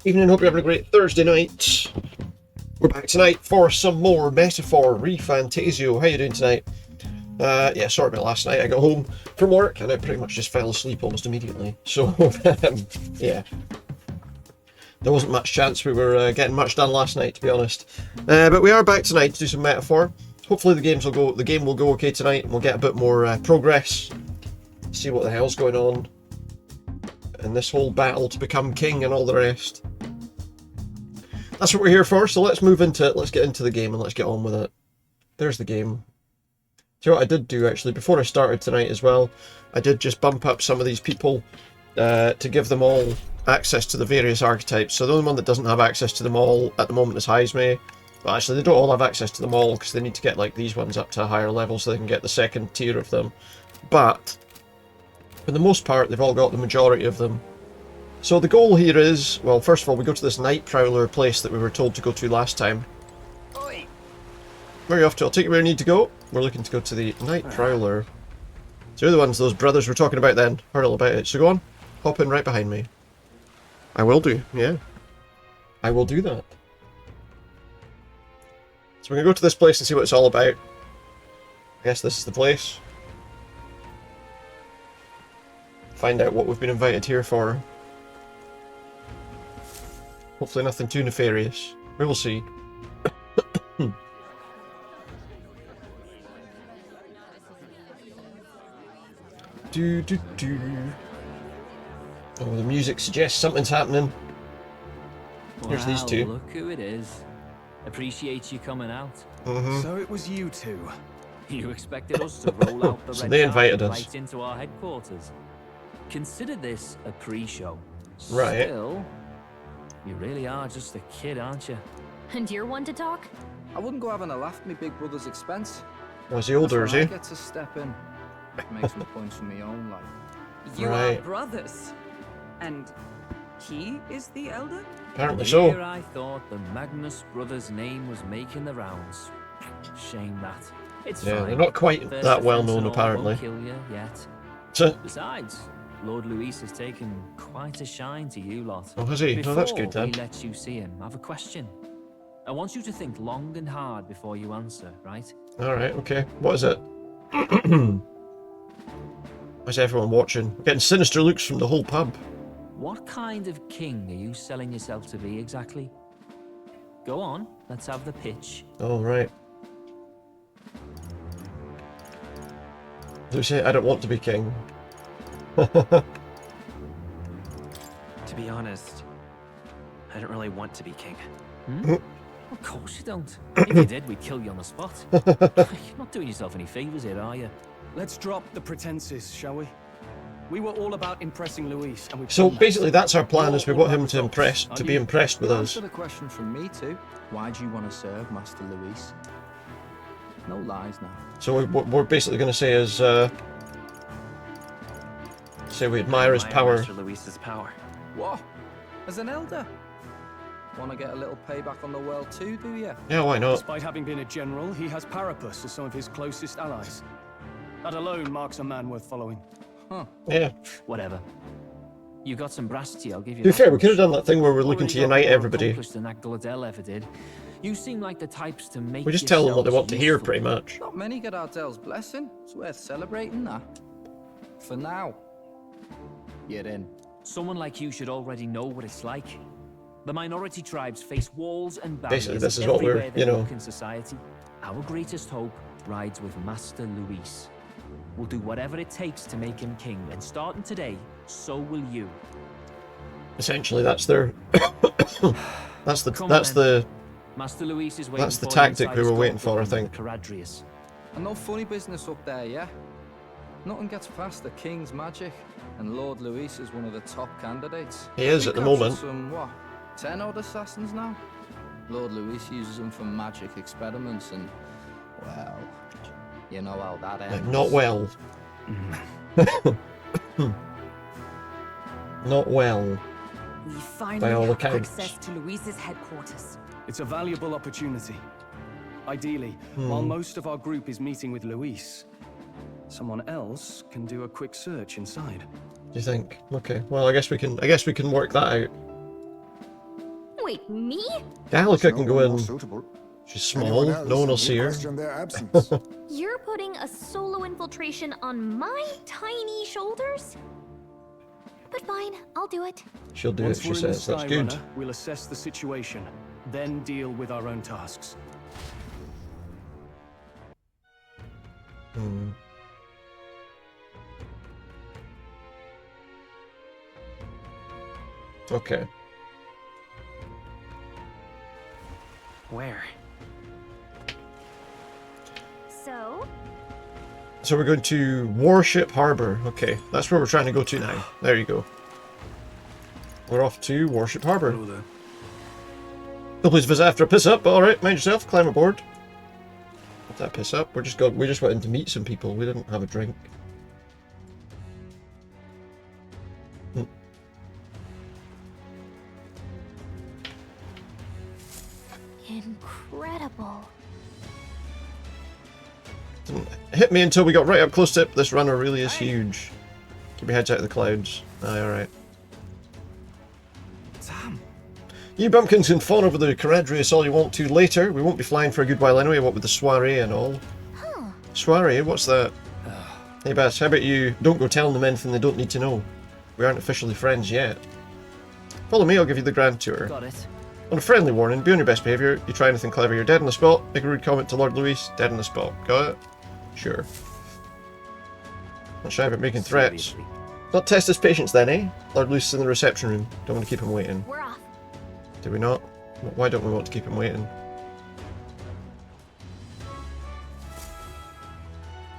Evening, hope you're having a great Thursday night. We're back tonight for some more Metaphor Refantazio. How you doing tonight? Yeah, sorry about last night. I got home from work and I pretty much just fell asleep almost immediately. So, yeah. There wasn't much chance we were getting much done last night, to be honest. But we are back tonight to do some Metaphor. Hopefully the game will go okay tonight and we'll get a bit more progress. See what the hell's going on in this whole battle to become king and all the rest. That's what we're here for, so let's move into it. Let's get into the game and let's get on with it. There's the game. Do you know what I did do actually before I started tonight as well? I did just bump up some of these people to give them all access to the various archetypes. So the only one that doesn't have access to them all at the moment is Heisme. Well, actually they don't all have access to them all because they need to get like these ones up to a higher level so they can get the second tier of them. But for the most part they've all got the majority of them. So the goal here is, well, first of all, we go to this Night Prowler place that we were told to go to last time. Oi. Where are you off to? I'll take you where you need to go. We're looking to go to the Night Prowler. So you're the ones those brothers were talking about then. Heard all about it. So go on. Hop in right behind me. I will do, yeah. I will do that. So we're going to go to this place and see what it's all about. I guess this is the place. Find out what we've been invited here for. Hopefully nothing too nefarious. We will see. Do. Oh, the music suggests something's happening. Here's these two. Look who it is. Appreciate you coming out. So it was you two. You expected us to roll out the So red they invited carpet us. right into our headquarters. Consider this a pre-show. Right. Still, you really are just a kid, aren't you? And you're one to talk? I wouldn't go having a laugh at me big brother's expense. Was he older, is That's he? when I get to step in. Make some points for my own life. You Right. are brothers. And he is the elder? Apparently Here so. I thought the Magnus brothers' name was making the rounds. Shame that. It's Yeah, fine. they're not quite First that well offense known and all apparently. won't kill you yet. So, Besides, Lord Luis has taken quite a shine to you lot. oh, has he? Oh, that's good Before then. we let you see him, I have a question. I want you to think long and hard before you answer, right? Alright, okay. What is it? Why's everyone watching? We're getting sinister looks from the whole pub. What kind of king are you selling yourself to be exactly? Go on, let's have the pitch. Oh, right. Lucy, I don't want to be king. To be honest, I don't really want to be king. Of course you don't. If you did, we'd kill you on the spot. You're not doing yourself any favours here, are you? Let's drop the pretenses, shall we? We were all about impressing Luis, and we've So done that. basically that's our plan, is we All want him about to results, to aren't be you? impressed with us. Answer the question from me too. Why do you want to serve Master Luis? No lies now. So what we're basically going to say is, say we admire his power. Master Luis's power. What? As an elder? Want to get a little payback on the world too, do you? Yeah, why not? Despite having been a general, he has Parapus as some of his closest allies. That alone marks a man worth following. Huh. Yeah. Whatever. You got some brass tea, I'll give you To be that fair, we much. could have done that thing where we're looking to Already got unite more everybody. accomplished than Agdaladel ever did. You seem like the types to make We just tell them what they want yourselves to hear, useful. pretty much. Not many get Ardel's blessing. It's worth celebrating that. For now. You're in. Someone like you should already know what it's like. The minority tribes face walls and barriers Basically, this is what we're, everywhere they you know. look in society. Our greatest hope rides with Master Luis. We'll do whatever it takes to make him king, and starting today, so will you. Essentially, that's their. that's the. Come That's on, the. Master Luis is waiting That's the for you tactic inside we his were waiting gold for, I room in think. Caradrius. And no funny business up there, yeah? Nothing gets past the King's magic. And Lord Luis is one of the top candidates. He is He at the captured moment. Some, what, 10 odd assassins now? Lord Luis uses them for magic experiments and, well, you know how that ends. Not well. Not well. We By finally all have accounts. access to Luis's headquarters. It's a valuable opportunity. Ideally, while most of our group is meeting with Luis, someone else can do a quick search inside. Do you think? Okay. Well, I guess we can. I guess we can work that out. Wait, me? Gallica can No go one in. more suitable. She's small. No one will see her. Question their absence. You're putting a solo infiltration on my tiny shoulders? But fine, I'll do it. She'll do it Once if she we're in the says. That's Sky good. Runner, we'll assess the situation, then deal with our own tasks. Hmm. Okay. Where? So, we're going to Warship Harbor. Okay, that's where we're trying to go to now. There you go. We're off to Warship Harbor. No, please visit after a piss up. Alright, mind yourself, climb aboard. What's that piss up? We just went in to meet some people. We didn't have a drink. incredible. Didn't hit me until we got right up close to it. This runner really is huge. Keep your heads out of the clouds. Aye, alright. Sam. You bumpkins can fawn over the Caradrius all you want to later. We won't be flying for a good while anyway, what with the soiree and all. Huh. Soiree? What's that? Hey Bass, how about you don't go telling them anything they don't need to know? We aren't officially friends yet. Follow me, I'll give you the grand tour. Got it. On a friendly warning, be on your best behaviour. You try anything clever, you're dead on the spot. Make a rude comment to Lord Luis, dead on the spot. Got it? Sure. Not shy about making threats. Seriously. Not test his patience then, eh? Lord Luis is in the reception room. Don't want to keep him waiting. We're off. Do we not? Why don't we want to keep him waiting?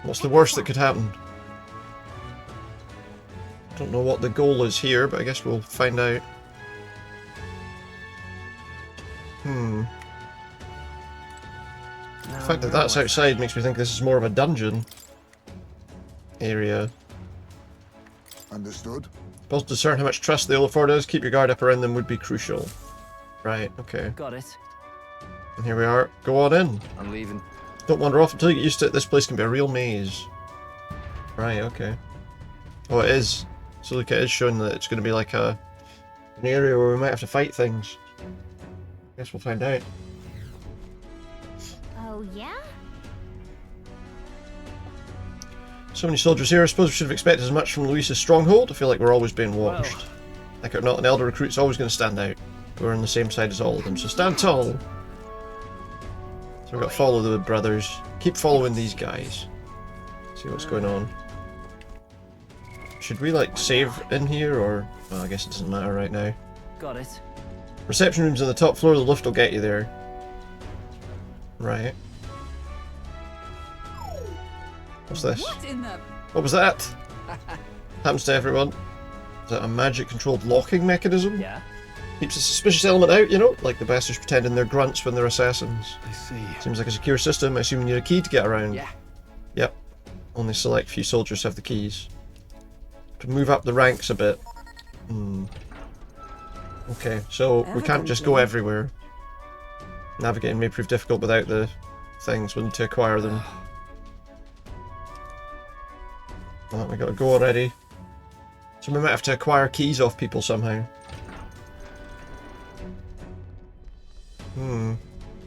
What's the worst that could happen? Don't know what the goal is here, but I guess we'll find out. The fact that that's outside makes me think this is more of a dungeon area. Understood. Supposed to discern how much trust they'll afford us. Keep your guard up around them would be crucial. Right, okay. Got it. And here we are. Go on in. I'm leaving. Don't wander off until you get used to it. This place can be a real maze. Right, okay. Oh, it is. So look, it is showing that it's going to be like an area where we might have to fight things. Guess we'll find out. Oh, yeah? So many soldiers here. I suppose we should have expected as much from Luis's stronghold. I feel like we're always being watched. Like or not, an elder recruit's always going to stand out. We're on the same side as all of them, so stand tall. So we've got to follow the brothers. Keep following these guys. See what's going on. Should we, like, save in here, or... Well, I guess it doesn't matter right now. Got it. Reception room's on the top floor, the lift will get you there. Right. What's this? What in the... What was that? Happens to everyone. Is that a magic-controlled locking mechanism? Yeah. Keeps a suspicious element out, you know? Like the bastards pretending they're grunts when they're assassins. I see. Seems like a secure system. I assume you need a key to get around. Yeah. Yep. Only select few soldiers have the keys. To move up the ranks a bit. Okay, so we can't just go everywhere. Navigating may prove difficult without the things. We'll need to acquire them. Oh, we gotta go already. So we might have to acquire keys off people somehow.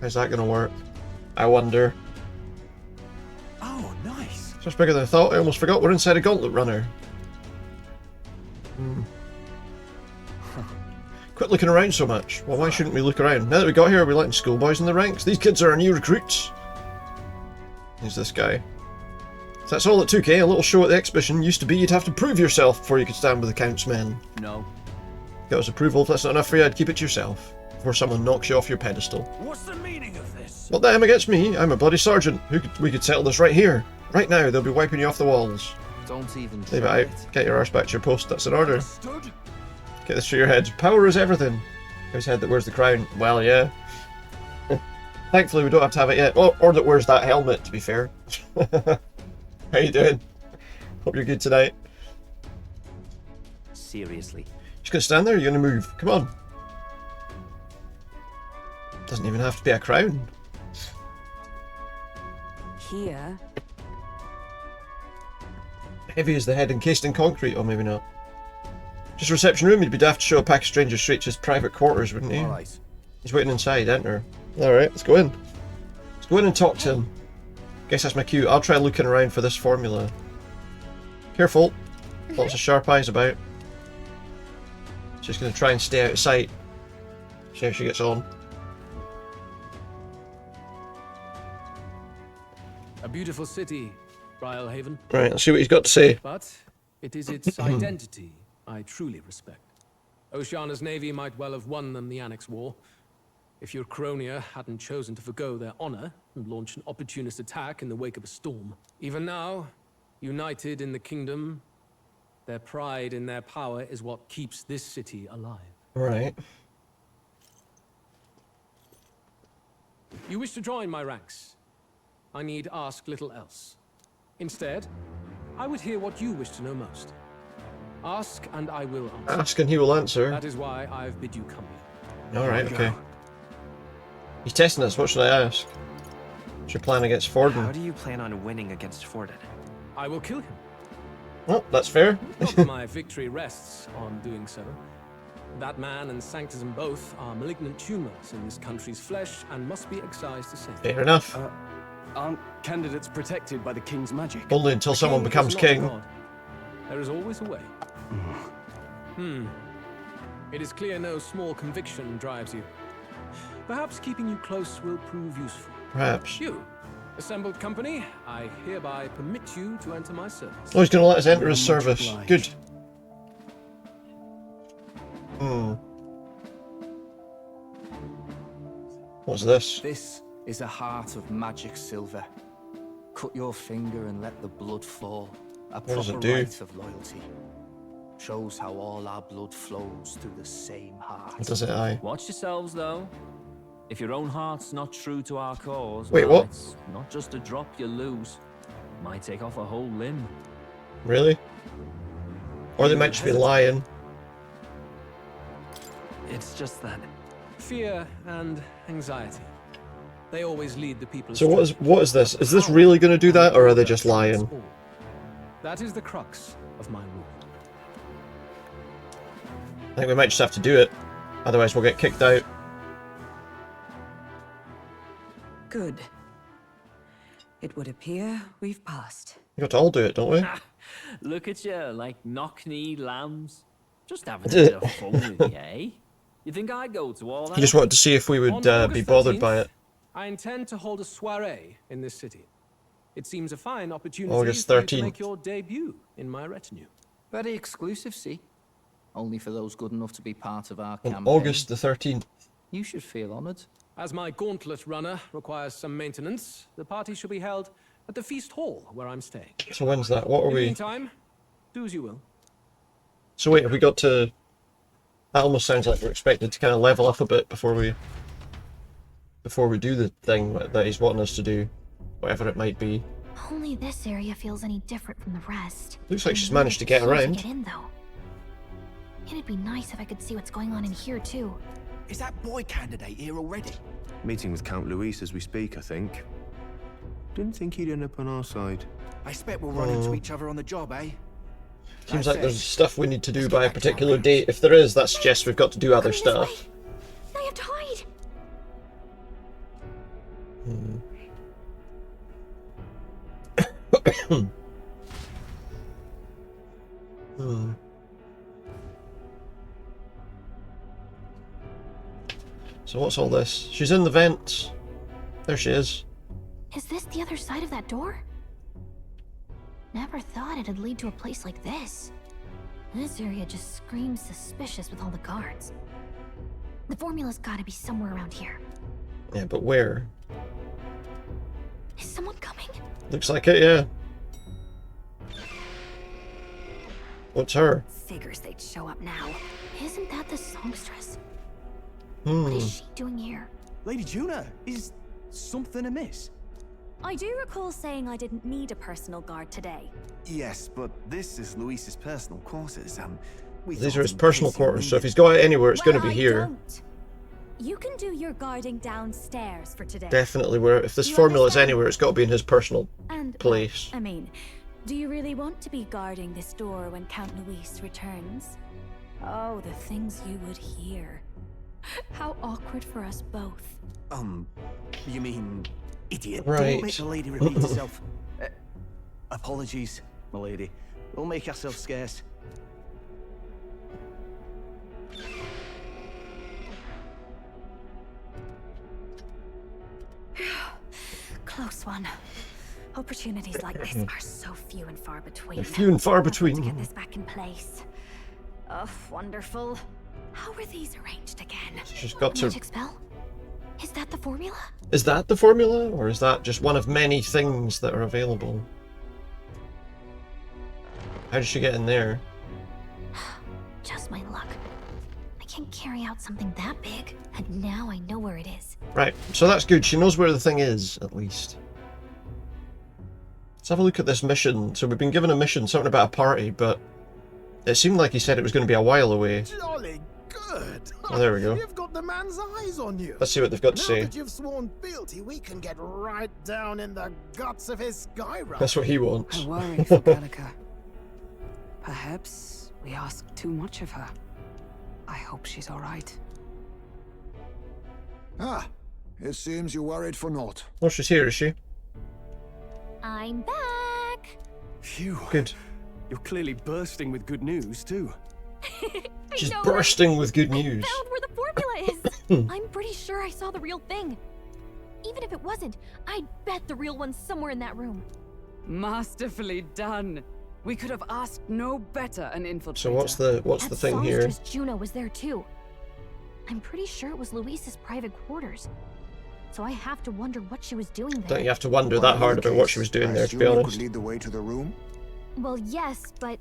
How's that gonna work? I wonder. Oh, nice. It's much bigger than I thought. I almost forgot we're inside a gauntlet runner. Quit looking around so much. Well, why shouldn't we look around? Now that we got here, we're letting schoolboys in the ranks. These kids are our new recruits. Who's this guy? So that's all it took, eh? A little show at the exhibition. Used to be you'd have to prove yourself before you could stand with the Count's men. No. Get us approval. If that's not enough for you, I'd keep it to yourself. Before someone knocks you off your pedestal. What's the meaning of this? What the hell against me? I'm a bloody sergeant. We could settle this right here. Right now, they'll be wiping you off the walls. Don't even Leave it try out. Get your arse back to your post. That's an order. Understood. Get this through your head. Power is everything. Whose head that wears the crown? Well, yeah. Thankfully, we don't have to have it yet. Or that wears that helmet, to be fair. How you doing? Hope you're good tonight. Seriously. Just gonna stand there, or you're gonna move? Come on. Doesn't even have to be a crown. Here. Heavy as the head encased in concrete, or maybe not. Just reception room, you'd be daft to show a pack of strangers straight to his private quarters, wouldn't you? All right. He's waiting inside, enter. Alright, let's go in. Let's go in and talk to him. Guess that's my cue. I'll try looking around for this formula. Careful. Lots of sharp eyes about. Just going to try and stay out of sight. See how she gets on. A beautiful city, Brilehaven. Right, let's see what he's got to say. But it is its identity I truly respect. Oceana's navy might well have won them the Annex War. If your Cronia hadn't chosen to forgo their honor and launch an opportunist attack in the wake of a storm. Even now, united in the kingdom, their pride in their power is what keeps this city alive. Right. You wish to join my ranks. I need ask little else. Instead, I would hear what you wish to know most. Ask and I will answer. Ask and he will answer. That is why I've bid you come here. Alright, okay. He's testing us. What should I ask? What's your plan against Forden? How do you plan on winning against Forden? I will kill him. Oh, that's fair. Not that my victory rests on doing so. That man and Sanctism both are malignant tumors in this country's flesh and must be excised to save. Fair enough. Aren't candidates protected by the king's magic? Only until someone King becomes is not king. God. There is always a way. It is clear no small conviction drives you. Perhaps keeping you close will prove useful. Perhaps. You, assembled company, I hereby permit you to enter my service. Oh, he's going to let us enter his service. obliged. Good. What's this? This is a heart of magic silver. Cut your finger and let the blood flow. A does it proper do? rite of loyalty. Shows how all our blood flows through the same heart. What does it, aye? Watch yourselves, though. If your own heart's not true to our cause, Wait, well, what? it's not just a drop you lose. Might take off a whole limb. Really? Or they might just be lying. It's just that. Fear and anxiety. They always lead the people So astray. what is this? Is this really going to do that, or are they just lying? That is the crux of my rule. I think we might just have to do it. Otherwise we'll get kicked out. Good. It would appear we've passed. We got to all do it, don't we? Look at you, like knock-kneed lambs. Just having a bit of fun with you, eh? You think I'd go to all that? He just wanted to see if we would On be August bothered by 13th, it. I intend to hold a soiree in this city. It seems a fine opportunity August for you to 13th. make your debut in my retinue. Very exclusive, see? Only for those good enough to be part of our On campaign. August the 13th. You should feel honoured. As my gauntlet runner requires some maintenance, the party shall be held at the feast hall where I'm staying. So when's that? What are In the we? meantime, do as you will. So wait, have we got to... That almost sounds like we're expected to kind of level up a bit before we do the thing that he's wanting us to do. Whatever it might be. Only this area feels any different from the rest. Looks like I she's really managed to get can't around. Get in, though. It'd be nice if I could see what's going on in here, too. Is that boy candidate here already? Meeting with Count Luis as we speak, I think. Didn't think he'd end up on our side. I expect we'll run into each other on the job, eh? Seems That's like it. there's stuff we need to do Let's by get a back to particular our date. If there is, that suggests we've got to do other Coming this stuff. way. Now you have to hide. So what's all this? She's in the vents. There she is. Is this the other side of that door? Never thought it'd lead to a place like this. This area just screams suspicious with all the guards. The formula's gotta be somewhere around here. Yeah, but where? Is someone coming? Looks like it, yeah. What's her? Figures they'd show up now. Isn't that the songstress? Hmm. What is she doing here? Lady Juna, is something amiss? I do recall saying I didn't need a personal guard today. Yes, but this is Luis's personal quarters, we These thought are his in personal case he quarters, so if needed- he's got it anywhere, it's going to Well, be I here. don't. You can do your guarding downstairs for today. Definitely where, if this You formula is understand? anywhere, it's got to be in his personal And, well, place. I mean, do you really want to be guarding this door when Count Luis returns? Oh, the things you would hear. How awkward for us both. You mean idiot? Right. Don't make the lady repeat herself. Apologies, my lady. We'll make ourselves scarce. Close one. Opportunities like this are so few and far between. They're few and far I've got between. to get this back in place. Oh, wonderful. How were these arranged again? She's got to... Magic spell? Is that the formula? Is that the formula? Or is that just one of many things that are available? How did she get in there? Just my luck. I can't carry out something that big, and now I know where it is. Right, so that's good. She knows where the thing is, at least. Let's have a look at this mission. So we've been given a mission, something about a party, but it seemed like he said it was going to be a while away. Jolly good. Oh, there we go. You've got the man's eyes on you. Let's see what they've got to now say. that you've sworn fealty, we can get right down in the guts of his skyrock. That's what he wants. I worry for Gallica. Perhaps we ask too much of her. I hope she's all right. Ah, it seems you're worried for naught. Oh, she's here, is she? I'm back. Phew. Good. You're clearly bursting with good news, too. She's bursting with good news. Found where the formula is. I'm pretty sure I saw the real thing. Even if it wasn't, I'd bet the real one's somewhere in that room. Masterfully done. We could have asked no better an infiltrator. So what's the thing here? Songstress Juno was there too. I'm pretty sure it was Luis's private quarters. So I have to wonder what she was doing there. Don't you have to wonder that hard about what she was doing there, to be honest? Could lead the way to the room. Well, yes, but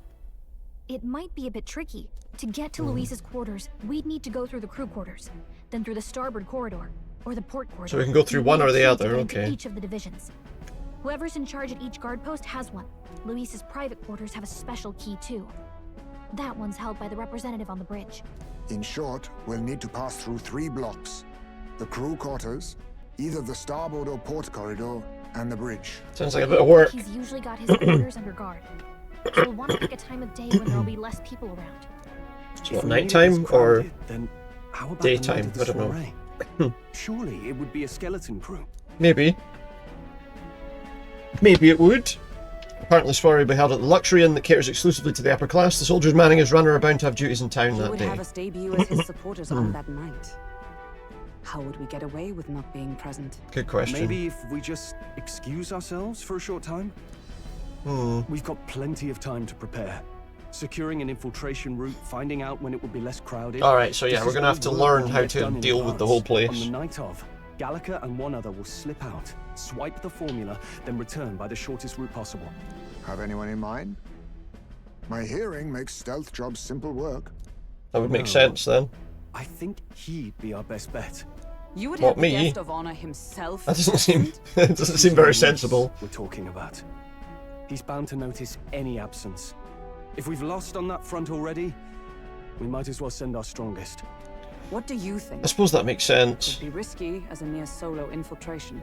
it might be a bit tricky. To get to Luis's quarters, we'd need to go through the crew quarters, then through the starboard corridor, or the port corridor. So we can go through one or the other, okay. Each of the divisions. Whoever's in charge at each guard post has one. Luis's private quarters have a special key too. That one's held by the representative on the bridge. In short, we'll need to pass through 3 blocks. The crew quarters, either the starboard or port corridor, and the bridge. Sounds like a bit of work. He's usually got his quarters under guard. So we'll want to pick a time of day when there'll be less people around. So what, nighttime or then how about daytime? the I don't know. soiree? Surely it would be a skeleton crew. Maybe. Maybe it would. Apparently soiree will be held at the luxury inn that caters exclusively to the upper class. The soldiers manning his runner are bound to have duties in town He that would day. have us debut as his supporters on that night. How would we get away with not being present? Good question. Maybe if we just excuse ourselves for a short time? We've got plenty of time to prepare. Securing an infiltration route, finding out when it would be less crowded. Alright, so yeah, This we're is going to all have to work learn we can how get to done in deal with the whole advance. place. On the night of, Gallica and one other will slip out, swipe the formula, then return by the shortest route possible. Have anyone in mind? My hearing makes stealth jobs simple work. That would make sense then. I think he'd be our best bet. You would What, have the me? guest of honor himself. That doesn't seem it doesn't seem very sensible. We're talking about. He's bound to notice any absence. If we've lost on that front already, we might as well send our strongest. What do you think? I suppose that makes sense. Would be risky as a mere solo infiltration.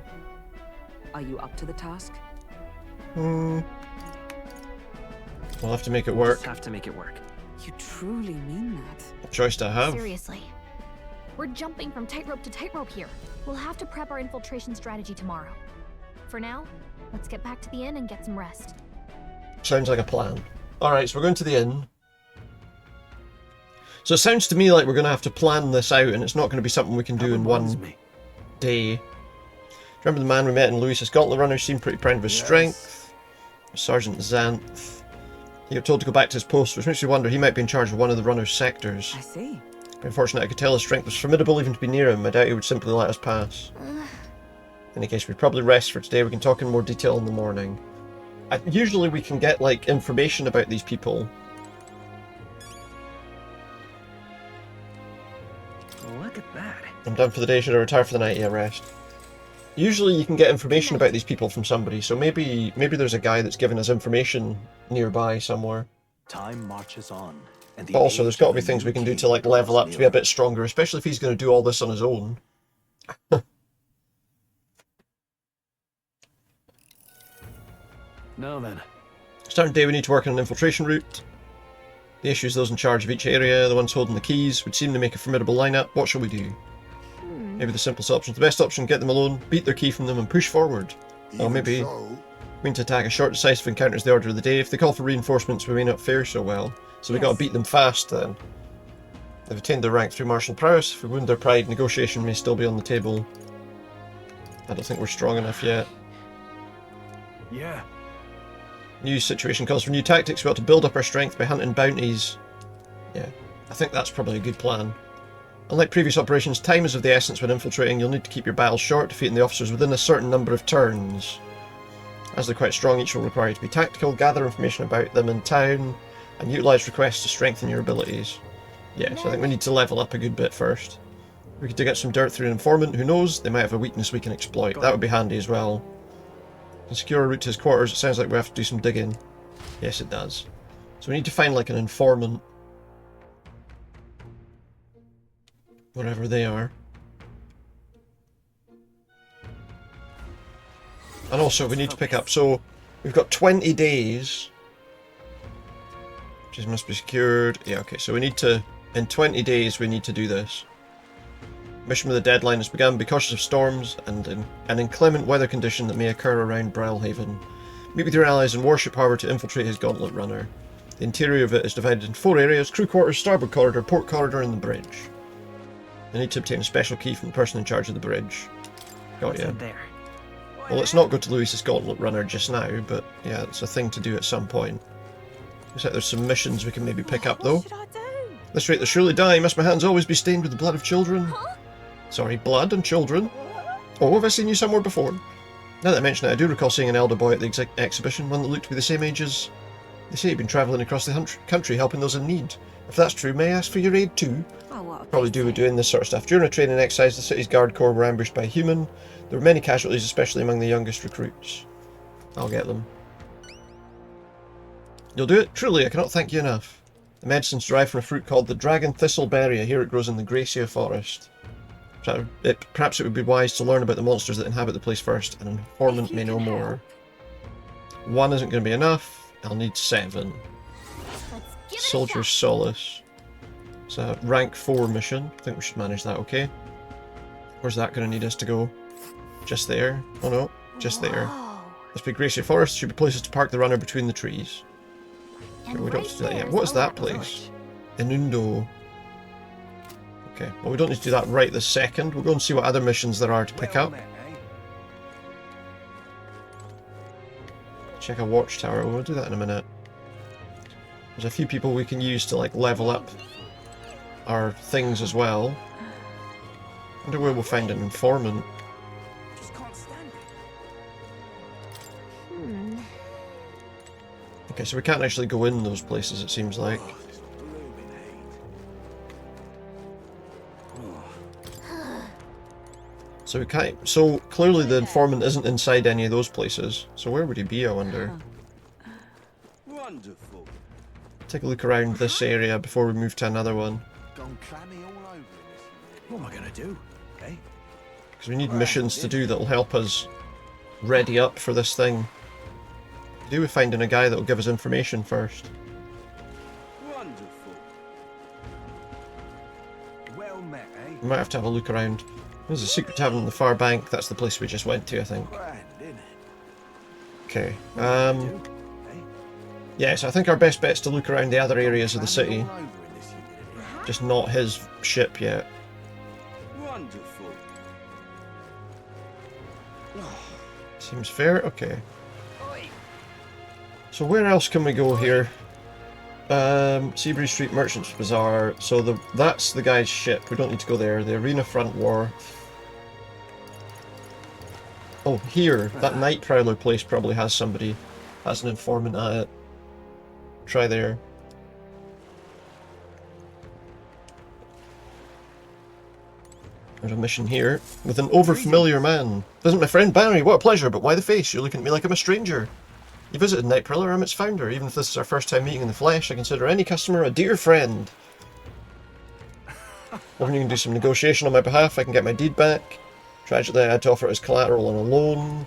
Are you up to the task? We'll have to make it work. Just have to make it work. You truly mean that? A choice to have. Seriously. We're jumping from tightrope to tightrope here. We'll have to prep our infiltration strategy tomorrow. For now, let's get back to the inn and get some rest. Sounds like a plan. Alright, so we're going to the inn. So it sounds to me like we're going to have to plan this out, and it's not going to be something we can do in one day. Remember the man we met in Luis's Gauntlet Runner seemed pretty proud of his strength? Sergeant Xanth. He got told to go back to his post, which makes me wonder he might be in charge of one of the runner's sectors. I see. Unfortunately, I could tell his strength was formidable even to be near him. I doubt he would simply let us pass. In any case, we'd probably rest for today. We can talk in more detail in the morning. Usually we can get, like, information about these people. Look at that. I'm done for the day. Should I retire for the night? Yeah, rest. Usually you can get information about these people from somebody, so maybe there's a guy that's giving us information nearby somewhere. Time marches on. And But also there's got to be things we can do to, like, level up to be a bit stronger, especially if he's going to do all this on his own. Now then. Starting day, we need to work on an infiltration route. The issue is those in charge of each area, the ones holding the keys, would seem to make a formidable lineup. What shall we do? Maybe the simplest option, the best option, get them alone, beat their key from them and push forward. Or maybe mean to attack a short decisive encounter is the order of the day. If they call for reinforcements we may not fare so well. So we got to beat them fast then. They've attained their rank through martial prowess. If we wound their pride, negotiation may still be on the table. I don't think we're strong enough yet. Yeah. New situation calls for new tactics. We ought to build up our strength by hunting bounties. Yeah, I think that's probably a good plan. Unlike previous operations, time is of the essence when infiltrating. You'll need to keep your battles short, defeating the officers within a certain number of turns. As they're quite strong, each will require you to be tactical, gather information about them in town, and utilise requests to strengthen your abilities. Yeah, so I think we need to level up a good bit first. We could dig out some dirt through an informant, who knows, they might have a weakness we can exploit. That would be handy as well. To secure a route to his quarters, it sounds like we have to do some digging. Yes, it does. So we need to find like an informant. Whatever they are. And also we need to pick up, so we've got 20 days. Which must be secured. Yeah, okay, so we need to, in 20 days we need to do this. Mission with a deadline has begun. Be cautious of storms and an inclement weather condition that may occur around Brilehaven. Meet with your allies in Warship Harbour to infiltrate his gauntlet runner. The interior of it is divided into 4 areas: crew quarters, starboard corridor, port corridor, and the bridge. I need to obtain a special key from the person in charge of the bridge. Got ya. Well, let's not go to Louis's gauntlet runner just now, but yeah, it's a thing to do at some point. Looks like there's some missions we can maybe pick up though. At this rate, they'll surely die. Must my hands always be stained with the blood of children? Sorry, blood and children. Oh, have I seen you somewhere before? Now that I mention it, I do recall seeing an elder boy at the exhibition, one that looked to be the same age as... They say you've been travelling across the country helping those in need. If that's true, may I ask for your aid too? Probably do doing this sort of stuff. During a training exercise, the city's guard corps were ambushed by a human. There were many casualties, especially among the youngest recruits. I'll get them. You'll do it? Truly, I cannot thank you enough. The medicine's derived from a fruit called the dragon thistleberry. Here it grows in the Gracia forest. Perhaps it would be wise to learn about the monsters that inhabit the place first. An informant may know more. 1 isn't going to be enough. I'll need 7. Soldier's Solace. It's a rank 4 mission. I think we should manage that okay. Where's that going to need us to go? Just there? Oh no, just there. Let's be Gracia Forest. Should be places to park the runner between the trees. Okay, we don't have to do that yet. What is that place? Inundo. Okay, well we don't need to do that right this second. We'll go and see what other missions there are to pick up. Check a watchtower. We'll do that in a minute. There's a few people we can use to like level up our things as well. I wonder where we'll find an informant. Okay, so we can't actually go in those places, it seems like. So we can't. So clearly the informant isn't inside any of those places. So where would he be, I wonder? Wonderful. Take a look around this area before we move to another one. What am I gonna do? Eh? Because we need missions to do that'll help us ready up for this thing. Do we finding a guy that'll give us information first? Wonderful. Well met, eh? We might have to have a look around. There's a secret tavern on the far bank. That's the place we just went to, I think. Okay. Yeah, so I think our best bet's to look around the other areas of the city. Just not his ship yet. Wonderful. Seems fair? Okay. So where else can we go here? Seabreeze Street Merchants Bazaar. So that's the guy's ship. We don't need to go there. The Arena Front Wharf. Oh, here. That Night Prowler place probably has somebody. Has an informant at it. Try there. There's a mission here with an overfamiliar man. Isn't my friend Barry? What a pleasure, but why the face? You're looking at me like I'm a stranger. You visited Night Prowler, I'm its founder. Even if this is our first time meeting in the flesh, I consider any customer a dear friend. Hoping you can do some negotiation on my behalf, I can get my deed back. Tragically, I had to offer it as collateral on a loan.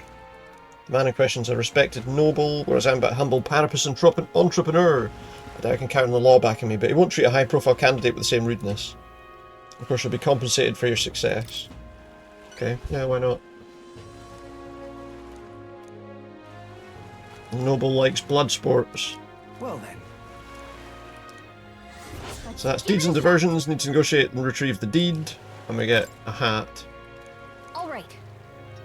The man in question is a respected noble, whereas I'm but a humble parapus entrepreneur. I doubt I can count on the law backing me, but he won't treat a high-profile candidate with the same rudeness. Of course, you'll be compensated for your success. Okay, yeah, why not? Noble likes blood sports. Well then. So that's deeds and diversions. Need to negotiate and retrieve the deed, and we get a hat. All right.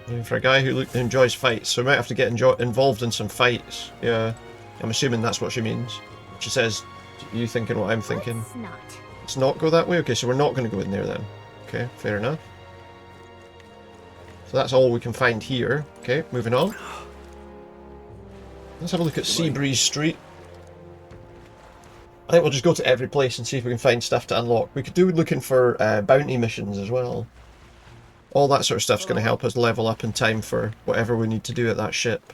And for a guy who enjoys fights, so we might have to get involved in some fights. Yeah, I'm assuming that's what she means. She says, "You thinking what I'm thinking?" Let's not. Let's not go that way. Okay, so we're not going to go in there then. Okay, fair enough. So that's all we can find here. Okay, moving on. Let's have a look at Seabreeze Street. I think we'll just go to every place and see if we can find stuff to unlock. We could do looking for bounty missions as well. All that sort of stuff's going to help us level up in time for whatever we need to do at that ship.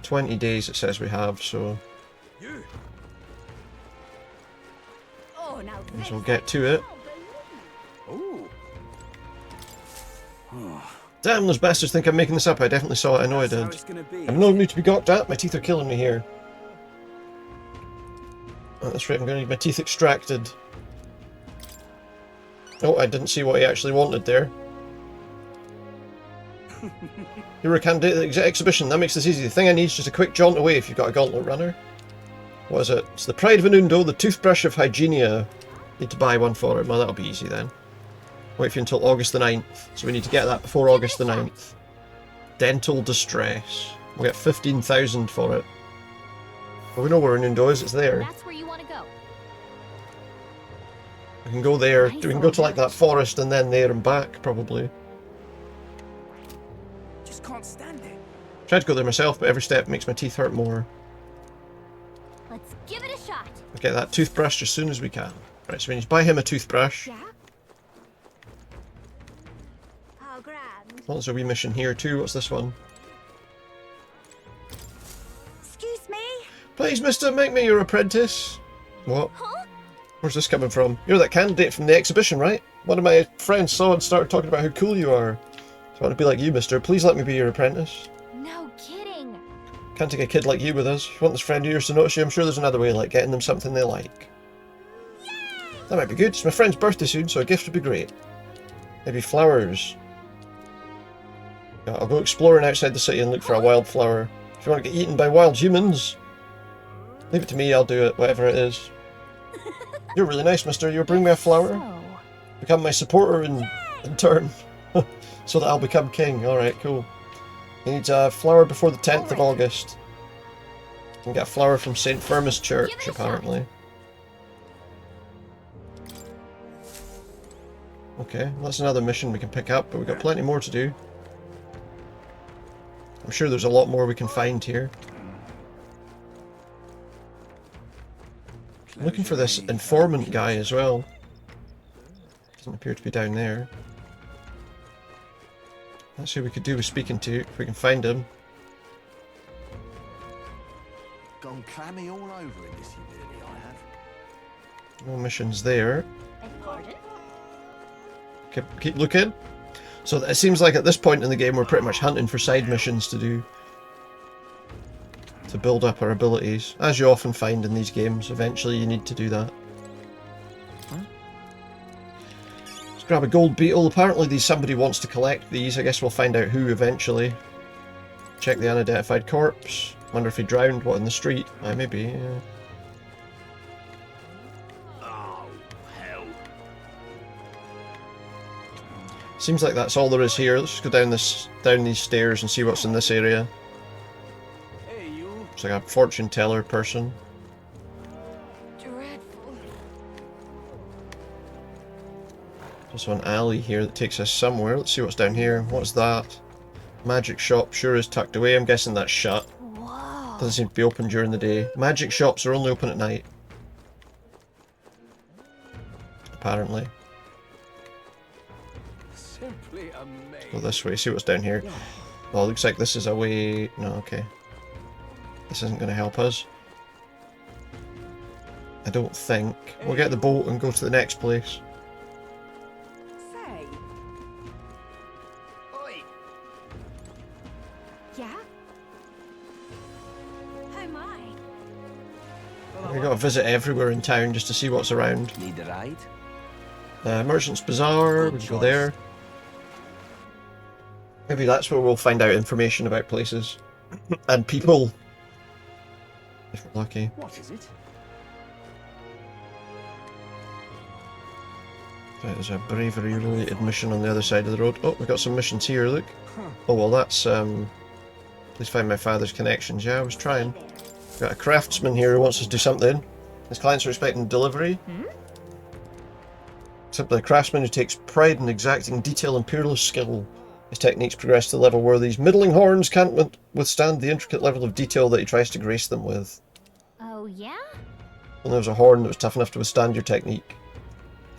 20 days it says we have, so... Oh, now so we'll get to it. Damn, those bastards think I'm making this up. I definitely saw it. I know I did. I'm no need to be gawked at. My teeth are killing me here. Oh, that's right. I'm going to need my teeth extracted. Oh, I didn't see what he actually wanted there. You're a candidate at the exhibition. That makes this easy. The thing I need is just a quick jaunt away if you've got a gauntlet runner. What is it? It's the Pride of Anundo, the toothbrush of Hygienia. Need to buy one for him. Well, that'll be easy then. Wait for you until August the 9th. So we need to get that before August the 9th. Dental Distress. We'll get 15,000 for it. Well, we know where Anundo is. It's there. That's where you want to go. We can go there. We can go to like that forest and then there and back, probably. Just can't stand it. Tried to go there myself, but every step makes my teeth hurt more. Let's give it a shot. Let's get that toothbrush as soon as we can. Right, so we need to buy him a toothbrush. Yeah? Oh, grand. Well, there's a wee mission here too. What's this one? Excuse me? Please, mister, make me your apprentice. What? Huh? Where's this coming from? You're that candidate from the exhibition, right? One of my friends saw and started talking about how cool you are. So I want to be like you, mister. Please let me be your apprentice. No kidding. Can't take a kid like you with us. If you want this friend of yours to notice you, I'm sure there's another way, like getting them something they like. That might be good. It's my friend's birthday soon, so a gift would be great. Maybe flowers. Yeah, I'll go exploring outside the city and look for a wildflower. If you want to get eaten by wild humans, leave it to me, I'll do it, whatever it is. You're really nice, mister. You'll bring me a flower? Become my supporter in turn. So that I'll become king. Alright, cool. He needs a flower before the 10th of August. You can get a flower from St. Firmus Church, apparently. Okay, that's another mission we can pick up, but we've got plenty more to do. I'm sure there's a lot more we can find here. I'm looking for this informant guy as well. Doesn't appear to be down there. Let's see what we could do with speaking to, if we can find him. Gone clammy all over in this humidity, I have. No missions there. Pardon? Keep looking. So it seems like at this point in the game we're pretty much hunting for side missions to do. To build up our abilities. As you often find in these games, eventually you need to do that. Let's grab a gold beetle. Apparently somebody wants to collect these. I guess we'll find out who eventually. Check the unidentified corpse. Wonder if he drowned. What, in the street? Maybe, yeah. Seems like that's all there is here. Let's just go down these stairs and see what's in this area. It's like a fortune teller person. Dreadful. Also an alley here that takes us somewhere. Let's see what's down here. What's that? Magic shop sure is tucked away. I'm guessing that's shut. Whoa. Doesn't seem to be open during the day. Magic shops are only open at night. Apparently. Simply amazing. Go this way, see what's down here. Well, it looks like this is a way... No, okay. This isn't going to help us. I don't think. We'll get the boat and go to the next place. Say. Oi! Yeah? Oh my. We got to visit everywhere in town just to see what's around. Need a ride? Merchant's Bazaar, we can go there. Maybe that's where we'll find out information about places. And people. If we're lucky. What is it? Right, there's a bravery related mission on the other side of the road. Oh, we've got some missions here, look. Oh well, that's please find my father's connections. Yeah, I was trying. Got a craftsman here who wants us to do something. His clients are expecting delivery. Simply a craftsman who takes pride in exacting detail and peerless skill. His techniques progress to the level where these middling horns can't withstand the intricate level of detail that he tries to grace them with. Oh, yeah? And there was a horn that was tough enough to withstand your technique.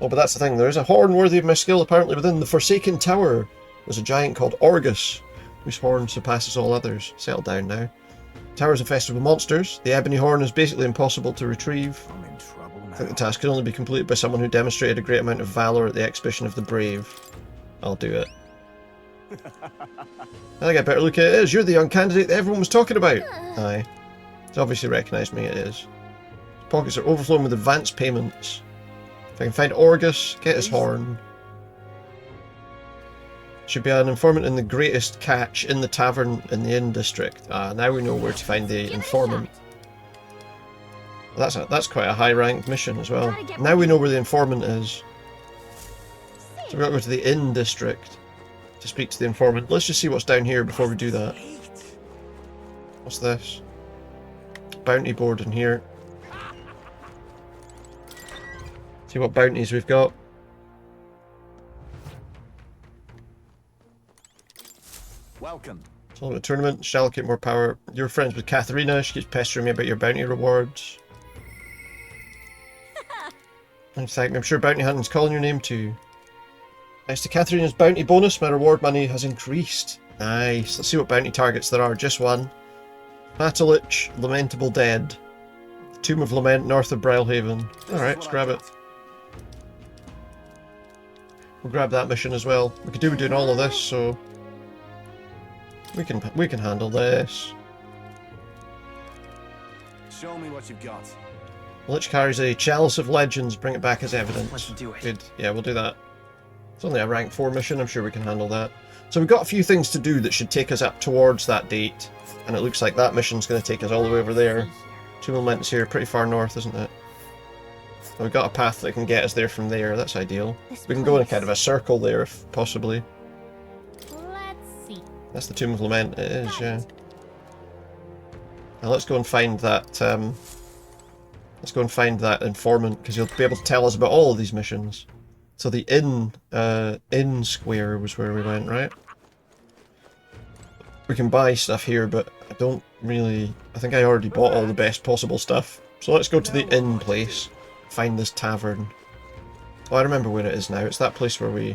Oh, but that's the thing, there is a horn worthy of my skill apparently within the Forsaken Tower. There's a giant called Orgus, whose horn surpasses all others. Settle down now. The tower is infested with monsters. The ebony horn is basically impossible to retrieve. I'm in trouble now. I think the task can only be completed by someone who demonstrated a great amount of valour at the exhibition of the brave. I'll do it. I think I better look at it as you're the young candidate that everyone was talking about. Aye. It's obviously recognised me, it is. His pockets are overflowing with advance payments. If I can find Orgus, get his horn. Should be an informant in the greatest catch in the tavern in the inn district. Ah, now we know where to find the informant. That's quite a high ranked mission as well. Now we know where the informant is. So we've got to go to the inn district to speak to the informant. Let's just see what's down here before we do that. What's this? Bounty board in here. See what bounties we've got. Welcome. It's all about tournament. Shall allocate more power. You're friends with Katharina. She keeps pestering me about your bounty rewards. In fact, I'm sure bounty hunting's calling your name too. Thanks to Katharina's bounty bonus, my reward money has increased. Nice. Let's see what bounty targets there are. Just one. Matalich, Lamentable Dead. The Tomb of Lament, north of Brilehaven. Alright, let's grab it. We'll grab that mission as well. We could do with doing all of this, so we can handle this. Show me what you've got. Lich carries a Chalice of Legends. Bring it back as evidence. Let's do it. Good. Yeah, we'll do that. It's only a rank 4 mission. I'm sure we can handle that. So we've got a few things to do that should take us up towards that date. And it looks like that mission's going to take us all the way over there. Two Moments here, pretty far north, isn't it? And we've got a path that can get us there from there. That's ideal. We can go in a kind of a circle there, if possibly. Let's see. That's the Tomb of Lament. It is, yeah. Now let's go and find that. Let's go and find that informant, because he'll be able to tell us about all of these missions. So the inn square was where we went, right? We can buy stuff here, but I don't really... I think I already bought all the best possible stuff. So let's go to the inn place. Find this tavern. Oh, I remember where it is now. It's that place where we...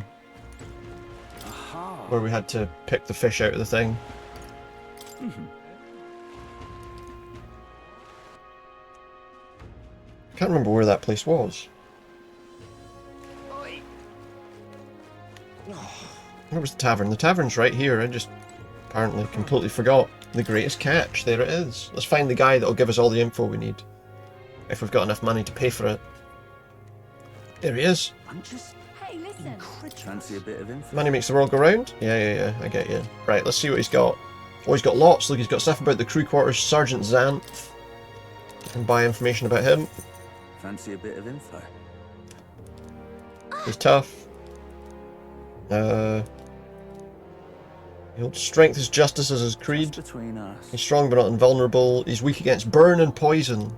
where we had to pick the fish out of the thing. I can't remember where that place was. Where was the tavern? The tavern's right here. I just apparently completely forgot. The greatest catch. There it is. Let's find the guy that'll give us all the info we need. If we've got enough money to pay for it. There he is. I'm just... Hey, listen. Fancy a bit of info. Money makes the world go round? Yeah, I get you. Right, let's see what he's got. Oh, he's got lots. Look, he's got stuff about the crew quarters. Sergeant Xanth. You can buy information about him. Fancy a bit of info. He's tough. He holds strength as justice as his creed. Between us. He's strong but not invulnerable. He's weak against burn and poison.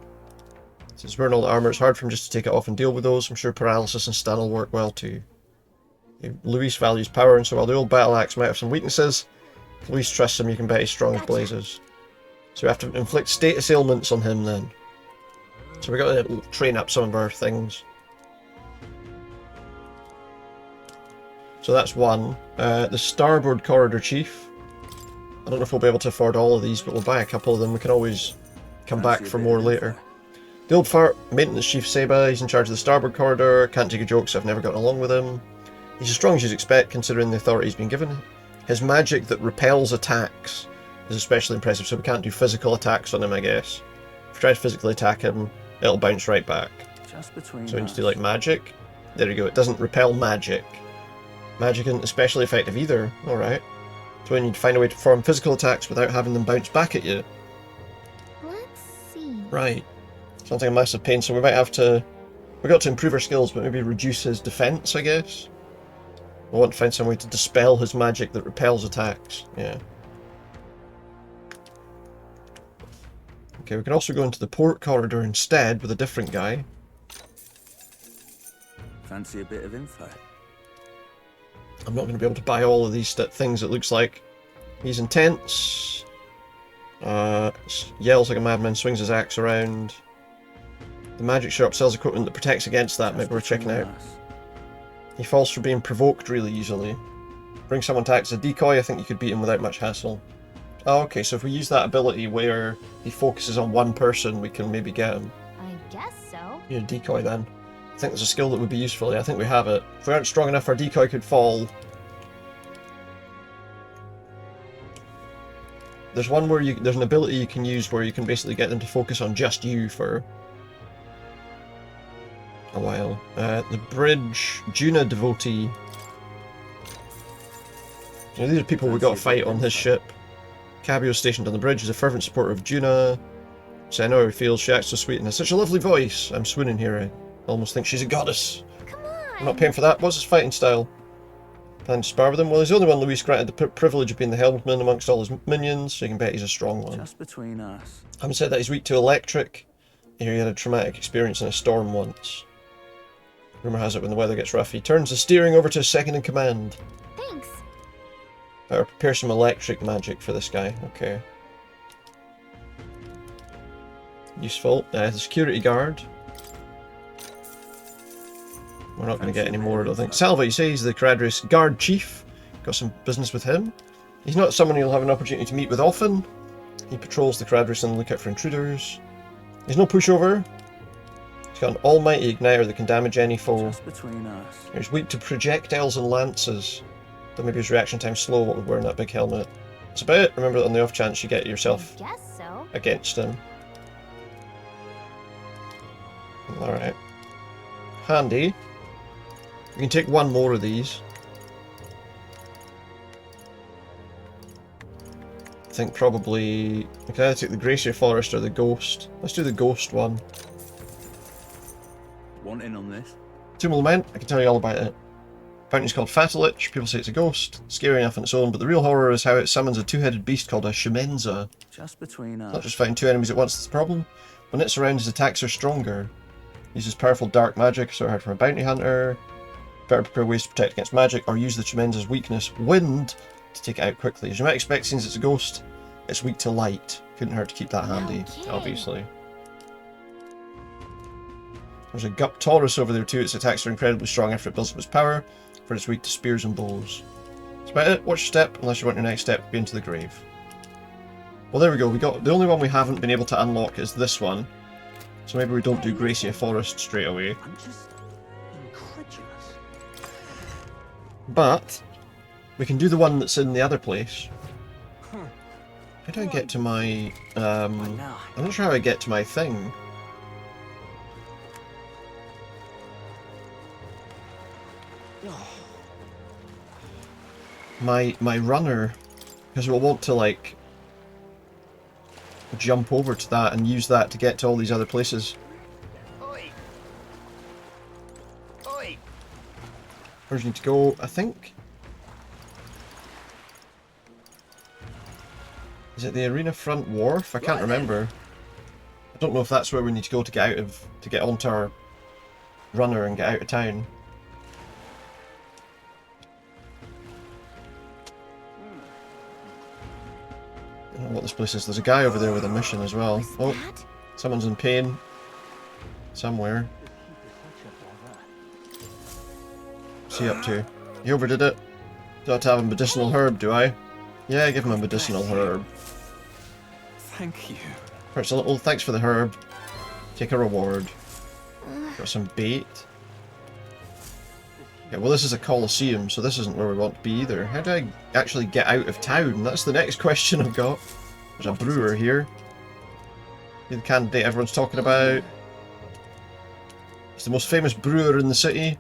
Since he's wearing all the armour, it's hard for him just to take it off and deal with those. I'm sure paralysis and stun will work well too. Luis values power, and so while the old battle axe might have some weaknesses, if Luis trusts him, you can bet he's strong as blazes. So we have to inflict status ailments on him then. So we got to train up some of our things. So that's one. The Starboard Corridor Chief. I don't know if we'll be able to afford all of these, but we'll buy a couple of them. We can always come back for more later. The Old Fart Maintenance Chief Seba. He's in charge of the Starboard Corridor. Can't take a joke, so I've never gotten along with him. He's as strong as you'd expect, considering the authority he's been given. His magic that repels attacks is especially impressive, so we can't do physical attacks on him, I guess. If we try to physically attack him, it'll bounce right back. Just between So we need us. to do like magic. There you go, it doesn't repel magic. Magic isn't especially effective either. Alright. So we need to find a way to perform physical attacks without having them bounce back at you. Let's see. Right. Sounds like a massive pain, so we might have to... We've got to improve our skills, but maybe reduce his defense, I guess? We'll want to find some way to dispel his magic that repels attacks. Yeah. Okay, we can also go into the port corridor instead with a different guy. Fancy a bit of info? I'm not going to be able to buy all of these things, it looks like. He's intense. Yells like a madman, swings his axe around. The magic shop sells equipment that protects against that, maybe we're checking out. He falls for being provoked really easily. Bring someone to act as a decoy, I think you could beat him without much hassle. Oh, okay, so if we use that ability where he focuses on one person, we can maybe get him. I guess so. Yeah, decoy then. I think there's a skill that would be useful. Yeah, I think we have it. If we aren't strong enough, our decoy could fall. There's one where there's an ability you can use where you can basically get them to focus on just you for a while. The bridge, Juna devotee. You know, these are people we got to fight on his ship. Cabio stationed on the bridge is a fervent supporter of Juna. So I know how he feels. She acts so sweet and has such a lovely voice. I'm swooning here. I almost think she's a goddess. Come on. I'm not paying for that. What's his fighting style? Plan to spar with him? Well, he's the only one Luis granted the privilege of being the helmsman amongst all his minions, so you can bet he's a strong one. Just between us. Having said that, he's weak to electric. He had a traumatic experience in a storm once. Rumour has it when the weather gets rough, he turns the steering over to his second in command. Thanks. Better prepare some electric magic for this guy. Okay. Useful. The security guard. We're not going to get any more, I don't think. Salva, you say he's the Caradhras guard chief. Got some business with him. He's not someone you'll have an opportunity to meet with often. He patrols the Caradhras and look out for intruders. He's no pushover. He's got an almighty igniter that can damage any foe. Just between us. He's weak to projectiles and lances. Though maybe his reaction time's slow with wearing that big helmet. That's about it. Remember that on the off chance you get yourself Guess so. against him. Alright. Handy. We can take one more of these. I think probably... We can either take the Gracia Forest or the Ghost. Let's do the Ghost one. Want in on this? Tomb of Lament, I can tell you all about it. Fountain's called Fatalich, people say it's a ghost. Scary enough on its own, but the real horror is how it summons a two-headed beast called a Shumenza. Just between us. Not just fighting two enemies at once that's the problem. When it surrounds, his attacks are stronger. Uses powerful dark magic, so I heard from a bounty hunter. Better prepare ways to protect against magic, or use the Shumenza's weakness, wind, to take it out quickly. As you might expect, since it's a ghost, it's weak to light. Couldn't hurt to keep that handy, obviously. There's a Gup Taurus over there too. Its attacks are incredibly strong after it builds up its power, but it's weak to spears and bows. That's about it. Watch your step, unless you want your next step to be into the grave. Well, there we go. We got the only one we haven't been able to unlock is this one. So maybe we don't do Gracia Forest straight away. I'm just incredulous. But we can do the one that's in the other place. How do I get to my... I'm not sure how I get to my thing. My runner, because we'll want to like jump over to that and use that to get to all these other places. Oi. Oi. Where do you need to go? I think. Is it the arena front wharf? I can't remember. I don't know if that's where we need to go to get onto our runner and get out of town. I don't know what this place is. There's a guy over there with a mission as well. Oh, someone's in pain. Somewhere. What's he up to? He overdid it. Do I have to have a medicinal herb, do I? Yeah, give him a medicinal herb. Thank you. First, a little thanks for the herb. Take a reward. Got some bait. Yeah, well this is a Colosseum, so this isn't where we want to be either. How do I actually get out of town? That's the next question I've got. There's a brewer here. You're the candidate everyone's talking about. He's the most famous brewer in the city.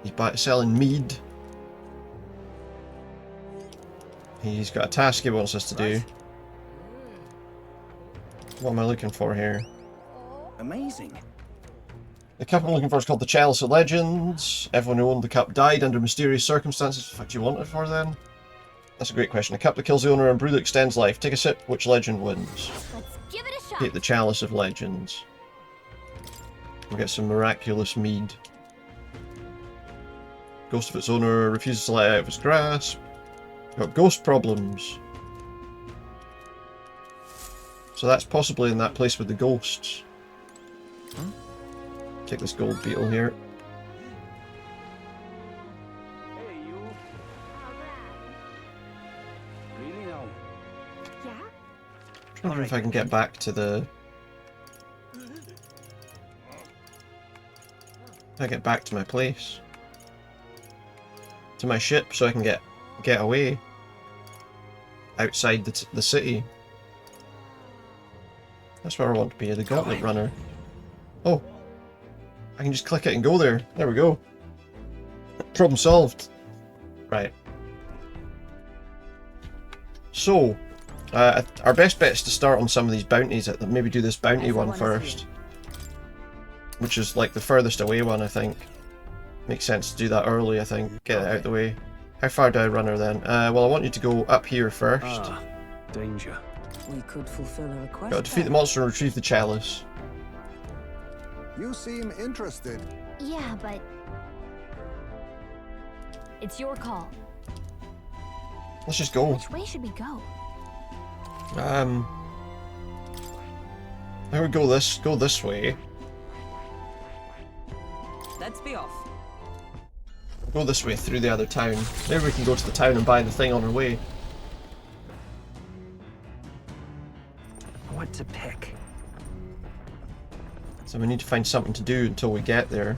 He's selling mead. He's got a task he wants us to do. What am I looking for here? Amazing. The cup I'm looking for is called the Chalice of Legends. Everyone who owned the cup died under mysterious circumstances. What do you want it for then? That's a great question. A cup that kills the owner and brew that extends life. Take a sip. Which legend wins? Let's give it a shot. Take the Chalice of Legends. We'll get some miraculous mead. Ghost of its owner refuses to let out of his grasp. Got ghost problems. So that's possibly in that place with the ghosts. Take this gold beetle here. Hey, you. Really now? Yeah? I wonder if I can get back to the... I get back to my place. To my ship so I can get away. Outside the city. That's where I want to be, the Gauntlet Runner. Oh! I can just click it and go there. There we go. Problem solved. Right. So, our best bet is to start on some of these bounties. Maybe do this bounty one first. Which is like the furthest away one, I think. Makes sense to do that early, I think. Get it out of the way. How far do I run her then? Well, I want you to go up here first. Ah, danger. We could fulfill a request. Got to defeat the monster and retrieve the chalice. You seem interested. Yeah, but... It's your call. Let's just go. Which way should we go? I would go this way. Let's be off. Go this way through the other town. Maybe we can go to the town and buy the thing on our way. What to pick? So we need to find something to do until we get there.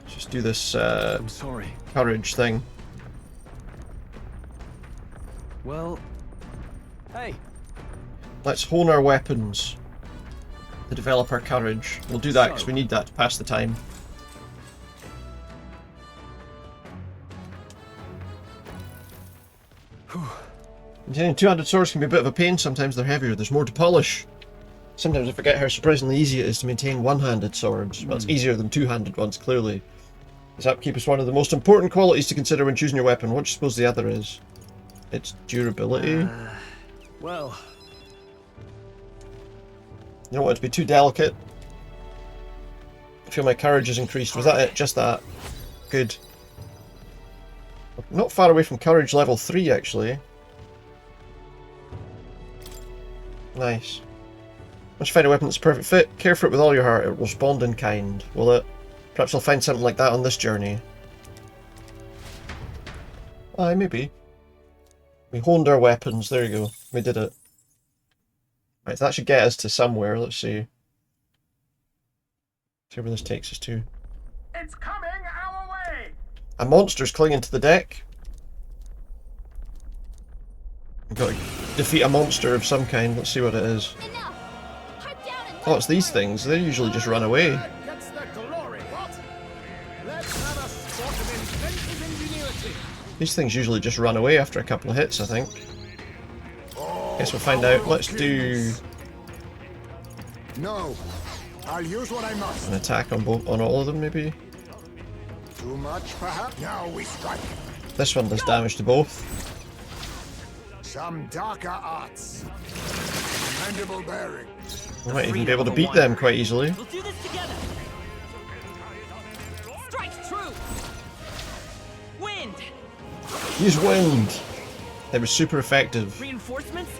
Let's just do this I'm sorry. courage thing. Well, hey. Let's hone our weapons to develop our courage. We'll do that because we need that to pass the time. Containing two-handed swords can be a bit of a pain. Sometimes they're heavier. There's more to polish. Sometimes I forget how surprisingly easy it is to maintain one-handed swords. Well, it's easier than two-handed ones, clearly. This upkeep is one of the most important qualities to consider when choosing your weapon. What do you suppose the other is? Its durability? Well... You don't want it to be too delicate. I feel my courage has increased. Was that it? Just that? Good. Not far away from courage level 3, actually. Nice. Once you find a weapon that's a perfect fit, care for it with all your heart. It will respond in kind, will it? Perhaps I'll find something like that on this journey. Aye, maybe. We honed our weapons. There you go. We did it. Right, that should get us to somewhere. Let's see. See where this takes us to. It's coming our way. A monster's clinging to the deck. We've got to defeat a monster of some kind. Let's see what it is. Oh, it's these things. They usually just run away. Gets the glory, what? Let's have a spot of inventive ingenuity. These things usually just run away after a couple of hits, I think. Guess we'll find out. Let's do No. I'll use what I must. an attack on all of them, maybe. Too much, perhaps? Now we strike. This one does damage to both. Some darker arts. Commendable bearing. We might even be able to beat them quite easily. We'll do this together. Strike true. Wind. Use wind. They were super effective. Reinforcements.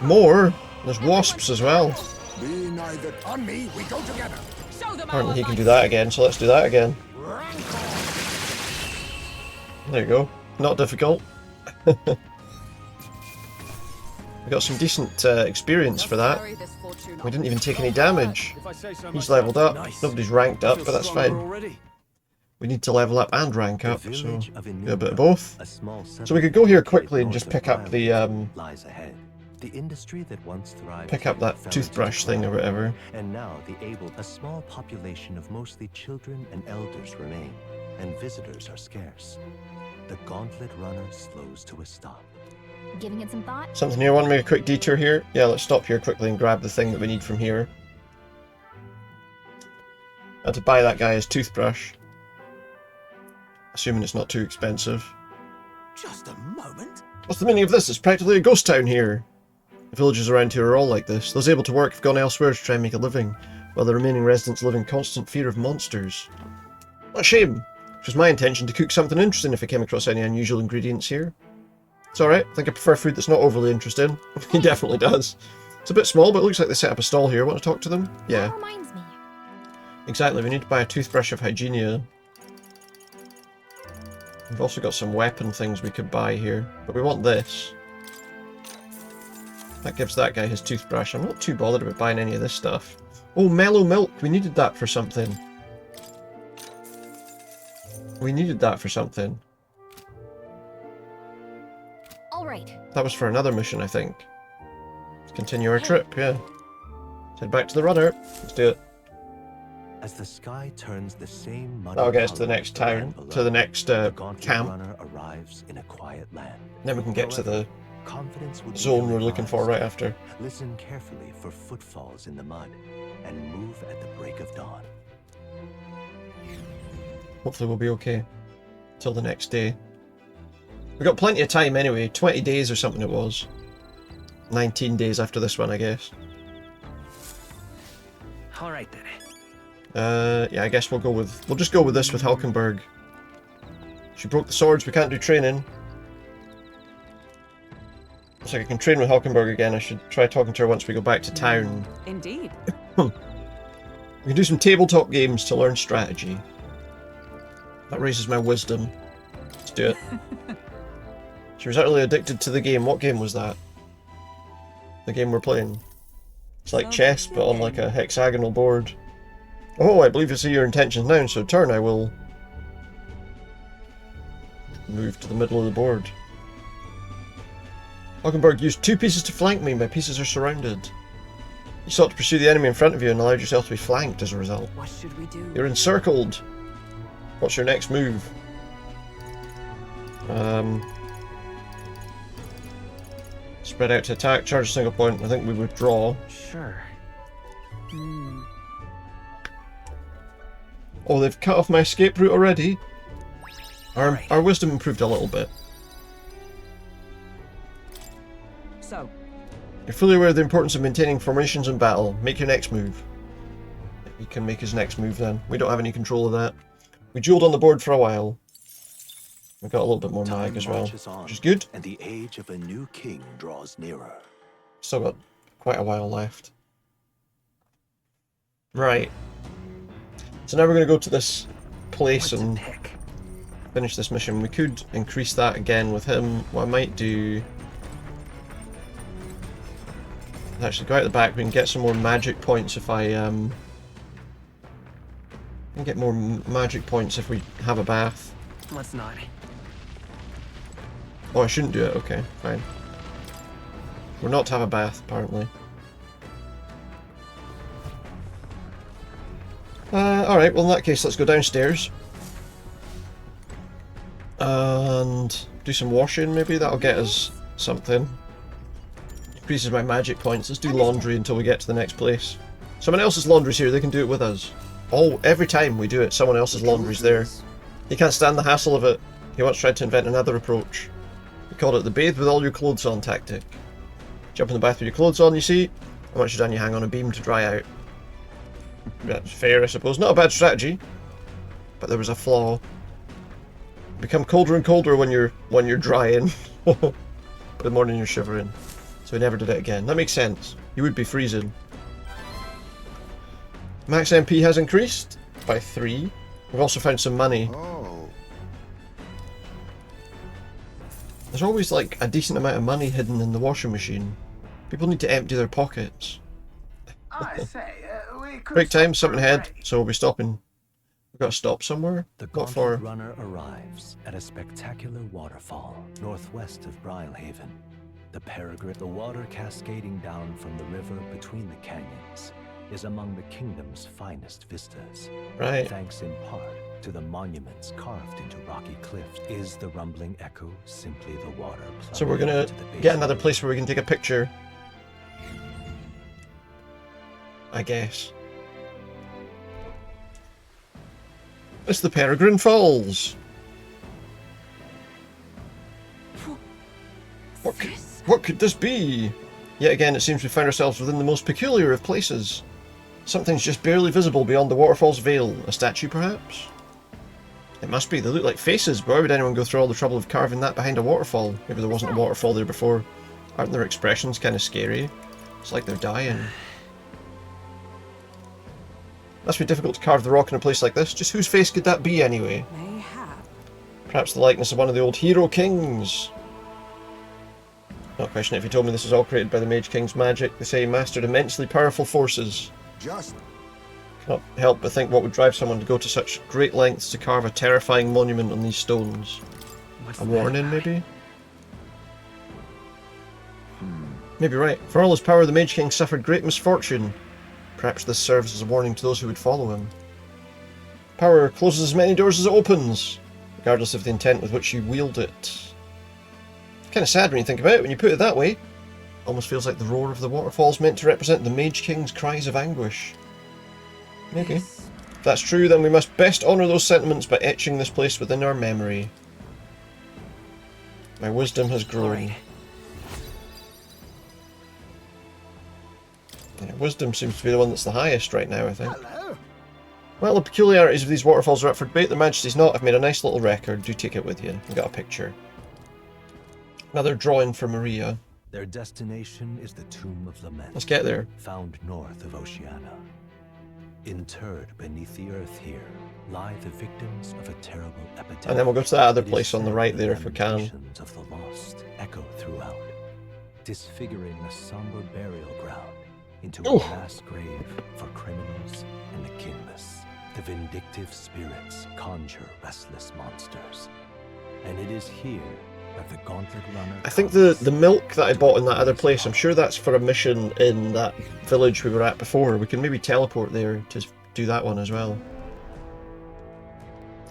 More. There's wasps as well. Be neither on me, we go together. Apparently he can do that again, so let's do that again. There you go. Not difficult. We got some decent experience for that. We didn't even take any damage. He's leveled up. Nobody's ranked up, but that's fine. We need to level up and rank up, so do a bit of both. So we could go here quickly and just pick up the The industry that once thrived Pick up here that fell toothbrush into thing or whatever. and now a small population of mostly children and elders remain, and visitors are scarce. The gauntlet runner slows to a stop. Giving it some thought? Something here, want to make a quick detour here? Yeah, let's stop here quickly and grab the thing that we need from here. I had to buy that guy his toothbrush. Assuming it's not too expensive. Just a moment. What's the meaning of this? It's practically a ghost town here. The villagers around here are all like this. Those able to work have gone elsewhere to try and make a living, while the remaining residents live in constant fear of monsters. What a shame! It was my intention to cook something interesting if I came across any unusual ingredients here. It's alright, I think I prefer food that's not overly interesting. He definitely does. It's a bit small, but it looks like they set up a stall here. Want to talk to them? Yeah. That reminds me. Exactly, we need to buy a toothbrush of Hygienia. We've also got some weapon things we could buy here, but we want this. That gives that guy his toothbrush. I'm not too bothered about buying any of this stuff. Oh, mellow milk! We needed that for something. We needed that for something. Alright. That was for another mission, I think. Let's continue our trip, yeah. Let's head back to the runner. Let's do it. As the sky turns the same muddy That'll get us to the color next as the land town, below, to the next the gauntlet camp. runner arrives in a quiet land. Then we can get to the Confidence would be zone we're looking for right after. Listen carefully for footfalls in the mud and move at the break of dawn. Hopefully we'll be okay. Till the next day. We've got plenty of time anyway. 20 days or something it was. 19 days after this one, I guess. Alright then. Yeah, I guess we'll just go with this with Hulkenberg. She broke the swords, we can't do training. Looks like I can train with Hulkenberg again. I should try talking to her once we go back to town. Indeed. We can do some tabletop games to learn strategy. That raises my wisdom. Let's do it. She was utterly addicted to the game. What game was that? The game we're playing. It's like chess, but on like a hexagonal board. Oh, I believe I see your intentions now, so turn I will move to the middle of the board. Hulkenberg used 2 pieces to flank me. My pieces are surrounded. You sought to pursue the enemy in front of you and allowed yourself to be flanked as a result. What should we do? You're encircled. What's your next move? Spread out to attack, charge a single point. I think we withdraw. Sure. Oh, they've cut off my escape route already? Our wisdom improved a little bit. So, You're fully aware of the importance of maintaining formations in battle. Make your next move. He can make his next move then. We don't have any control of that. We dueled on the board for a while. We got a little bit more mag as well, which is good. And the age of a new king draws nearer. Still got quite a while left. Right. So now we're going to go to this place and finish this mission. We could increase that again with him. What I might do... Actually, go out the back. We can get some more magic points if I can get more magic points if we have a bath. Let's not. Oh, I shouldn't do it. Okay, fine. We're not to have a bath, apparently. Alright, well in that case, let's go downstairs. And do some washing, maybe? That'll get us something. Increases my magic points. Let's do laundry until we get to the next place. Someone else's laundry's here, they can do it with us. Oh, every time we do it, someone else's laundry's there. He can't stand the hassle of it. He once tried to invent another approach. He called it the bathe with all your clothes on tactic. Jump in the bath with your clothes on, you see, and once you're done you hang on a beam to dry out. That's fair, I suppose. Not a bad strategy, but there was a flaw. You become colder and colder when you're drying. But in the morning you're shivering. So he never did it again. That makes sense. You would be freezing. Max MP has increased by 3. We've also found some money. Oh. There's always like a decent amount of money hidden in the washing machine. People need to empty their pockets. I say, we could Break time, stop something for a ahead, break. so we'll be stopping. We've got to stop somewhere. The What for? gauntlet runner arrives at a spectacular waterfall northwest of Brilehaven. The peregrine, the water cascading down from the river between the canyons, is among the kingdom's finest vistas. Right. Thanks in part to the monuments carved into rocky cliffs. Is the rumbling echo simply the water? So we're gonna get another place where we can take a picture, I guess. It's the Peregrine Falls. What could this be? Yet again, it seems we find ourselves within the most peculiar of places. Something's just barely visible beyond the waterfall's veil. A statue, perhaps? It must be. They look like faces, but why would anyone go through all the trouble of carving that behind a waterfall? Maybe there wasn't a waterfall there before. Aren't their expressions kind of scary? It's like they're dying. Must be difficult to carve the rock in a place like this. Just whose face could that be, anyway? Perhaps the likeness of one of the old hero kings. Not question it if you told me this was all created by the Mage King's magic. They say he mastered immensely powerful forces. Cannot help but think what would drive someone to go to such great lengths to carve a terrifying monument on these stones. A warning, maybe? Maybe right. For all his power, the Mage King suffered great misfortune. Perhaps this serves as a warning to those who would follow him. Power closes as many doors as it opens, regardless of the intent with which you wield it. It's kind of sad when you think about it, when you put it that way. Almost feels like the roar of the waterfalls meant to represent the Mage King's cries of anguish. Maybe. If that's true, then we must best honour those sentiments by etching this place within our memory. My wisdom has grown. Yeah, wisdom seems to be the one that's the highest right now, I think. Well, the peculiarities of these waterfalls are up for debate. Their Majesty's not. I've made a nice little record. Do take it with you. I've got a picture. Another drawing for Maria. Their destination is the Tomb of Lament. Let's get there. Found north of Oceania. Interred beneath the earth here lie the victims of a terrible epidemic. And then we'll go to that other place on the right there if we can. Lamentations of the lost echo throughout, disfiguring a somber burial ground into a mass grave for criminals and the kinless. The vindictive spirits conjure restless monsters. And it is here that the Gauntlet Runner... I think the milk that I bought in that other place, I'm sure that's for a mission in that village we were at before. We can maybe teleport there to do that one as well.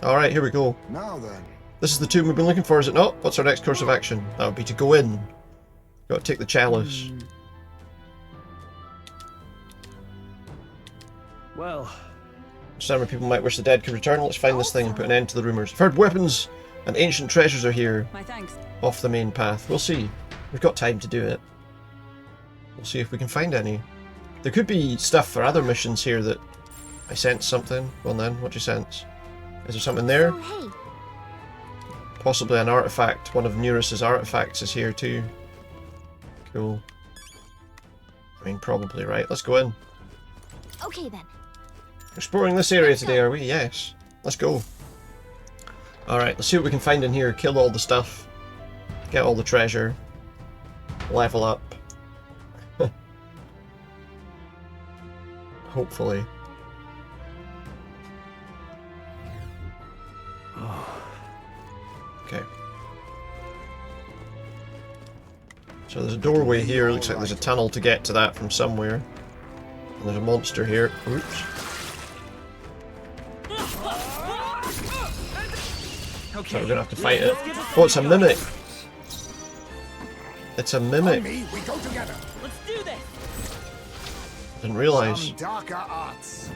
Alright, here we go. Now then. This is the tomb we've been looking for, is it not? What's our next course of action? That would be to go in. Got to take the chalice. Well, some people might wish the dead could return. Let's find this thing and put an end to the rumours. I've heard weapons and ancient treasures are here. My thanks. Off the main path. We'll see. We've got time to do it. We'll see if we can find any. There could be stuff for other missions here that... I sense something. Well then, what do you sense? Is there something there? Oh, hey. Possibly an artifact. One of Neurus's artifacts is here too. Cool. I mean, probably, right? Let's go in. Okay then. Exploring this area today, are we? Yes. Let's go. Alright, let's see what we can find in here. Kill all the stuff. Get all the treasure. Level up. Hopefully. Okay. So there's a doorway here. Looks like there's a tunnel to get to that from somewhere. And there's a monster here. Oops. So we're gonna have to fight it. Oh, it's a mimic. It's a mimic. We go together. Let's do this. Didn't realise. Darker arts.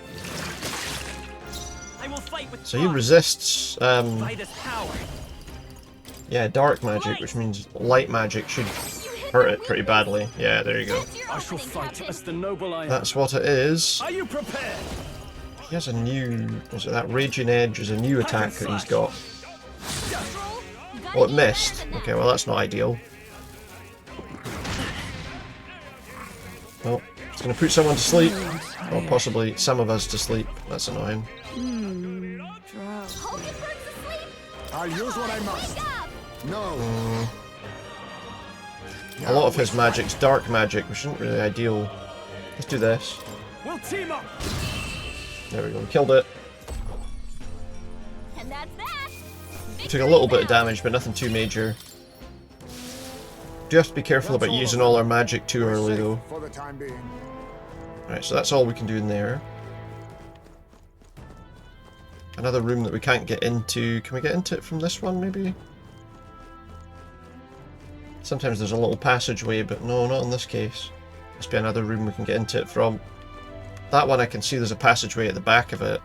I will fight with So he resists. by this power. Yeah, dark magic, which means light magic should hurt it pretty badly. Yeah, there you go. I shall fight as the noble I am. That's what it is. Are you prepared? He has a new... Is it that Raging Edge is a new attack that he's got. Oh, it missed. Okay, well that's not ideal. Oh, it's going to put someone to sleep. Or possibly some of us to sleep. That's annoying. I'll use what I must. No. A lot of his magic's dark magic, which isn't really ideal. Let's do this. We'll team up. There we go, killed it. And that's that. Took a little bit of damage, but nothing too major. Do have to be careful about using all our magic too early though. For the time being. Right, so that's all we can do in there. Another room that we can't get into. Can we get into it from this one, maybe? Sometimes there's a little passageway, but no, not in this case. Must be another room we can get into it from. That one I can see there's a passageway at the back of it.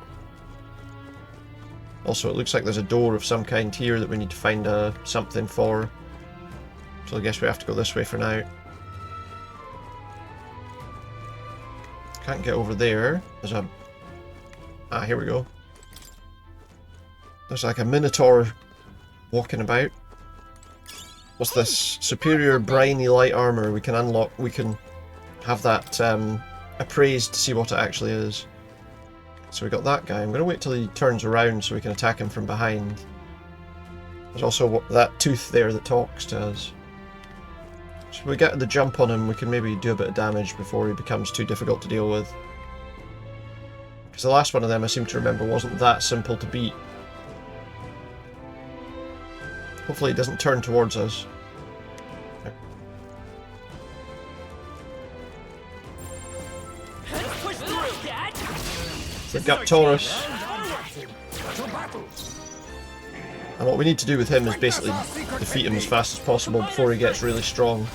Also, it looks like there's a door of some kind here that we need to find something for. So I guess we have to go this way for now. Can't get over there. There's a... Ah, here we go. There's like a minotaur walking about. What's this? Superior briny light armor. We can unlock... We can have that appraised to see what it actually is. So we got that guy. I'm going to wait till he turns around so we can attack him from behind. There's also that tooth there that talks to us. So if we get the jump on him, we can maybe do a bit of damage before he becomes too difficult to deal with. Because the last one of them, I seem to remember, wasn't that simple to beat. Hopefully he doesn't turn towards us. The Gut Taurus. And what we need to do with him is basically defeat him as fast as possible before he gets really strong.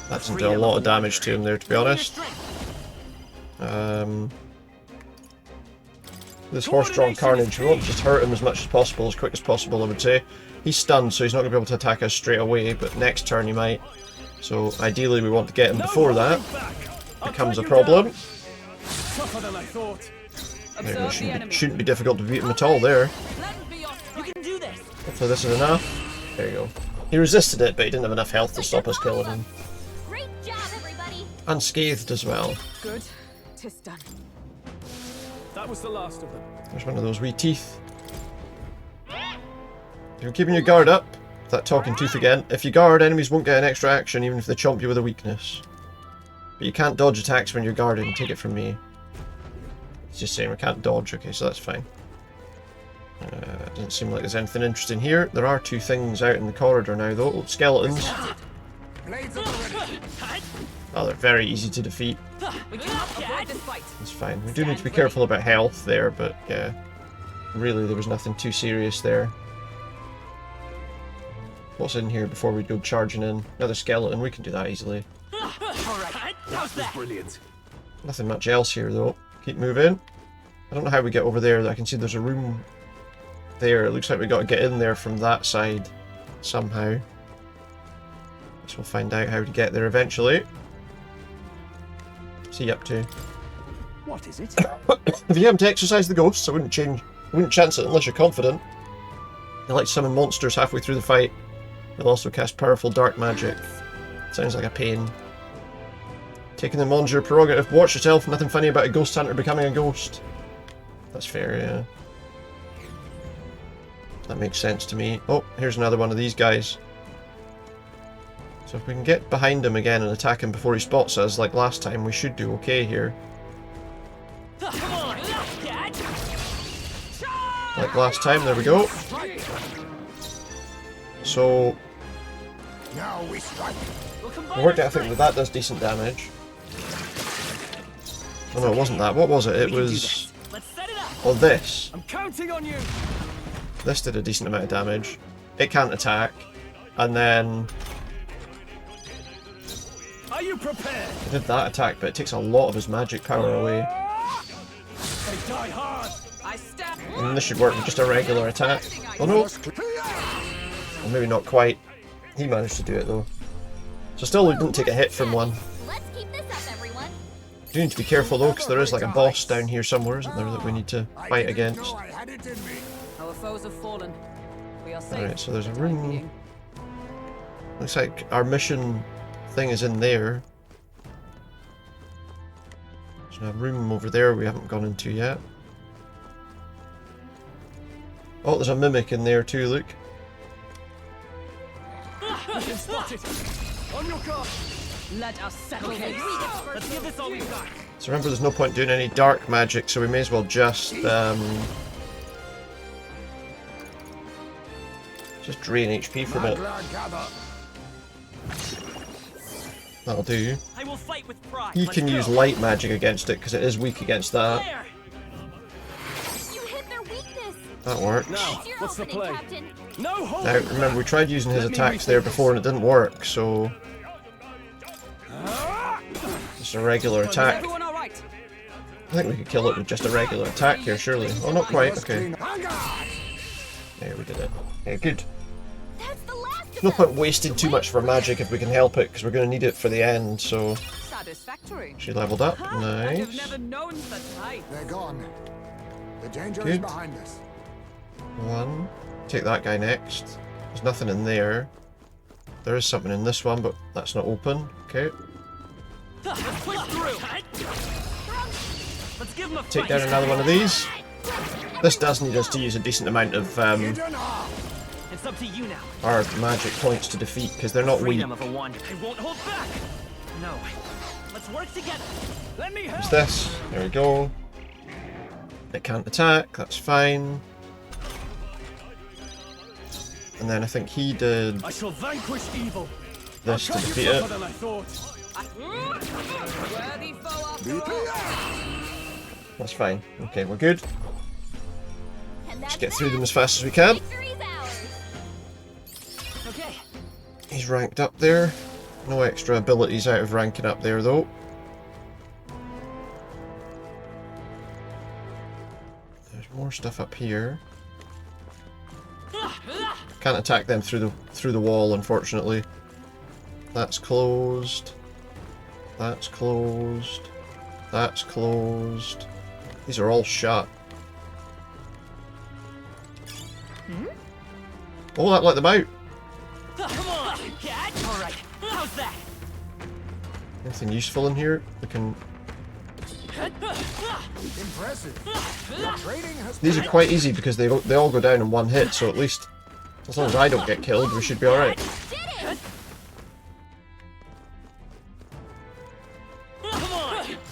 That doesn't do a lot of damage to him there, to be honest. This horse-drawn carnage, we want to just hurt him as much as possible, as quick as possible, I would say. He's stunned, so he's not going to be able to attack us straight away, but next turn he might. So ideally we want to get him before that becomes a problem. Maybe it shouldn't be difficult to beat him at all there. Hopefully this is enough. There you go. He resisted it, but he didn't have enough health to stop us killing him. Great job, everybody. Unscathed as well. Good. 'Tis done. That was the last of them. There's one of those wee teeth. If you're keeping your guard up, that talking tooth again. If you guard, enemies won't get an extra action even if they chomp you with a weakness. But you can't dodge attacks when you're guarding, take it from me. It's just saying we can't dodge, okay, so that's fine. Doesn't seem like there's anything interesting here. There are two things out in the corridor now though. Skeletons. Oh, they're very easy to defeat. It's fine. We do need to be careful about health there, but yeah. Really, there was nothing too serious there. What's in here before we go charging in? Another skeleton, we can do that easily. That was brilliant. Nothing much else here though. Keep moving. I don't know how we get over there. I can see there's a room there. It looks like we got to get in there from that side somehow. Guess we'll find out how to get there eventually. What's he up to? What is it? If you haven't exercised the ghosts, I wouldn't chance it unless you're confident. They like to summon monsters halfway through the fight. They'll also cast powerful dark magic. Sounds like a pain. Taking them on's your prerogative. Watch yourself. Nothing funny about a ghost hunter becoming a ghost. That's fair, yeah. That makes sense to me. Oh, here's another one of these guys. So if we can get behind him again and attack him before he spots us, like last time, we should do okay here. Like last time, there we go. So... I worked out, I think that does decent damage. Oh no, it wasn't that. What was it? It was... Oh, this. I'm counting on you. This did a decent amount of damage. It can't attack. And then... Are you prepared? It did that attack, but it takes a lot of his magic power away. They die hard. And this should work with just a regular attack. Oh no! Well, maybe not quite. He managed to do it though. So still we didn't take a hit from one. Let's keep this up, everyone. Do need to be careful though, because there is like a boss down here somewhere, isn't there, that we need to fight against. Our foes have fallen. We are safe. Alright, so there's a room. Looks like our mission thing is in there. There's a room over there we haven't gone into yet. Oh, there's a mimic in there too, look. On your guard. Let us settle this. Let's give this all we've got. So remember, there's no point doing any dark magic, so we may as well just Just drain HP from it. That'll do. I will fight with pride. You can use light magic against it because it is weak against that. You hit their weakness. That works. Now, what's the play? Captain. No hold. Now, remember, we tried using his attacks there before and it didn't work, so... Just a regular attack. Everyone all right? I think we could kill it with just a regular attack here, surely. Oh, not quite, okay. Yeah, we did it. Yeah, good. That's the last of No them. point wasting too much for magic if we can help it, because we're going to need it for the end, so... Satisfactory. She leveled up, I'd have nice. never known such height. They're gone. The danger is Good. behind us. One. Take that guy next. There's nothing in there. There is something in this one, but that's not open. Okay. Let's push through. Let's give him a Take down another one of these. This does need us to use a decent amount of It's up to you now. our magic points to defeat, because they're not weak. Freedom of a wand. I won't hold back. No. Let's work together. Let me help. What's this? There we go. It can't attack, that's fine. And then I think he did I shall vanquish evil. this to Cut you defeat it. tougher than I thought. Worthy foe after all. That's fine. Okay, we're good. And Just that's get through that. them as fast as we can. Victory's ours. Okay. He's ranked up there. No extra abilities out of ranking up there though. There's more stuff up here. Can't attack them through the wall, unfortunately. That's closed. That's closed. That's closed. These are all shut. Oh, that let them out. Come on, cat. All right. How's that? Anything useful in here? We can. Impressive. Your training has These are quite easy because they all go down in one hit. So at least, as long as I don't get killed, we should be all right.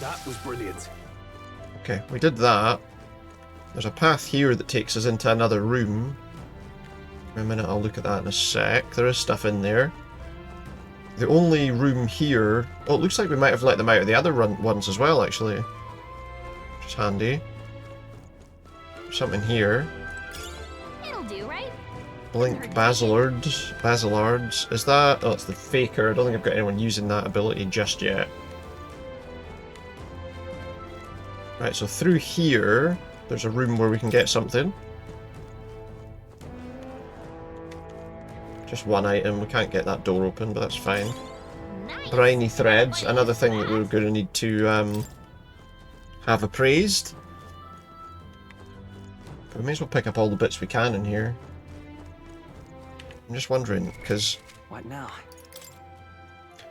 That was brilliant. Okay, we did that. There's a path here that takes us into another room. In a minute, I'll look at that in a sec. There is stuff in there. The only room here... Oh, it looks like we might have let them out of the other ones as well, actually. Which is handy. There's something here. It'll do, right? Blink Basilards. Is that... Oh, it's the Faker. I don't think I've got anyone using that ability just yet. Right, so through here, there's a room where we can get something. Just one item. We can't get that door open, but that's fine. Nice. Briny threads. Another thing that we're going to need to have appraised. But we may as well pick up all the bits we can in here. I'm just wondering, because What now?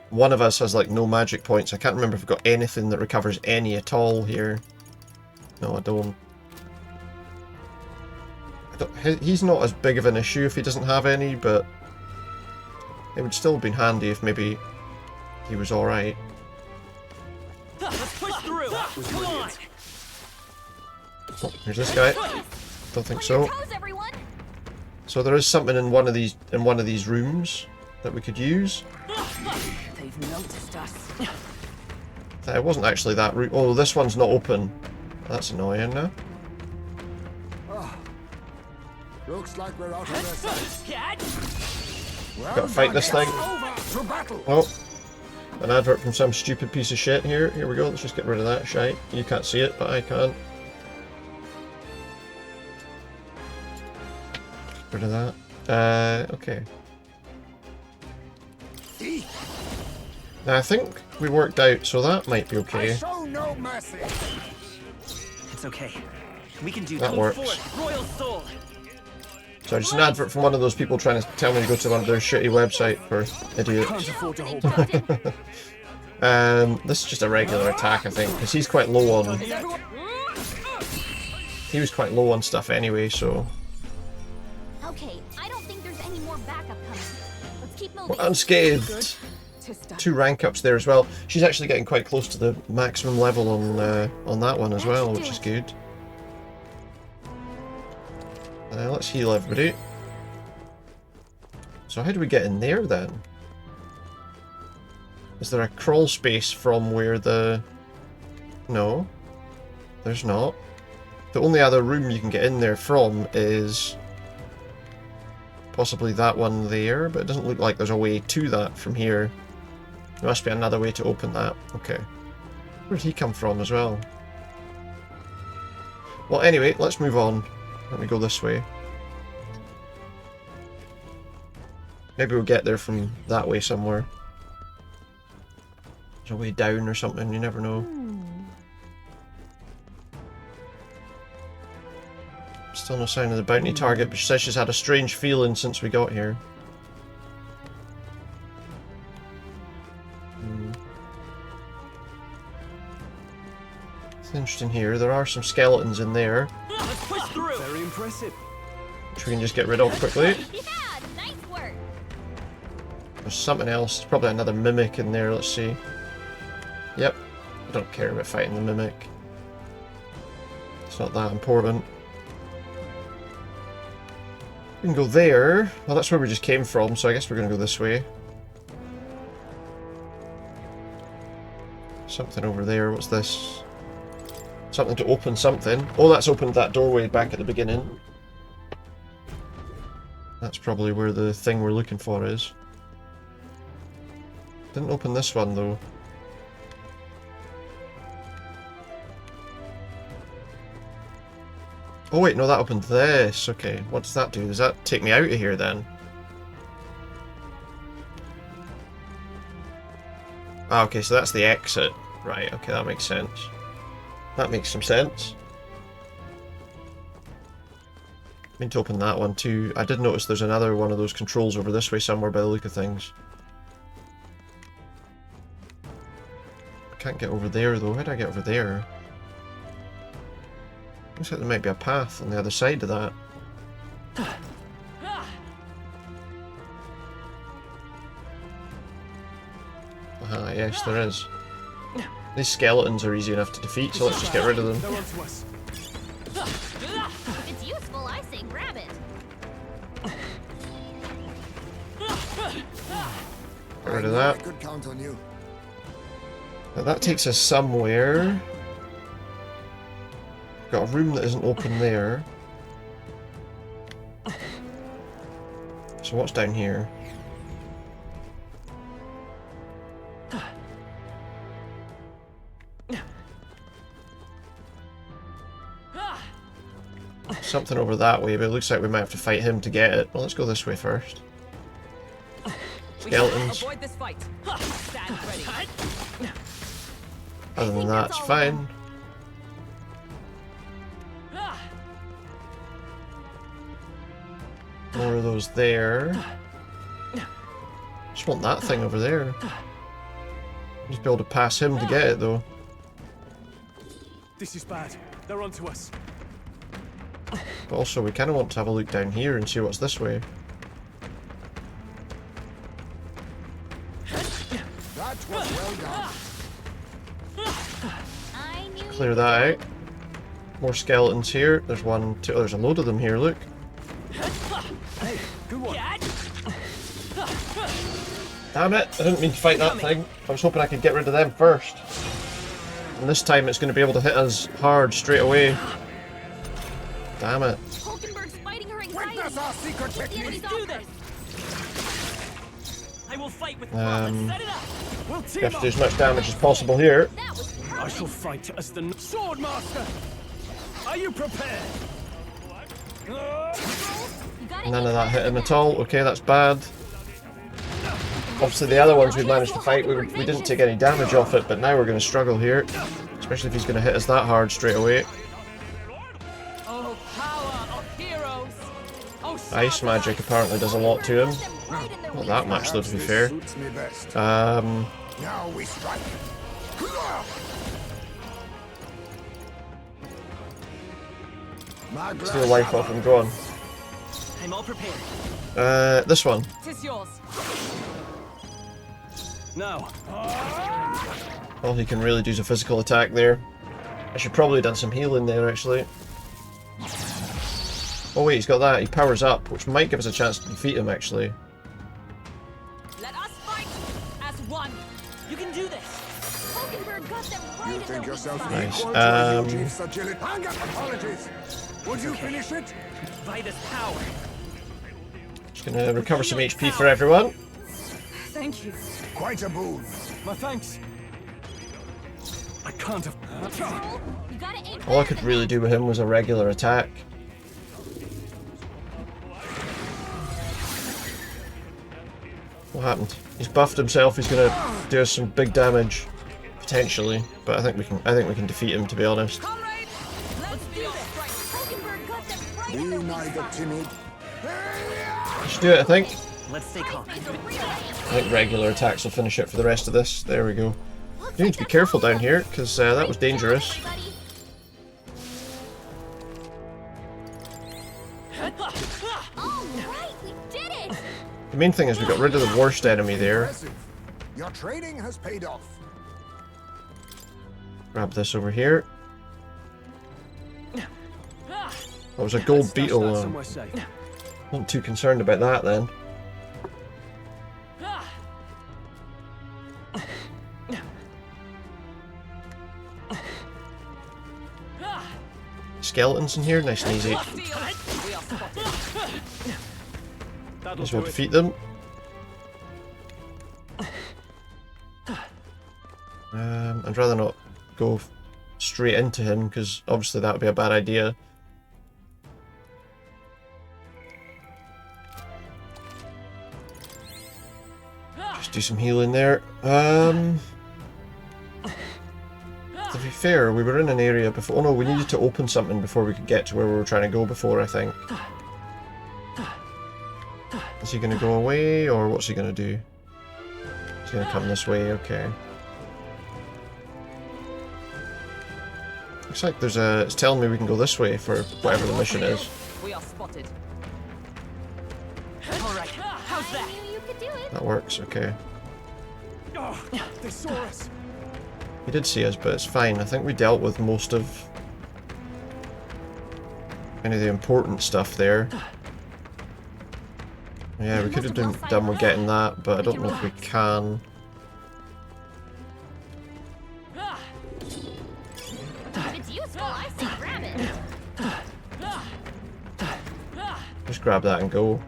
one of us has like no magic points. I can't remember if we've got anything that recovers any at all here. No, I don't. He's not as big of an issue if he doesn't have any, but it would still have been handy if maybe he was alright. Let's push through. Come on. Oh, here's this guy. Don't think so. Toes, everyone. So there is something in one of these rooms that we could use. They've noticed us. It wasn't actually that room. Oh, this one's not open. That's annoying now. Looks like we're out of their sight. Cat. Gotta fight this thing. To battle. Oh, an advert from some stupid piece of shit here. Here we go. Let's just get rid of that shite. You can't see it, but I can. Get rid of that. Okay. Now I think we worked out, so that might be okay. Show no mercy. It's okay. We can do That works. Royal soul. So just an advert from one of those people trying to tell me to go to one of their shitty website for idiots. Can't afford to hold back. This is just a regular attack, I think, because he's quite low on... He was quite low on stuff anyway, so... Okay, I don't think there's any more backup coming. Let's keep We're moving. unscathed! 2 rank ups there as well. She's actually getting quite close to the maximum level on that one as well, which is good. Let's heal everybody. So how do we get in there then? Is there a crawl space from where the... No. There's not. The only other room you can get in there from is... possibly that one there, but it doesn't look like there's a way to that from here. There must be another way to open that. Okay. Where did he come from as well? Well, anyway, let's move on. Let me go this way. Maybe we'll get there from that way somewhere. There's a way down or something, you never know. Still no sign of the bounty target, but she says she's had a strange feeling since we got here. It's interesting here. There are some skeletons in there. Let's push through. Very impressive. Which we can just get rid of quickly. Yeah, nice work. There's something else. There's probably another mimic in there. Let's see. Yep. I don't care about fighting the mimic. It's not that important. We can go there. Well, that's where we just came from, so I guess we're going to go this way. Something over there. What's this? Something to open something. Oh, that's opened that doorway back at the beginning. That's probably where the thing we're looking for is. Didn't open this one, though. Oh wait, no, that opened this. Okay, what does that do? Does that take me out of here then? Ah, okay, so that's the exit. Right, okay, that makes sense. That makes some sense. I mean to open that one too. I did notice there's another one of those controls over this way somewhere by the look of things. I can't get over there though. How do I get over there? Looks like there might be a path on the other side of that. Ah, yes, there is. These skeletons are easy enough to defeat, so let's just get rid of them. If it's useful, I say grab it. Get rid of that. Could count on you. Now that takes us somewhere. Got a room that isn't open there. So what's down here? Something over that way, but it looks like we might have to fight him to get it. Well, let's go this way first. Skeletons. Avoid this fight. Stand ready. Other than that, it's fine. More of those there. Just want that thing over there. Just be able to pass him to get it, though. This is bad. They're onto us. But also, we kind of want to have a look down here and see what's this way. That was well done. Clear that out. More skeletons here. There's one, two. Oh, there's a load of them here, look. Hey, good one. Damn it, I didn't mean to fight that thing. I was hoping I could get rid of them first. And this time it's going to be able to hit us hard straight away. Damn it. Hulkenberg's fighting her anxiety. Witness our secret technique. Do this. I will fight with promise. Set it up. We'll We team have to do up. as much damage as possible here. I shall fight as the Swordmaster. Are you prepared? None of that hit him at all. Okay, that's bad. Obviously the other ones we managed to fight, we didn't take any damage off it, but now we're going to struggle here. Especially if he's going to hit us that hard straight away. Oh, power of heroes. Oh, Ice magic apparently does a lot to him. Not that much though, to be fair. Suits me best. Um, Now we strike. steal life off him, go on. I'm all prepared. This one. Tis yours. Now. All he can really do is a physical attack there. I should probably have done some healing there, actually. Oh wait, he's got that. He powers up, which might give us a chance to defeat him, actually. one. You can do this. Hulkenberg got them right You in think their yourself weak Nice. equal to the new chief's agility? Hang up, apologies. Would you finish it? Vitus power. Just gonna recover some HP for everyone. Thank you. Quite a boon. My thanks. I can't have... You gotta aim All I better could than really that. do with him was a regular attack. What happened? He's buffed himself. He's gonna do us some big damage, potentially. But I think we can defeat him. To be honest. Comrades, let's do this. Hulkenberg got them right Be in their weak neither spot. timid. Let's do it. I think. Let's stay calm. I think regular attacks will finish it for the rest of this. There we go. You need to be careful down here because that was dangerous. All right, we did it. The main thing is we got rid of the worst enemy there. Impressive. Your training has paid off. Grab this over here. That was a gold beetle. Somewhere safe. Not too concerned about that then. Skeletons in here, nice and easy. Might as well defeat them. I'd rather not go straight into him because obviously that would be a bad idea. Just do some healing there. To be fair, we were in an area before. Oh no, we needed to open something before we could get to where we were trying to go before, I think. Is he going to go away, or what's he going to do? He's going to come this way, okay. Looks like there's a... It's telling me we can go this way for whatever the mission is. We are spotted. All right. How's that? You could do it. That works, okay. Oh, they saw us. He did see us, but it's fine. I think we dealt with most of any of the important stuff there. Yeah, we could have done with getting that, but I don't know if we can. If it's useful, I say grab it. Just grab that and go.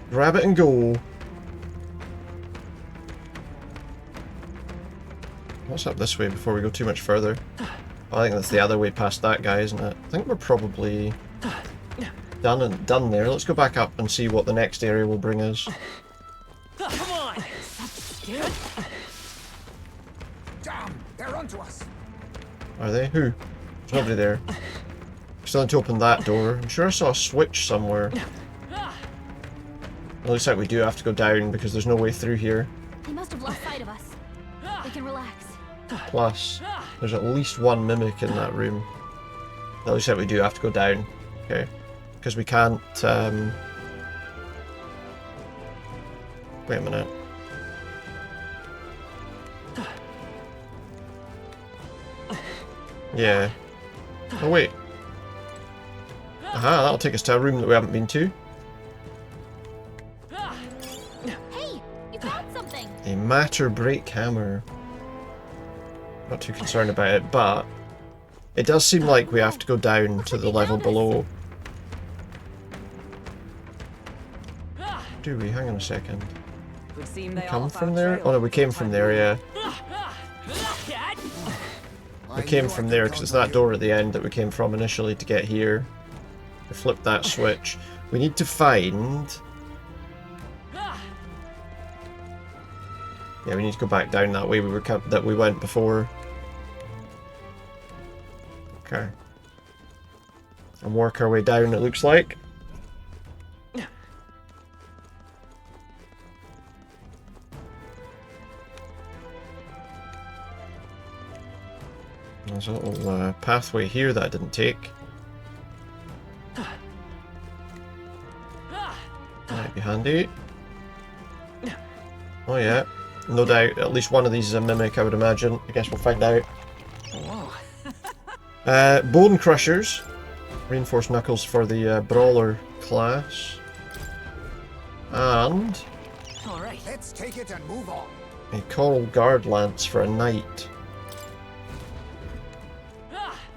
Grab it and go. What's up this way before we go too much further? I think that's the other way past that guy, isn't it? I think we're probably done there. Let's go back up and see what the next area will bring us. Come on. Damn, they're onto us. Are they? Who? There's nobody there. Still need to open that door. I'm sure I saw a switch somewhere. It looks like we do have to go down because there's no way through here. They must have lost sight of us. They can relax. Plus, there's at least one mimic in that room. That looks like we do have to go down. Okay. Because we can't, wait a minute. Yeah. Oh wait. Aha, that'll take us to a room that we haven't been to. Hey, you found something. A matter break hammer. Not too concerned about it, but it does seem like we have to go down to the level below. Do we? Hang on a second. Would seem We they come all from found there? trails Oh no, we came from there, yeah. We I came knew from I there could because it's count on that you. door at the end that we came from initially to get here. We flipped that switch. We need to find... Yeah, we need to go back down that way we went before. Okay. And work our way down, it looks like. There's a little pathway here that I didn't take. Might be handy. Oh yeah, no doubt. At least one of these is a mimic, I would imagine. I guess we'll find out. Bone Crushers. Reinforced knuckles for the Brawler class. And... Let's take it and move on. A coral guard lance for a knight.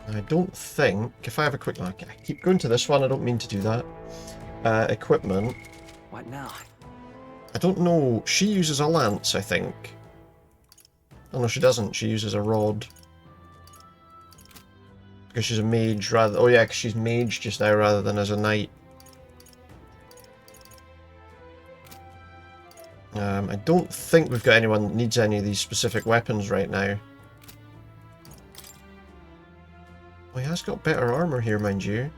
I don't think, if I have a quick look, I keep going to this one, I don't mean to do that. Equipment. What now? I don't know, she uses a lance, I think. Oh no, she doesn't, she uses a rod. Because she's a mage rather, oh yeah, because she's mage just now rather than as a knight. I don't think we've got anyone that needs any of these specific weapons right now. Oh, he has got better armor here, mind you.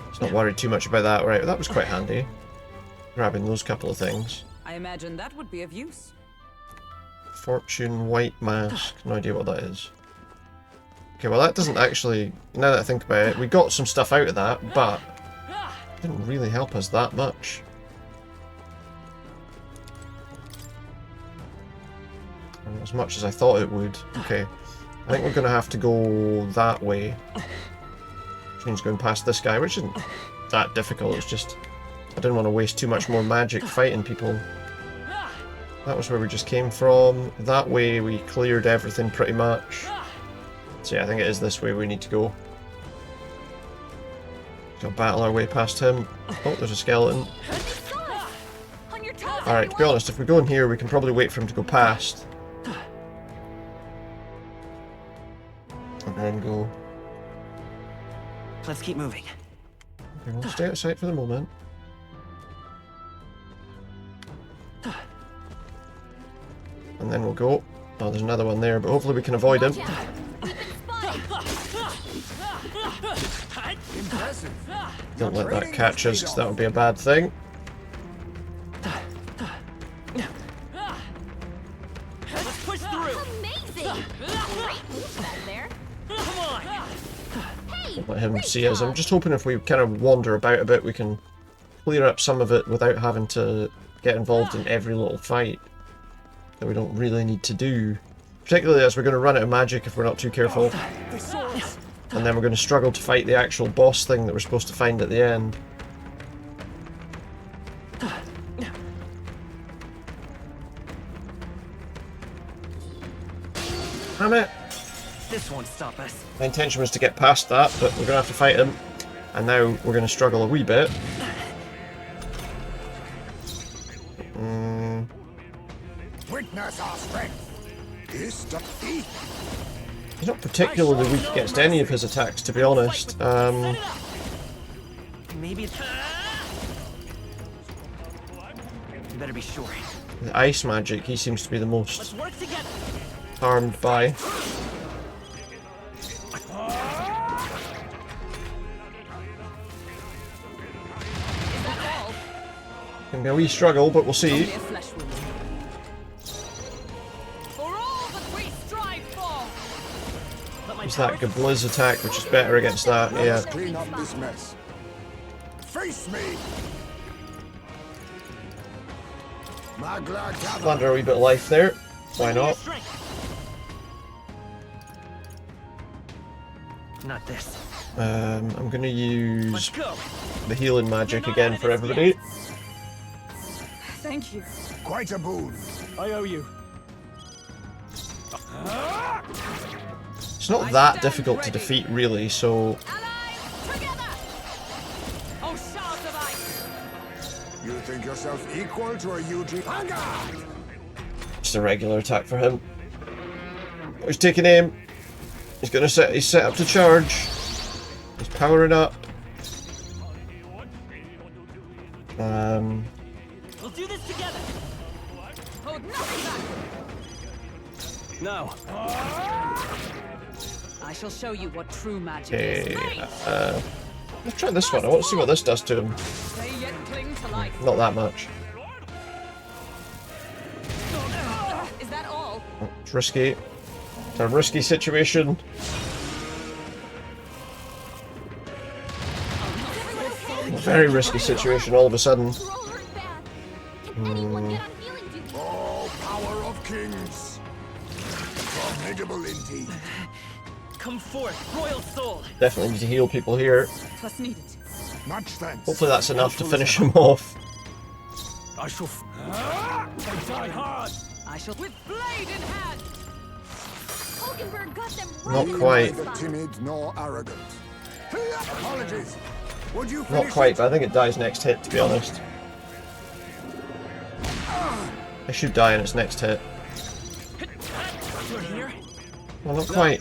Let's not worry too much about that. Right, that was quite handy. Grabbing those couple of things. I imagine that would be of use. Fortune white mask. No idea what that is. Okay, well that doesn't actually... Now that I think about it, we got some stuff out of that, but... it didn't really help us that much. As much as I thought it would. Okay. I think we're going to have to go that way. Which means going past this guy, which isn't that difficult. It's just... I didn't want to waste too much more magic fighting people. That was where we just came from. That way we cleared everything pretty much. So yeah, I think it is this way we need to go. Go battle our way past him. Oh, there's a skeleton. Alright, to be honest, if we go in here, we can probably wait for him to go past. And then go... Let's keep moving. Okay, we'll stay outside for the moment. And then we'll go. Oh, there's another one there, but hopefully we can avoid him. Don't let that catch us, because that would be a bad thing. Let's push through. Amazing! Great move back there. Come on. Don't let him see us. I'm just hoping if we kind of wander about a bit, we can clear up some of it without having to get involved in every little fight that we don't really need to do. Particularly as we're going to run out of magic if we're not too careful. And then we're going to struggle to fight the actual boss thing that we're supposed to find at the end. Damn it! This won't stop us. My intention was to get past that, but we're going to have to fight him. And now we're going to struggle a wee bit. Witness our strength. Is the thief. He's not particularly weak against any of his attacks, to be honest. Maybe it's... You better be sure. The ice magic, he seems to be the most harmed by. Can be a wee struggle, but we'll see. Use that Gabliz attack, which is better against that, yeah. Clean up this mess. Face me. Plunder a wee bit of life there. Why not? Not this. I'm gonna use the healing magic again for everybody. Thank you. Quite a boon. I owe you. It's not that difficult to defeat, really, so... You think yourself equal to a Eugene? Just a regular attack for him. He's taking aim. He's gonna set. He's set up to charge. He's powering up. We'll do this together. Hold nothing back. Now. I shall show you what true magic Okay. is. Let's try this one. I want to see what this does to him. They yet cling to life. Not that much. Is that all? Oh, it's risky. It's a risky situation. A very risky situation all of a sudden. Oh, power of kings. Formidable indeed. Come forth, royal soul. Definitely need to heal people here. Twas needed. Much thanks. Hopefully that's enough to finish him off. I shall. They die hard. I shall with blade in hand. Hulkenberg got them Not right in quite. the Neither timid nor arrogant. Apologies. Would you Not finish quite, it? but I think it dies next hit, to be honest. It should die in its next hit. Well, not quite.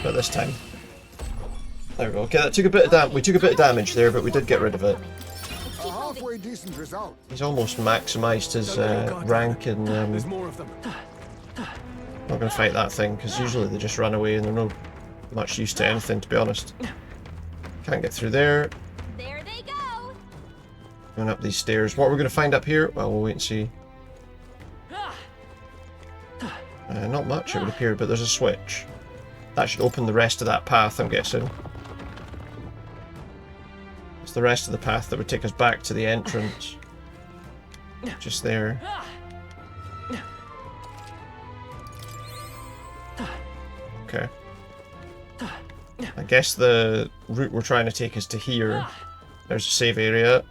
But this time. There we go. Okay, that took a bit of we took a bit of damage there, but we did get rid of it. A halfway decent result. He's almost maximised his rank, and There's more of them. not going to fight that thing, because usually they just run away and they're no much use to anything, to be honest. Can't get through there. There they go. Going up these stairs. What we're going to find up here? Well, we'll wait and see. Not much, it would appear, but there's a switch. That should open the rest of that path, I'm guessing. It's the rest of the path that would take us back to the entrance. Just there. Okay. I guess the route we're trying to take is to here. There's a save area.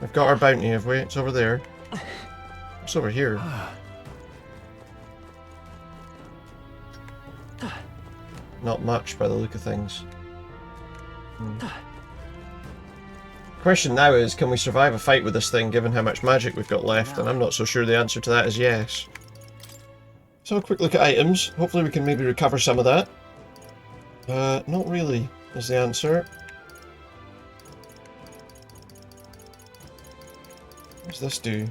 We've got our bounty, have we? It's over there. It's over here. Not much by the look of things. Question now is, can we survive a fight with this thing given how much magic we've got left? And I'm not so sure the answer to that is yes. So a quick look at items. Hopefully we can maybe recover some of that. Not really, is the answer. What does this do?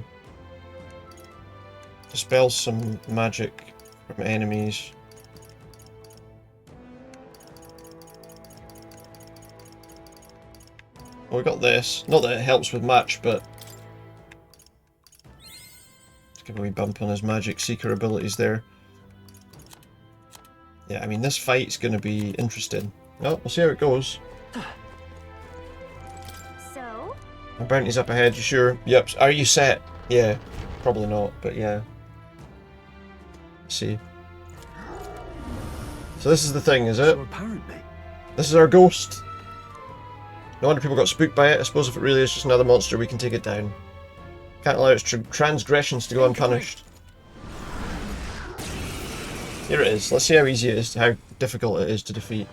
Dispels some magic from enemies. Well, we got this. Not that it helps with much, but let's give a wee bump on his magic seeker abilities there. Yeah, I mean, this fight's going to be interesting. Well, we'll see how it goes. So? My bounty's up ahead, you sure? Yep. Are you set? Yeah. Probably not, but yeah. Let's see. So this is the thing, is it? So apparently. This is our ghost. No wonder people got spooked by it. I suppose if it really is just another monster, we can take it down. Can't allow its transgressions to go unpunished. Here it is. Let's see how easy it is, how difficult it is to defeat.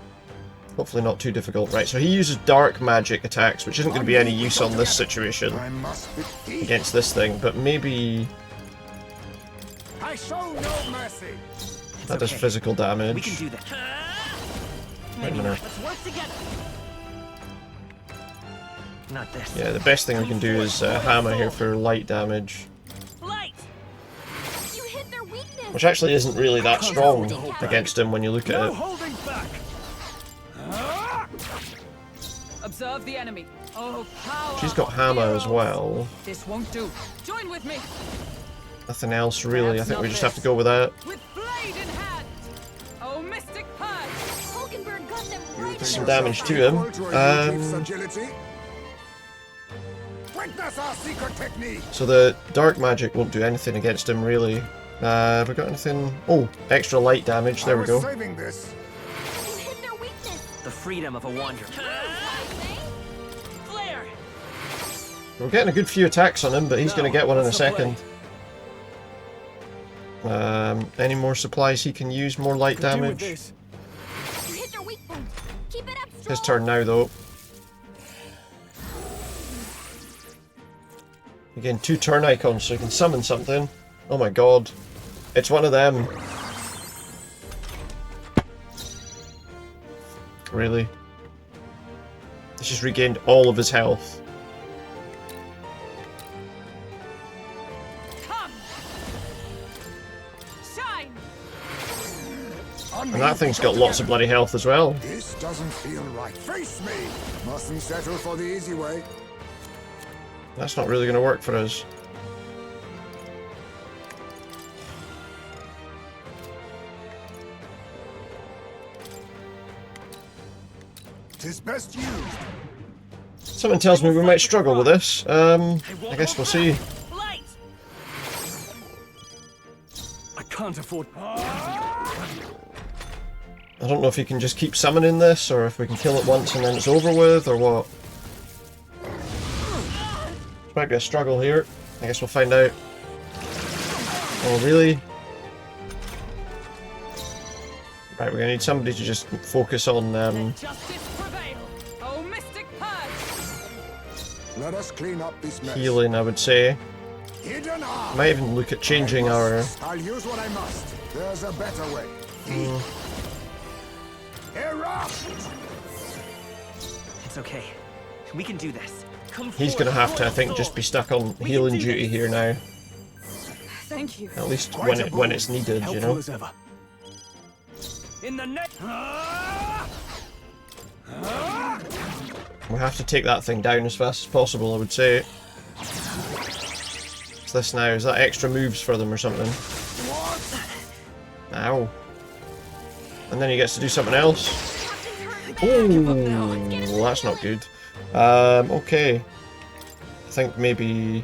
Hopefully not too difficult. Right, so he uses dark magic attacks, which isn't going to be any use on this situation against this thing, but maybe I show no mercy. that does physical damage. We can do that. Wait a minute. Let's work together. Not this. Yeah, the best thing we can do is hammer here for light damage. Light. You hit their weakness. Which actually isn't really that strong against him when you look at it. Holding back. Observe the enemy. Oh, power. She's got hammer as well. This won't do. Join with me. Nothing else really. I think we just have to go with that. With blade in hand. Oh, mystic purge. Hulkenberg got them right. Some damage to him. Witness our secret technique. So the dark magic won't do anything against him really. Have we got anything? Oh, extra light damage. There we go. Saving this. You hit their weakness. The freedom of a wanderer. Flare. We're getting a good few attacks on him, but he's going to get one in a second. Any more supplies he can use? More light damage. You hit their weak point. Keep it up strong. His turn now, though. Again, 2 turn icons, so you can summon something. Oh my god. It's one of them. Really? He's just regained all of his health. Come. Shine. And that thing's got lots of bloody health as well. This doesn't feel right. Face me. Mustn't settle for the easy way. That's not really going to work for us. Tis best used. Something tells me we might struggle with this. I guess we'll see. Light. I can't afford. I don't know if you can just keep summoning this, or if we can kill it once and then it's over with, or what. might be a struggle here. I guess we'll find out. Oh, really? Right, we're gonna need somebody to just focus on Let us clean up this mess. healing, I would say. Might even look at changing our... I'll use what I must. There's a better way. Erupt! It's okay. We can do this. Come He's gonna have to, I think, just be stuck on healing duty here now. Thank you. At least when it's needed, you know. As ever. In the net. We have to take that thing down as fast as possible, I would say. What's this now? Is that extra moves for them or something? Ow. And then he gets to do something else. Oh, well, that's not good. Okay. I think maybe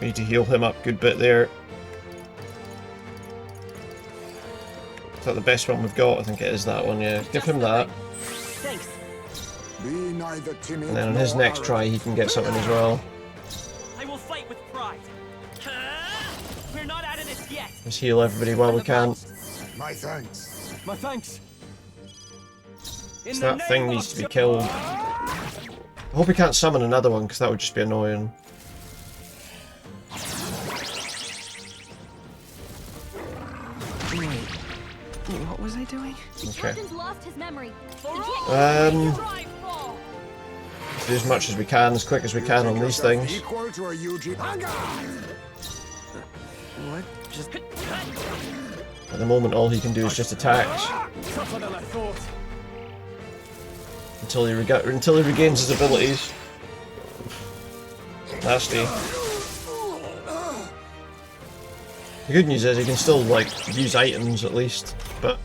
we need to heal him up a good bit there. Is that the best one we've got? I think it is that one, yeah. Give him that. Thanks. Be neither timid And then on his nor next try he can get something as well. I will fight with pride. We're not out of this yet. Let's heal everybody while we can. My thanks. My thanks. So that thing needs to be killed. I hope we can't summon another one, because that would just be annoying. Wait, what was I doing? The captain's lost his memory. Do as much as we can, as quick as we can on these things. Equal to a UG. What? Just... At the moment, all he can do is just attacks. Tougher than I thought. Until he regains his abilities. Nasty. The good news is he can still, like, use items at least, but,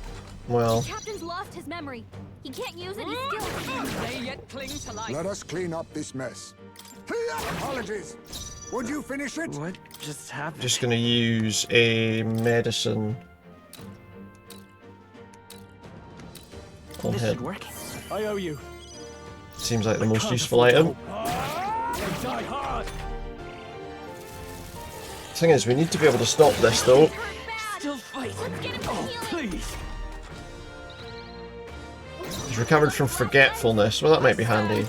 well... The captain's lost his memory. He can't use any skills. They yet cling to life. Let us clean up this mess. Apologies. Would you finish it? What just happened? Just gonna use a medicine on This should him. work. I owe you. Seems like the most useful item. Die hard. Thing is, we need to be able to stop this though. Still fight. Oh, please. He's recovered from forgetfulness. Well, that might be handy.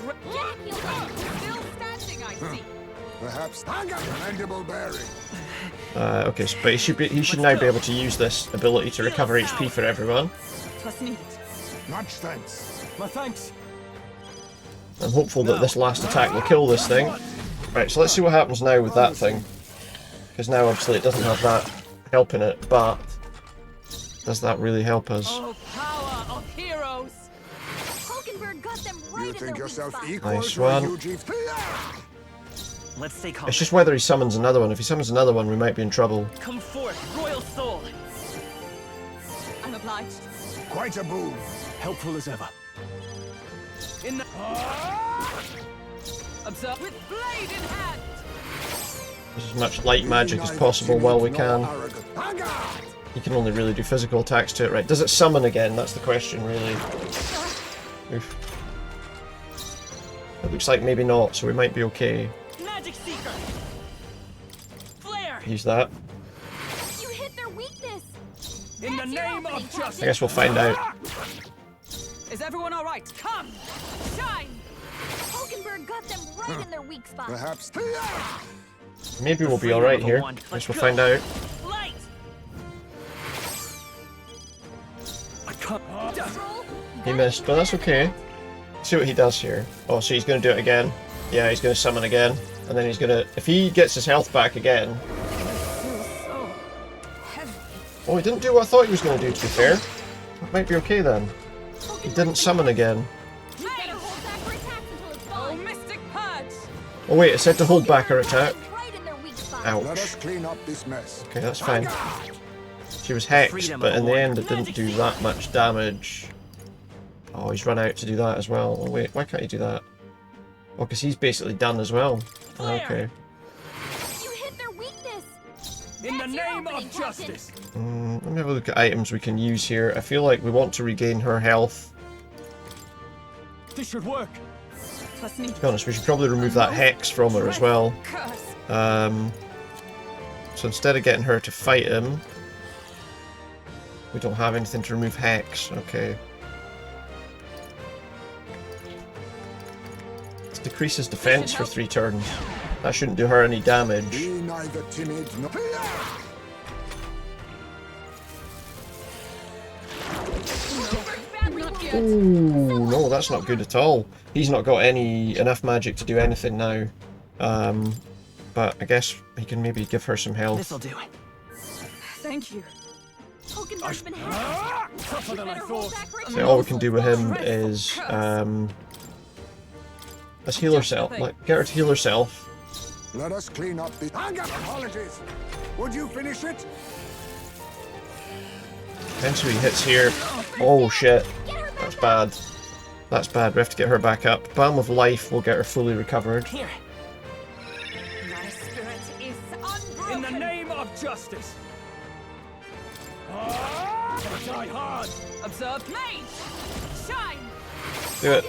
Perhaps mandible bearing. Okay, so, but he should now be able to use this ability to recover HP for everyone. Much thanks. My thanks. I'm hopeful that this last attack will kill this thing. Right, so let's see what happens now with that thing. Because now obviously it doesn't have that help in it, but does that really help us? Oh, power of heroes. Hulkenberg got them right You in think their yourself weak equal Nice to a one. UG? Let's stay calm. It's just whether he summons another one. If he summons another one, we might be in trouble. Come forth, royal soul. I'm obliged. Quite a boon. Helpful as ever. In the... Observe with blade in hand. Use as much light magic as possible while we can. He can only really do physical attacks to it, right? Does it summon again? That's the question, really. Oof. It looks like maybe not, so we might be okay. Magic Seeker. Flare. Use that. You hit their weakness. In the name of I justice. guess we'll find out. Is everyone all right? Come, shine. Hulkenberg got them right in their weak spot. Perhaps. Maybe we'll be alright here. Guess we'll find out. Light. I can't. He missed, but that's okay. See what he does here. Oh, so he's going to do it again. Yeah, he's going to summon again. And then he's going to... If he gets his health back again... Oh, he didn't do what I thought he was going to do, to be fair. That might be okay then. He didn't summon again. Oh, mystic purge. Oh wait, it said to hold back her attack. Let Ouch. us clean up this mess. Okay, that's fine. She was hexed, but in the end it didn't do that much damage. Oh, he's run out to do that as well. Oh wait, why can't he do that? Oh, because he's basically done as well. Okay. You hit their weakness. In the name of justice. Let me have a look at items we can use here. I feel like we want to regain her health. This should work. To be honest, we should probably remove that hex from her as well. So instead of getting her to fight him, we don't have anything to remove hex. Okay. Let's decrease his defense for 3 turns. That shouldn't do her any damage. Be neither timid nor... Ooh, no, that's not good at all. He's not got enough magic to do anything now. But I guess he can maybe give her some health. This'll do. Thank you. Tougher than I thought. So all we can do with him is let's heal herself. Like, get her to heal herself. Let us clean up the... Apologies! Would you finish it? Eventually he hits here. Oh shit. That's bad. That's bad. We have to get her back up. Balm of Life will get her fully recovered. Here. In the name of justice. Die hard. Observe me. Shine. Do it.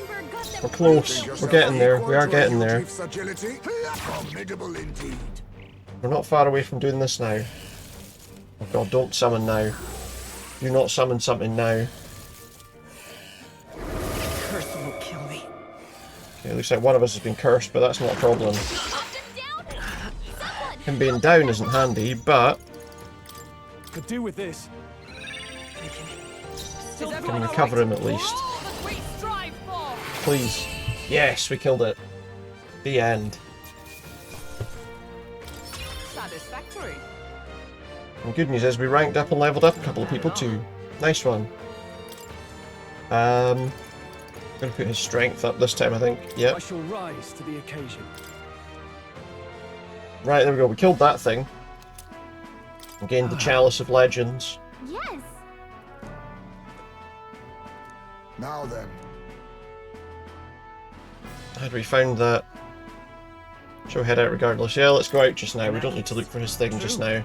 We're close. We're getting there. We are getting there. Formidable indeed. We're not far away from doing this now. Oh god, don't summon now. Do not summon something now. Curse will kill me. Okay, it looks like one of us has been cursed, but that's not a problem. Him being down isn't handy, but Could do with this. can recover him at least. Please. Yes, we killed it. The end. Satisfactory. And good news is we ranked up and leveled up a couple of people too. Nice one. Gonna put his strength up this time, I think. Yep. I shall rise to the occasion. Right, there we go. We killed that thing. And gained the Chalice of Legends. Yes. Now then. Had we found that? Shall we head out regardless? Yeah, let's go out just now. We don't need to look for his thing just now.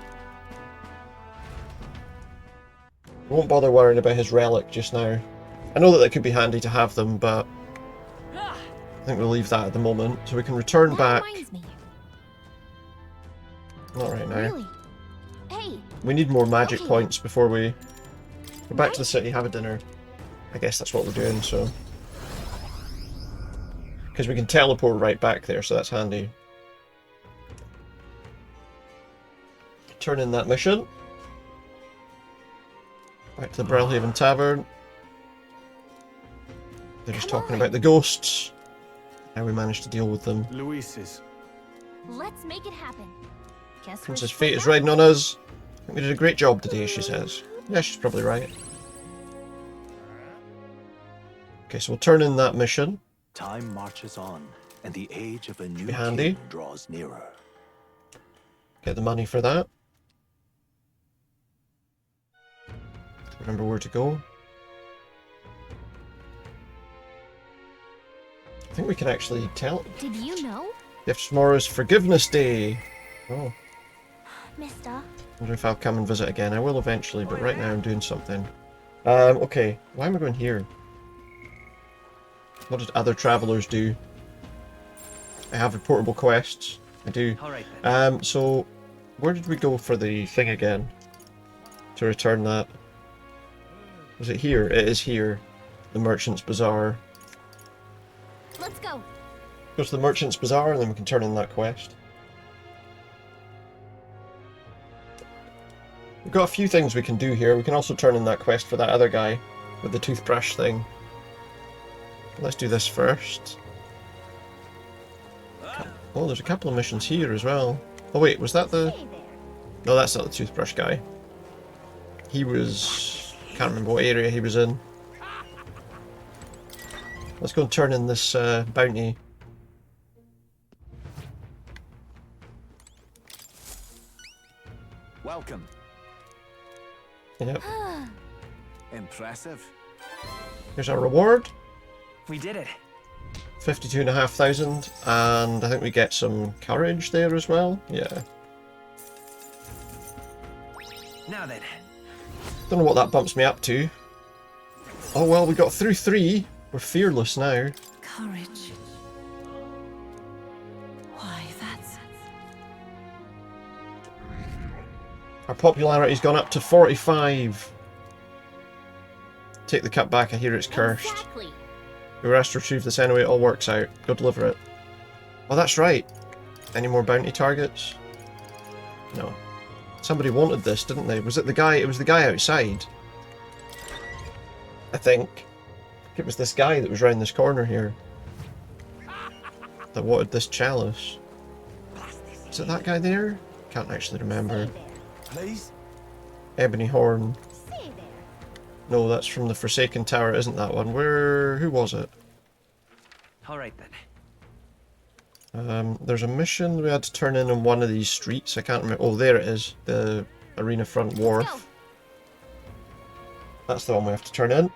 We won't bother worrying about his relic just now. I know that it could be handy to have them, but I think we'll leave that at the moment. So we can return back. Not right now. Really? Hey. We need more magic points before we go back to the city, have a dinner. I guess that's what we're doing, so. Because we can teleport right back there, so that's handy. Turn in that mission. Back to the Brilehaven Tavern. They're just talking about the ghosts. How we managed to deal with them. Luis's. Let's make it happen. Guess Princess Fate is riding on us. I think we did a great job today, she says. Yeah, she's probably right. Okay, so we'll turn in that mission. Time marches on, and the age of a new Be handy. king draws nearer. Get the money for that. Remember where to go. I think we can actually tell. Did you know? If tomorrow's Forgiveness Day. Oh. Mister. Wonder if I'll come and visit again. I will eventually, but right now I'm doing something. Okay. Why am I going here? What did other travelers do? I have reportable quests. I do. So where did we go for the thing again? To return that. Was it here? It is here. The Merchant's Bazaar. Let's go. Go to the Merchant's Bazaar and then we can turn in that quest. We've got a few things we can do here. We can also turn in that quest for that other guy with the toothbrush thing. Let's do this first. Oh, there's a couple of missions here as well. Oh wait, was that the... No, that's not the toothbrush guy. He was... Can't remember what area he was in. Let's go and turn in this bounty. Welcome. Yep. Impressive. Here's our reward. We did it. 52,500, and I think we get some courage there as well. Yeah. Now then. Don't know what that bumps me up to. Oh well, we got through 3. We're fearless now. Courage. Our popularity's gone up to 45. Take the cup back, I hear it's cursed. Exactly. We were asked to retrieve this anyway, it all works out. Go deliver it. Oh, that's right. Any more bounty targets? No. Somebody wanted this, didn't they? Was it the guy? It was the guy outside. I think. It was this guy that was round this corner here. That wanted this chalice. Is it that guy there? Can't actually remember. Please? Ebony Horn. No, that's from the Forsaken Tower, isn't that one? Who was it? Alright then. There's a mission we had to turn in on one of these streets. I can't remember. Oh, there it is. The Arena Front Wharf. That's the one we have to turn in.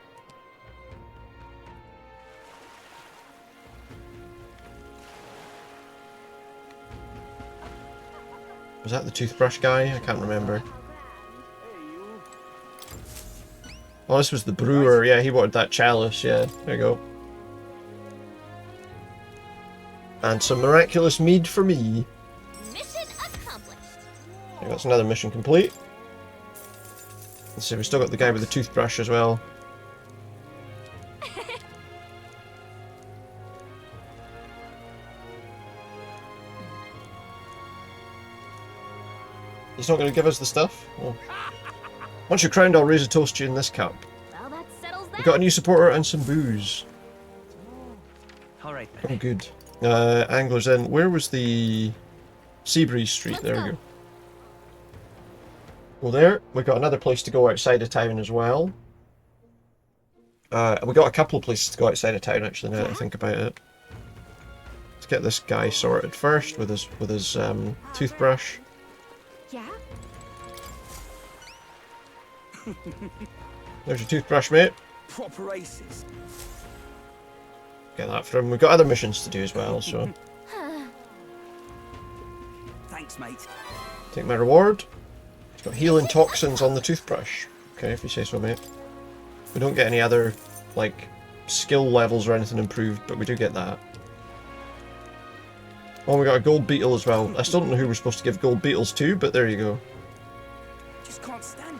Was that the toothbrush guy? I can't remember. Oh, this was the brewer. Yeah, he wanted that chalice. Yeah, there you go. And some miraculous mead for me. Mission accomplished. Okay, that's another mission complete. Let's see, we still got the guy with the toothbrush as well. He's not going to give us the stuff? Oh. Once you're crowned, I'll raise a toast to you in this cup. Well, that settles that. We got a new supporter and some booze. Alright then. Oh, good. Anglers in. Where was the Seabreeze Street? There we go. Well, there. We've got another place to go outside of town as well. We got a couple of places to go outside of town, actually, now that I think about it. Let's get this guy sorted first with his toothbrush. Yeah? There's your toothbrush, mate. Proper aces. Get that from him. We've got other missions to do as well, so... Thanks, mate. Take my reward. It's got healing toxins on the toothbrush. Okay, if you say so, mate. We don't get any other, like, skill levels or anything improved, but we do get that. Oh, we got a gold beetle as well. I still don't know who we're supposed to give gold beetles to, but there you go. Just can't stand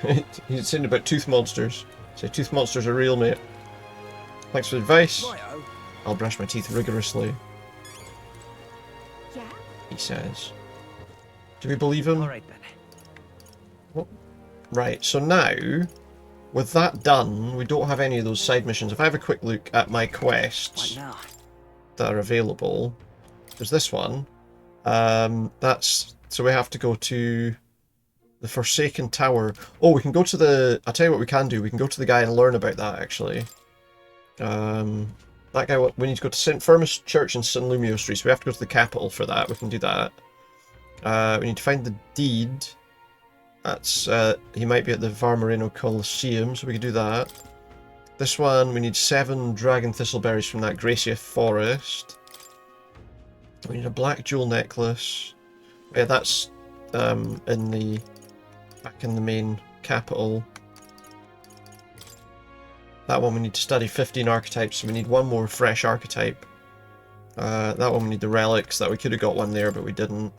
it. He's saying about tooth monsters. Say, tooth monsters are real, mate. Thanks for the advice. Righto. I'll brush my teeth rigorously. Yeah? He says. Do we believe him? Alright then. What? Right, so now, with that done, we don't have any of those side missions. If I have a quick look at my quests that are available, there's this one. So we have to go to the Forsaken Tower. Oh, we can go to the... I'll tell you what we can do. We can go to the guy and learn about that, actually. That guy, we need to go to St. Firmus Church in San Lumio Street, so we have to go to the capital for that. We can do that. We need to find the deed. That's, he might be at the Varmarino Coliseum, so we can do that. This one, we need 7 dragon thistleberries from that Gracia forest. We need a black jewel necklace. Yeah, that's back in the main capital. That one we need to study 15 archetypes, so we need one more fresh archetype. That one we need the relics, that we could have got one there, but we didn't.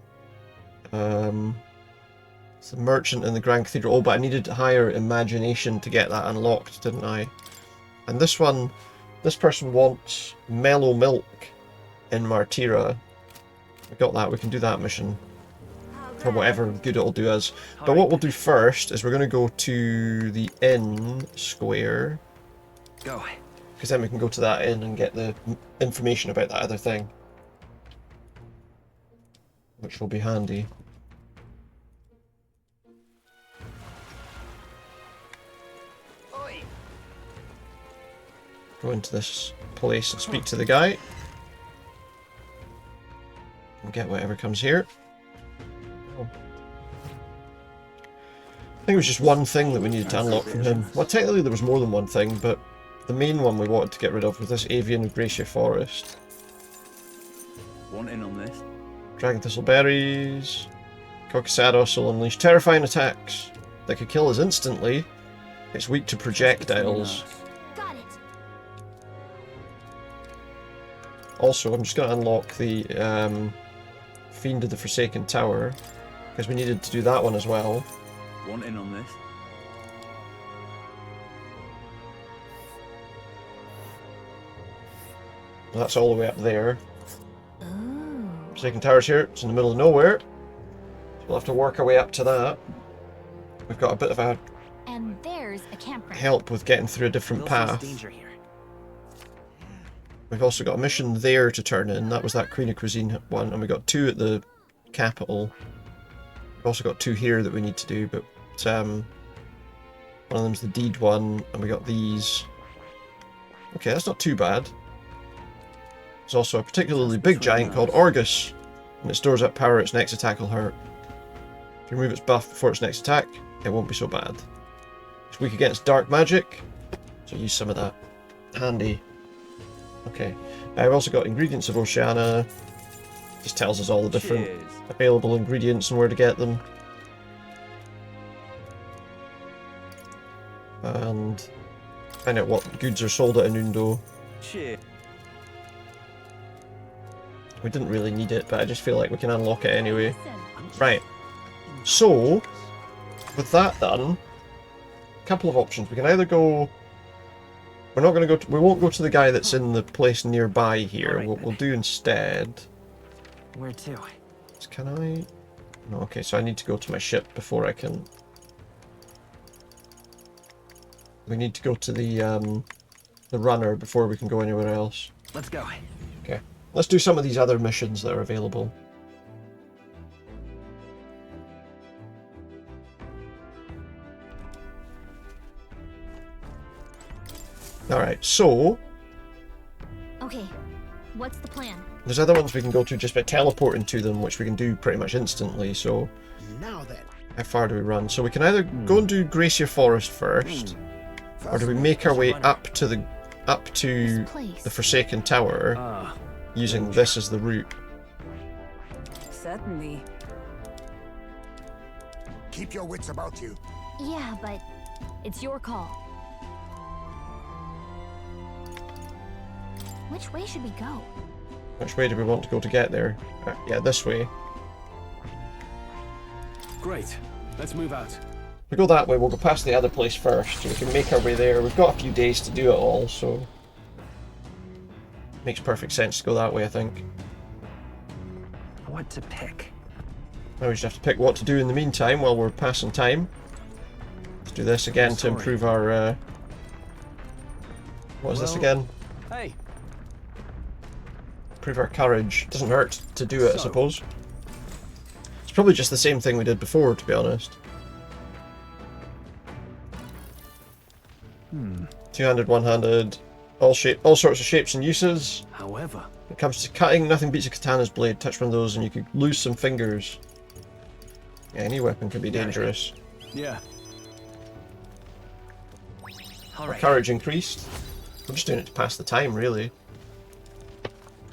It's the merchant in the Grand Cathedral. Oh, but I needed higher imagination to get that unlocked, didn't I? And this one, this person wants mellow milk in Martira. We got that, we can do that mission. For whatever good it'll do us. But what we'll do first is we're going to go to the inn square. Go. Because then we can go to that inn and get the information about that other thing. Which will be handy. Go into this place and speak to the guy. And get whatever comes here. Oh. I think it was just one thing that we needed to unlock from him. Well, technically there was more than one thing, but the main one we wanted to get rid of was this Avian of Gracia Forest. Want in on this? Dragon Thistleberries. Cockasados will unleash terrifying attacks that could kill us instantly. It's weak to projectiles. Got it. Also, I'm just going to unlock the Fiend of the Forsaken Tower. because we needed to do that one as well. Want in on this? That's all the way up there. Second tower's here. It's in the middle of nowhere. So we'll have to work our way up to that. We've got a bit of a And there's a campground. help with getting through a different path. We've also got a mission there to turn in. That was that Queen of Cuisine one, and we got 2 at the capital. We've also got 2 here that we need to do, but one of them's the deed one, and we got these. Okay, that's not too bad. There's also a particularly big giant called Orgus, and it stores up power its next attack will hurt. If you remove its buff before its next attack, it won't be so bad. It's weak against dark magic, so use some of that. Handy. Okay, I've also got Ingredients of Oceania. Just tells us all the different available ingredients and where to get them. And find out what goods are sold at Inundo. Cheers. We didn't really need it, but I just feel like we can unlock it anyway. Right. So, with that done, a couple of options. We can either go... We're not going to go... We won't go to the guy that's in the place nearby here. What we'll do instead... Where to? Can I... No, okay, so I need to go to my ship before I can... We need to go to the runner before we can go anywhere else. Let's go. Okay. Let's do some of these other missions that are available. Alright, so... Okay, what's the plan? There's other ones we can go to just by teleporting to them, which we can do pretty much instantly, so... Now then. How far do we run? So we can either go and do Gracia Forest first, or do we make our way up to the Forsaken Tower, using this as the route? Certainly. Keep your wits about you. Yeah, but it's your call. Which way should we go? Which way do we want to go to get there? Yeah, this way. Great. Let's move out. If we go that way, we'll go past the other place first, so we can make our way there. We've got a few days to do it all, so... Makes perfect sense to go that way, I think. What to pick? Now we just have to pick what to do in the meantime while we're passing time. Let's do this again to improve our... What is this again? Hey. Improve our courage. Doesn't hurt to do it, I suppose. It's probably just the same thing we did before, to be honest. Two-handed, one-handed, all sorts of shapes and uses. However, when it comes to cutting, nothing beats a katana's blade. Touch one of those and you could lose some fingers. Yeah, any weapon can be dangerous. Yeah. Our courage increased. We're just doing it to pass the time, really.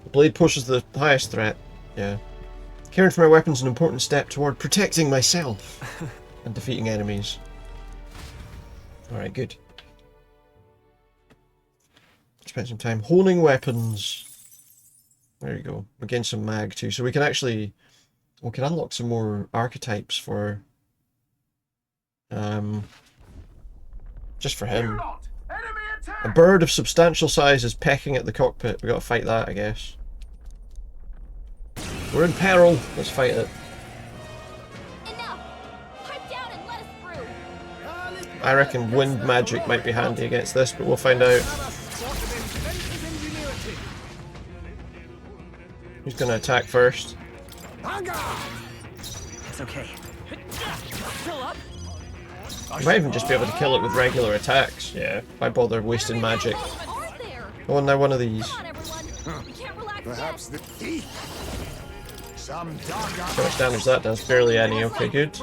The blade poses the highest threat. Yeah. Caring for my weapon is an important step toward protecting myself and defeating enemies. Alright, good. Spend some time honing weapons. There you go. We gain some mag too, so we can actually... We can unlock some more archetypes for... just for him. A bird of substantial size is pecking at the cockpit. We gotta fight that, I guess. We're in peril. Let's fight it. I reckon wind magic might be handy against this, but we'll find out. Who's gonna attack first? It's okay. You might even just be able to kill it with regular attacks. Yeah, why bother wasting magic? Oh, now one of these. Perhaps the thief. Some dark. How much damage that does? Barely any. Okay, good.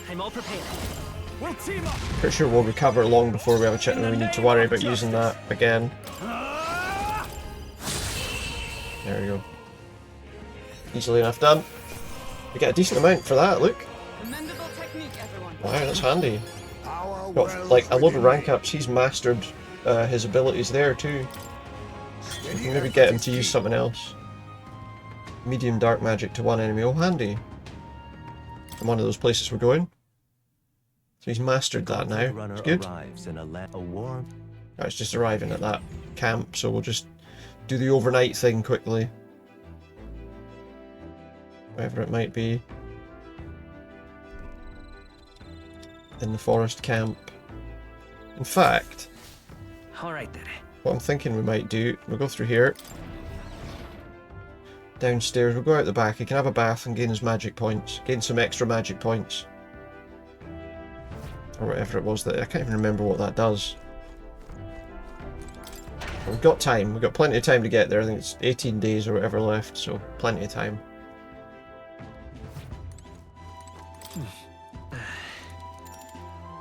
I'm all prepared. We'll team up. Pretty sure we'll recover long before we have a check and we need to worry about using that again. There we go. Easily enough done. We get a decent amount for that, look. Wow, that's handy. Got like a load of rank ups. He's mastered his abilities there too. We can maybe get him to use something else. Medium dark magic to one enemy. Oh, handy. from one of those places we're going. So he's mastered that now. It's good. Right, it's just arriving at that camp, so we'll just do the overnight thing quickly. Whatever it might be. In the forest camp. In fact, Alright then. what I'm thinking we might do, we'll go through here. Downstairs, we'll go out the back. He can have a bath and gain his magic points. Gain some extra magic points. Or whatever it was that, I can't even remember what that does. But we've got time, we've got plenty of time to get there. I think it's 18 days or whatever left, so plenty of time.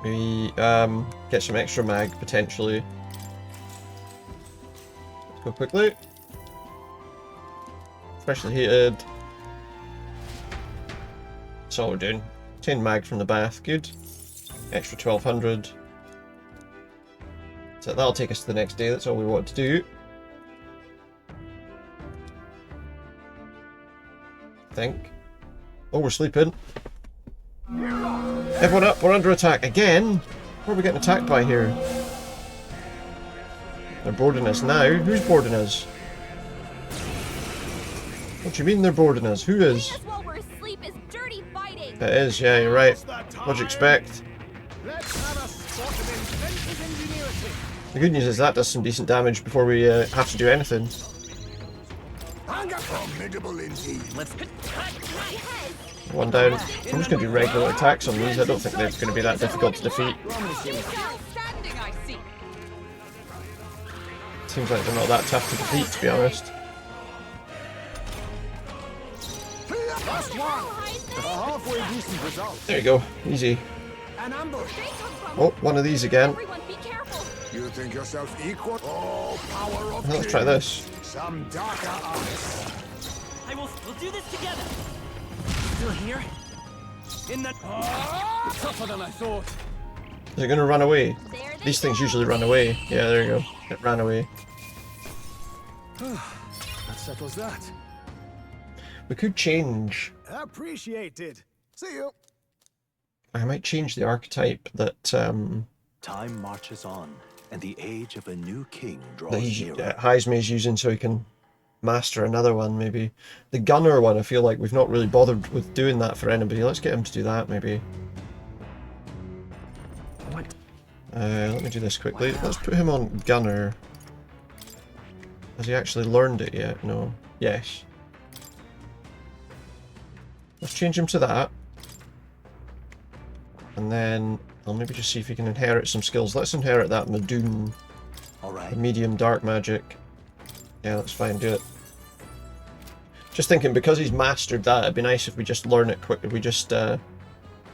Maybe get some extra mag potentially. Let's go quickly. Freshly heated. That's all we're doing. 10 mag from the bath, good. Extra 1200. So that'll take us to the next day, that's all we want to do. I think. Oh, we're sleeping. Everyone up, we're under attack again! What are we getting attacked by here? They're boarding us now. Who's boarding us? What do you mean they're boarding us? Who is? It is, yeah, you're right. What'd you expect? The good news is that does some decent damage before we have to do anything. One down. I'm just going to do regular attacks on these. I don't think they're going to be that difficult to defeat. Seems like they're not that tough to defeat, to be honest. There you go. Easy. Oh, one of these again. You think yourself equal? Oh, power of Let's try this. some darker arts. We'll do this together. Still here? In the tougher than I thought. Is it going to run away? These things usually run away. Yeah, there you go. It ran away. That settles that. We could change. Appreciated. See you. I might change the archetype that Time marches on, and the age of a new king draws that nearer. Heismay's using so he can master another one, maybe. The gunner one, I feel like we've not really bothered with doing that for anybody. Let's get him to do that, maybe. Let me do this quickly. Let's put him on gunner. Has he actually learned it yet? No. Yes. Let's change him to that. And then I'll maybe just see if he can inherit some skills. Let's inherit that Madoon. The medium dark magic. Yeah, that's fine, do it. Just thinking, because he's mastered that, it'd be nice if we just learn it quickly. We just wipe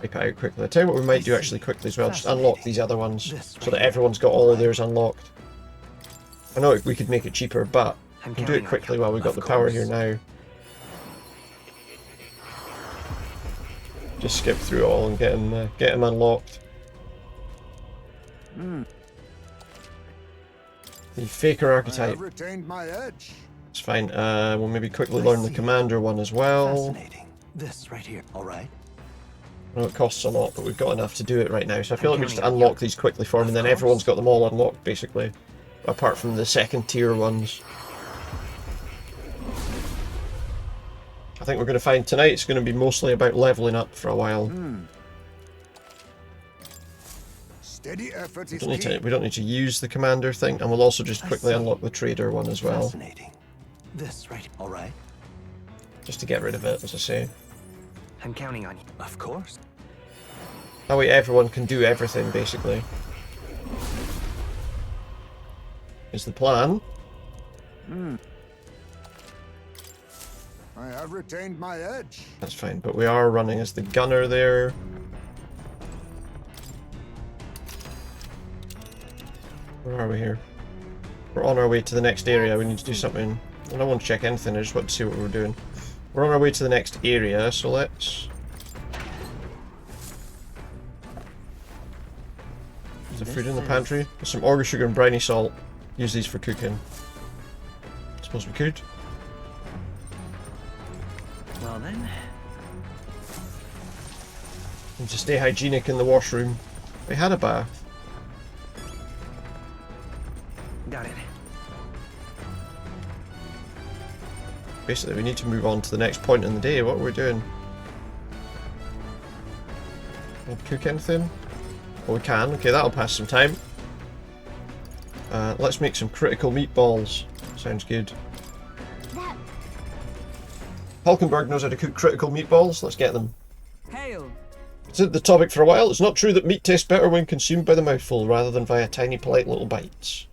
it out quickly. I'll tell you what we might do actually quickly as well. Just unlock these other ones so that everyone's got all of theirs unlocked. I know we could make it cheaper, but we can do it quickly while we've got the power here now. Just skip through it all and get him unlocked. The faker archetype. I've retained my edge. It's fine. We'll maybe quickly learn the commander one as well. This right here. All right. I know it costs a lot, but we've got enough to do it right now. So I feel like we just unlock these quickly for him, and then everyone's got them all unlocked, basically. Apart from the second tier ones. I think we're going to find tonight it's going to be mostly about leveling up for a while. Steady effort is We don't need to use the commander thing, and we'll also just quickly unlock the trader one as well. This right. All right. Just to get rid of it, as I say. I'm counting on you. Of course. That way everyone can do everything, basically. Is the plan. I have retained my edge. That's fine, but we are running as the gunner there. Where are we here? We're on our way to the next area. We need to do something. I don't want to check anything, I just want to see what we're doing. We're on our way to the next area, so let's... Is there food in the pantry? There's some organ sugar and briny salt. Use these for cooking. Suppose we could. Well then. And to stay hygienic in the washroom. We had a bath. Got it. Basically, we need to move on to the next point in the day. What are we doing? We'll cook anything? Oh, we can. Okay, that'll pass some time. Let's make some critical meatballs. Sounds good. Hulkenberg knows how to cook critical meatballs. Let's get them. Hail. It's the topic for a while. It's not true that meat tastes better when consumed by the mouthful rather than via tiny, polite little bites.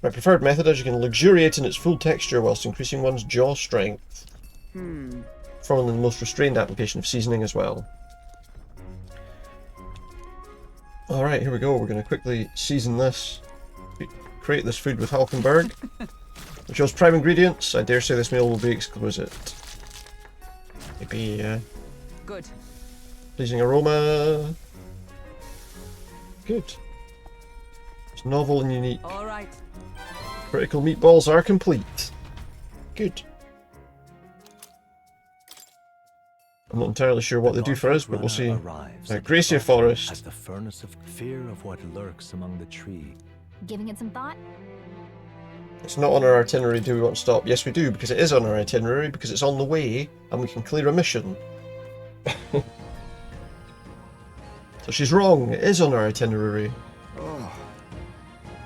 My preferred method is you can luxuriate in its full texture whilst increasing one's jaw strength. Following the most restrained application of seasoning as well. Alright, here we go. We're going to quickly season this. Create this food with Hulkenberg. With those prime ingredients, I dare say this meal will be exquisite. Maybe, Good. pleasing aroma. Good. It's novel and unique. All right. Critical meatballs are complete. Good. I'm not entirely sure what they do for us, but we'll see. Gracia Forest. As the furnace of fear of what lurks among the tree. Giving it some thought? It's not on our itinerary. Do we want to stop? Yes, we do, because it is on our itinerary, because it's on the way, and we can clear a mission. So she's wrong. It is on our itinerary.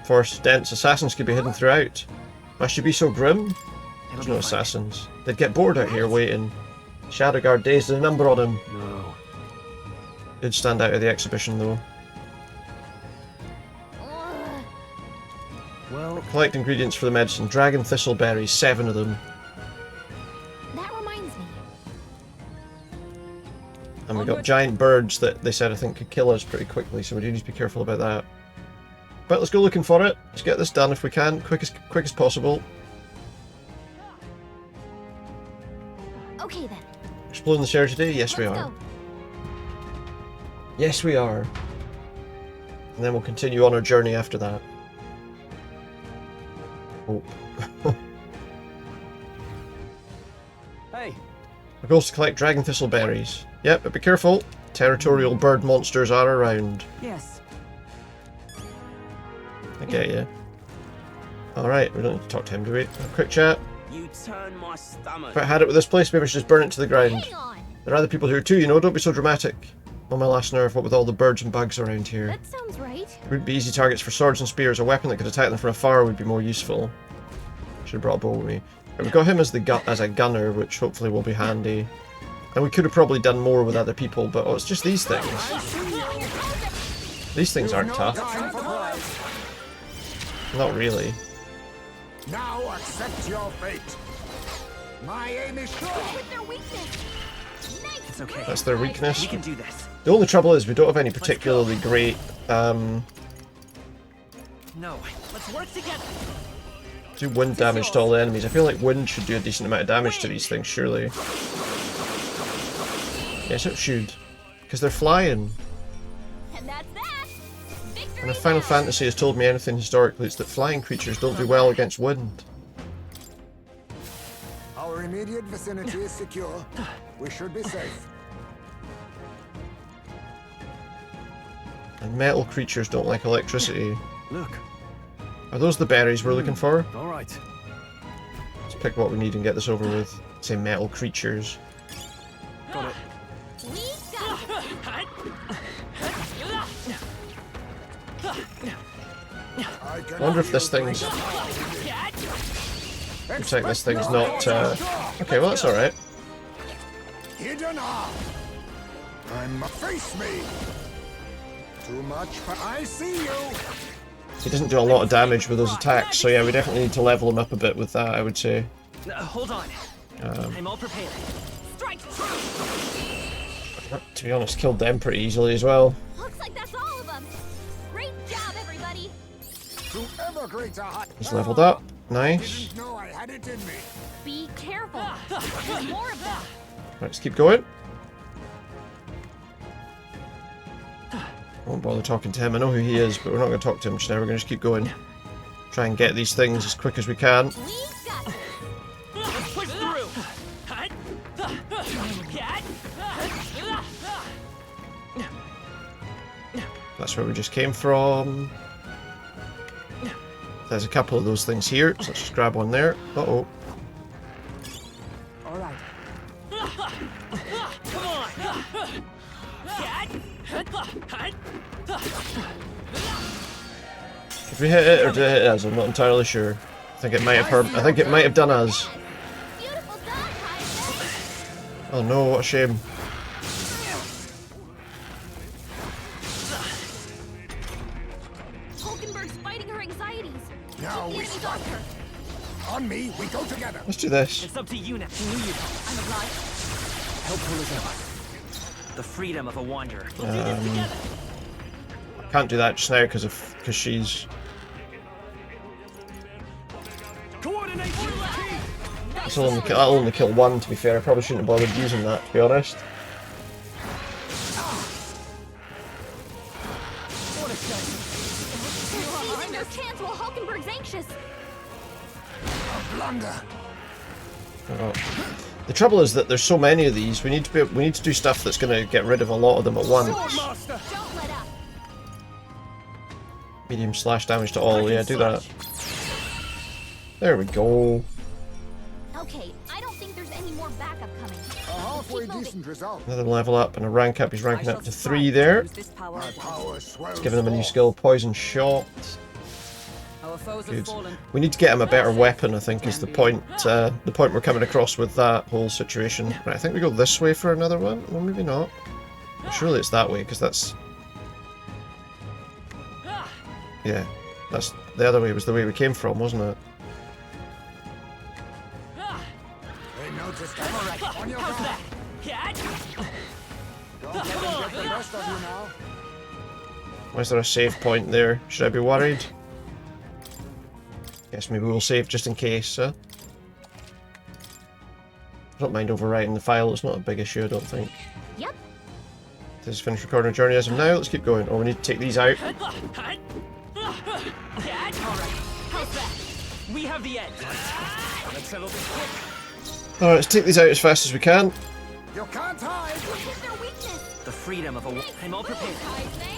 Forest dense. Assassins could be hidden throughout. Must you be so grim? There's no assassins. They'd get bored out here waiting. Shadowguard days, there's a number on him. No. Did stand out of the exhibition though. Well, Collect ingredients for the medicine. Dragon thistle berries, 7 of them. That reminds me. And we got giant birds that they said I think could kill us pretty quickly, so we do need to be careful about that. But let's go looking for it. Let's get this done if we can, quick as possible. Okay then. Exploring this area today? Yes, we are. Go. Yes, we are. And then we'll continue on our journey after that. Hope. Hey. Our goal is to collect dragon thistle berries. Yep, but be careful. Territorial bird monsters are around. Yes. I get you. Alright, we don't need to talk to him, do we? A quick chat. You turn my stomach. If I had it with this place, maybe I should just burn it to the ground. Hang on. There are other people here too, you know, don't be so dramatic. On my last nerve, what with all the birds and bugs around here. That sounds right. It would be easy targets for swords and spears. A weapon that could attack them from afar would be more useful. Should have brought a bow with me. Right, we've got him as a gunner, which hopefully will be handy. And we could have probably done more with other people, but it's just these things. These things aren't tough. Not really. Now accept your fate. My aim is sure. With their weakness. Nice. It's okay. That's their weakness. We can do this. The only trouble is we don't have any particularly great No, let's work together. do wind damage to all the enemies. I feel like wind should do a decent amount of damage to these things, surely. Yes, it should. Because they're flying. And that's that. Victory And if Final Fantasy has told me anything historically, it's that flying creatures don't do well against wind. Our immediate vicinity is secure. We should be safe. And metal creatures don't like electricity. Look. Are those the berries we're looking for? All right. Let's pick what we need and get this over with. Say metal creatures. Got it. We got it. I wonder if this thing's... Looks like this thing's not... Okay, well that's alright. Hidden arm. Face me. Too much, but I see you. He doesn't do a lot of damage with those attacks, so yeah, we definitely need to level him up a bit with that, I would say. Hold on. I'm all prepared. Strike true. To be honest, killed them pretty easily as well. Looks like that's all of them. Great job, everybody. To ever greater height. He's leveled up. Nice. Didn't know I had it in me. Be careful. There's more of them. Right, let's keep going. Won't bother talking to him. I know who he is, but we're not going to talk to him just now. We're going to just keep going. Try and get these things as quick as we can. We got it. Let's push through. That's where we just came from. There's a couple of those things here, so let's just grab one there. Uh-oh. All right. Come on! Did we hit it or did it hit us? I'm not entirely sure. I think it might have done us. Oh no, what a shame. Hulkenberg's fighting her anxieties. Now we strike her. On me, we go together. Let's do this. It's up to you now. I'm obliged. Helpful as ever. The freedom of a wanderer. I can't do that just now because she's. That'll only kill one, to be fair. I probably shouldn't have bothered using that, to be honest. Seizing their chance while Hulkenberg's anxious. A blunder. Oh. The trouble is that there's so many of these. We need to do stuff that's going to get rid of a lot of them at once. Don't let up. Medium slash damage to all. Yeah, do that. There we go. Okay, I don't think there's any more backup coming. A halfway decent result. Another level up and a rank up. He's ranking up to 3 there. It's giving him a new skill, Poison Shot. Good. We need to get him a better weapon, I think, is the point. The point we're coming across with that whole situation. Right, I think we go this way for another one. Well, maybe not. Surely it's that way, because that's... Yeah, that's the other way was the way we came from, wasn't it? They noticed that. On your guard. Don't let them get the best of you now. Why is there a save point there? Should I be worried? Guess maybe we'll save just in case, I don't mind overwriting the file, it's not a big issue, I don't think. Yep. This is finished recording our journey as of now, let's keep going. Oh, we need to take these out. We have the edge. Let's settle this quick. Alright, let's take these out as fast as we can. You can't hide. What is their weakness? The freedom of a... I'm all prepared.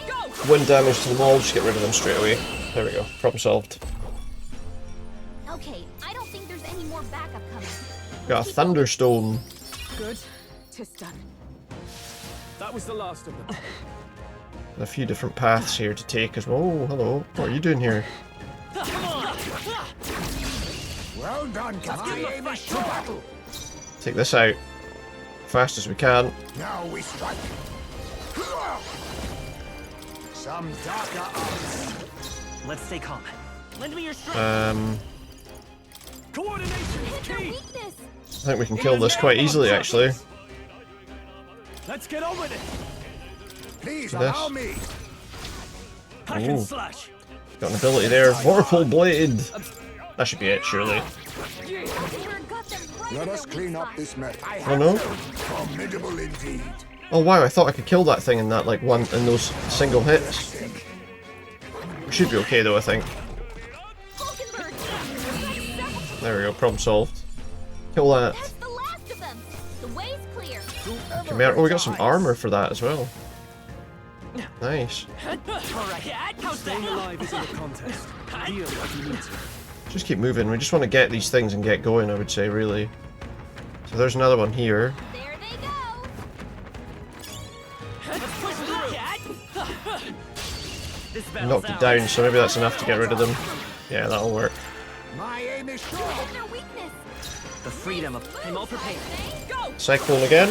Go! Wind damage to them all, just get rid of them straight away. There we go, problem solved. Okay, I don't think there's any more backup coming. Got a Thunderstone. Good. 'Tis done. That was the last of them. And a few different paths here to take as well. Oh, hello. What are you doing here? Well done, Captain. To battle. Take this out. Fast as we can. Now we strike. Some darker arts. Let's stay calm. Lend me your strength. Coordination is Hit their key. weakness. I think we can kill this quite easily, actually. Let's get on with it. Please This. allow me. Hack and Ooh. slash. Got an ability there. Vorpal Blade. That should be it, surely. Hulkenberg got them right Let in us their clean weak up spot. this mess. Oh no. Formidable indeed. Oh wow, I thought I could kill that thing in that, like, in those single hits. We should be okay though, I think. Hulkenberg! There we go, problem solved. Kill that. That's the last of them. The way's clear. Come here. Oh, we got some armor for that as well. Nice. Staying alive isn't a contest. Deal what you need to. Just keep moving. We just want to get these things and get going, I would say, really. So there's another one here. There they go. Knocked it down, so maybe that's enough to get rid of them. Yeah, that'll work. My aim is sure. Hit their weakness. The freedom of... I'm all prepared. Go! Cyclone again.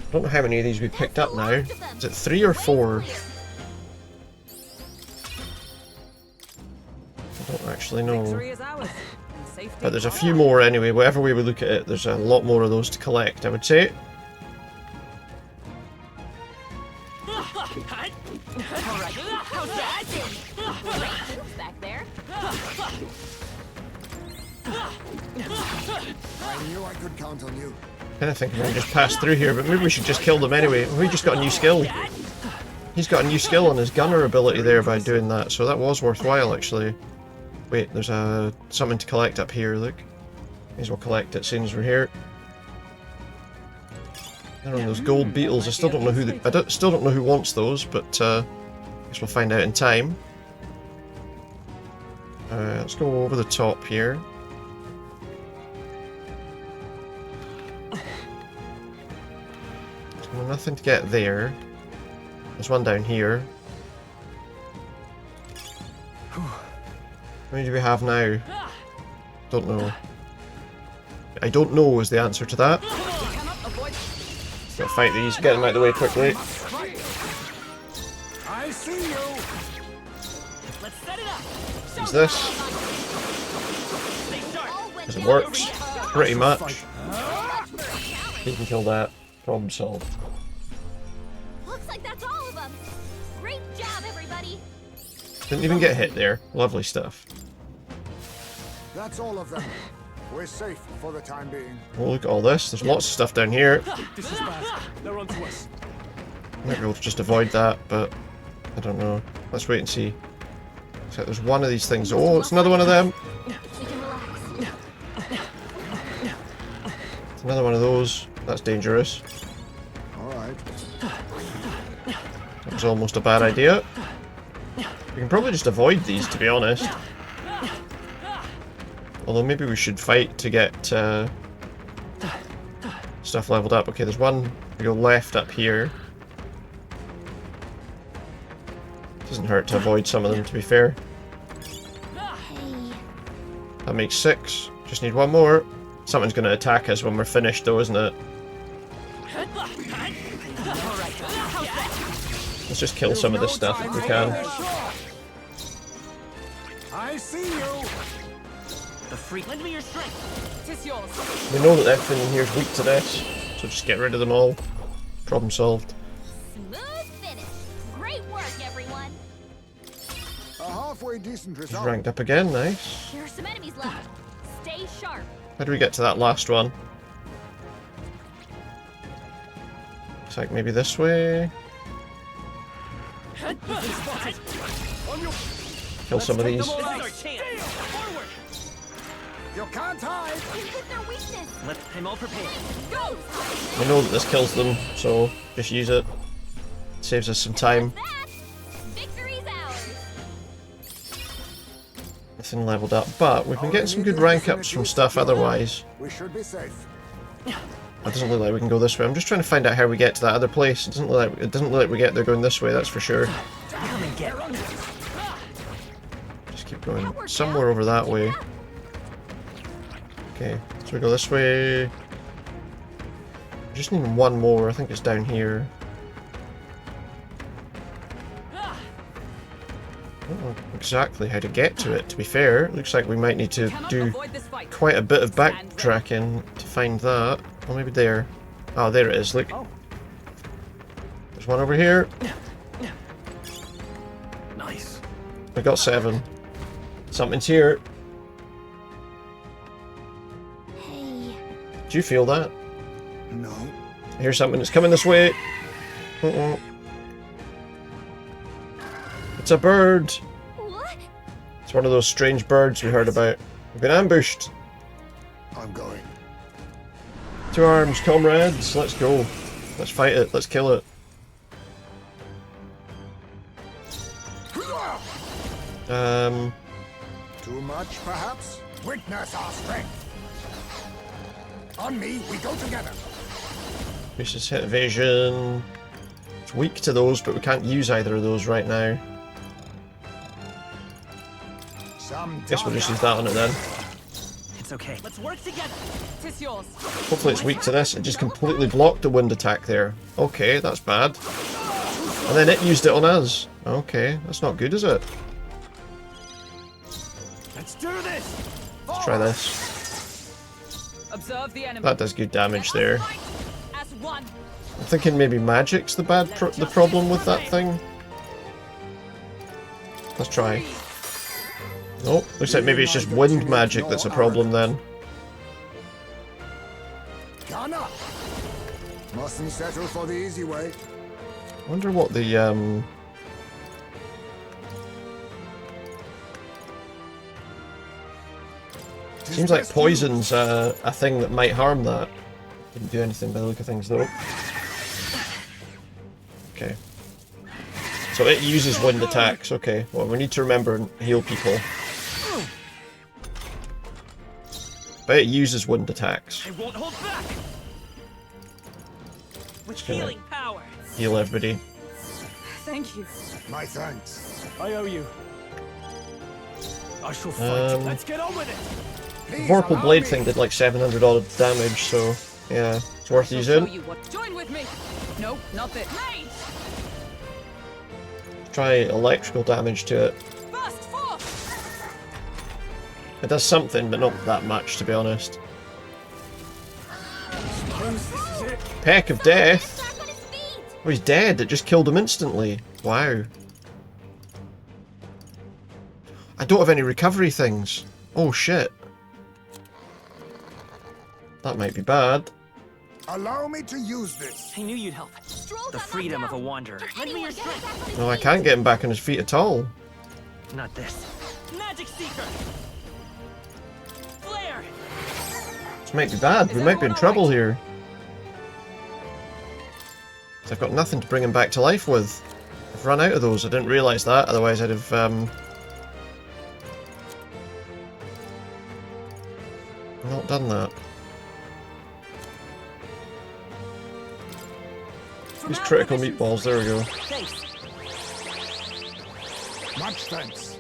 I don't know how many of these we picked up now. Is it 3 or 4? I don't actually know. Victory is ours. And safety But there's a for few all. more anyway. Whatever way we look at it, there's a lot more of those to collect, I would say. Back there. I knew I could count on you. Kind of thinking we can just pass through here, but maybe we should just kill them anyway. We just got a new skill. He's got a new skill on his gunner ability there by doing that, so that was worthwhile actually. Wait, there's something to collect up here, look. May as well collect it, seeing as we're here. They're on those gold beetles. I still don't know who still don't know who wants those, but I guess we'll find out in time. Let's go over the top here. There's nothing to get there. There's one down here. How many do we have now? Don't know. I don't know is the answer to that. Gotta fight these, get them out of the way quickly. I see you. Let's set it up. Use this. As it works, pretty much. He can kill that. Problem solved. Looks like that's all of them. Great job, everybody. Didn't even get hit there. Lovely stuff. That's all of them. We're safe for the time being. Oh, look at all this. There's lots of stuff down here. This is bad. They're onto us. Might be able to just avoid that, but I don't know. Let's wait and see. Looks like there's one of these things. Oh, it's another one of them. It's another one of those. That's dangerous. Alright. That was almost a bad idea. We can probably just avoid these, to be honest. Although maybe we should fight to get stuff leveled up. Okay, there's one. We go left up here. Doesn't hurt to avoid some of them, to be fair. That makes 6. Just need one more. Something's going to attack us when we're finished, though, isn't it? Let's just kill some of this stuff if we can. I see you. The freak. Lend me your strength. It's yours. We know that everything in here is weak to this, so just get rid of them all. Problem solved. Smooth finish. Great work, everyone. A halfway decent He's result. ranked up again, nice. There are some enemies left. Stay sharp. How do we get to that last one? Looks like maybe this way. Kill some of these. You can't hide. Their weakness. I'm all prepared. Go. We know that this kills them, so just use it. Saves us some time. Victory's ours. Nothing leveled up, but we've been getting some good rank ups from stuff otherwise. We should be safe. It doesn't look like we can go this way. I'm just trying to find out how we get to that other place. It doesn't look like we get there going this way, that's for sure. Come and get me. Just keep going somewhere over that way. Okay, so we go this way. We just need one more. I think it's down here. I don't know exactly how to get to it, to be fair. It looks like we might need to do quite a bit of backtracking to find that. Oh, maybe there. Oh, there it is, look. There's one over here. Nice. We got 7. Something's here. Do you feel that? No. I hear something that's coming this way. Uh-oh. It's a bird. What? It's one of those strange birds we heard about. We've been ambushed. I'm going. To arms, comrades. Let's go. Let's fight it. Let's kill it. Too much, perhaps? Witness our strength. On me, we go together. Increases hit evasion. It's weak to those, but we can't use either of those right now. Guess we'll just use that on it then. It's okay. Let's work together. It's yours. Hopefully it's weak to this. It just completely blocked the wind attack there. Okay, that's bad. And then it used it on us. Okay, that's not good, is it? Let's do this. Let's try this. Observe the enemy. That does good damage there. As one. I'm thinking maybe magic's the problem with that thing. Let's try. Nope, looks like maybe it's just wind magic that's a problem then. Gunner! Mustn't settle for the easy way. I wonder what the seems like poison's a thing that might harm that. Didn't do anything by the look of things though. Okay. So it uses wind attacks. Okay. Well, we need to remember and heal people. But it uses wind attacks. I won't hold back. With healing power. Heal everybody. Thank you. My thanks. I owe you. I shall fight. Let's get on with it. The Vorpal Blade thing did like 700 odd damage, so yeah, it's worth using. Join with me. No, not this. Try electrical damage to it. It does something, but not that much, to be honest. Peck of Death? Oh, he's dead. It just killed him instantly. Wow. I don't have any recovery things. Oh, shit. That might be bad. Allow me to use this. I knew you'd help. The freedom of a wanderer. Lend me your strength. No, I can't get him back on his feet at all. Not this. Magic Seeker. Flare. This might be bad. We might be in trouble here. I've got nothing to bring him back to life with. I've run out of those. I didn't realise that. Otherwise, I'd have not done that. These critical meatballs. There we go. Much thanks.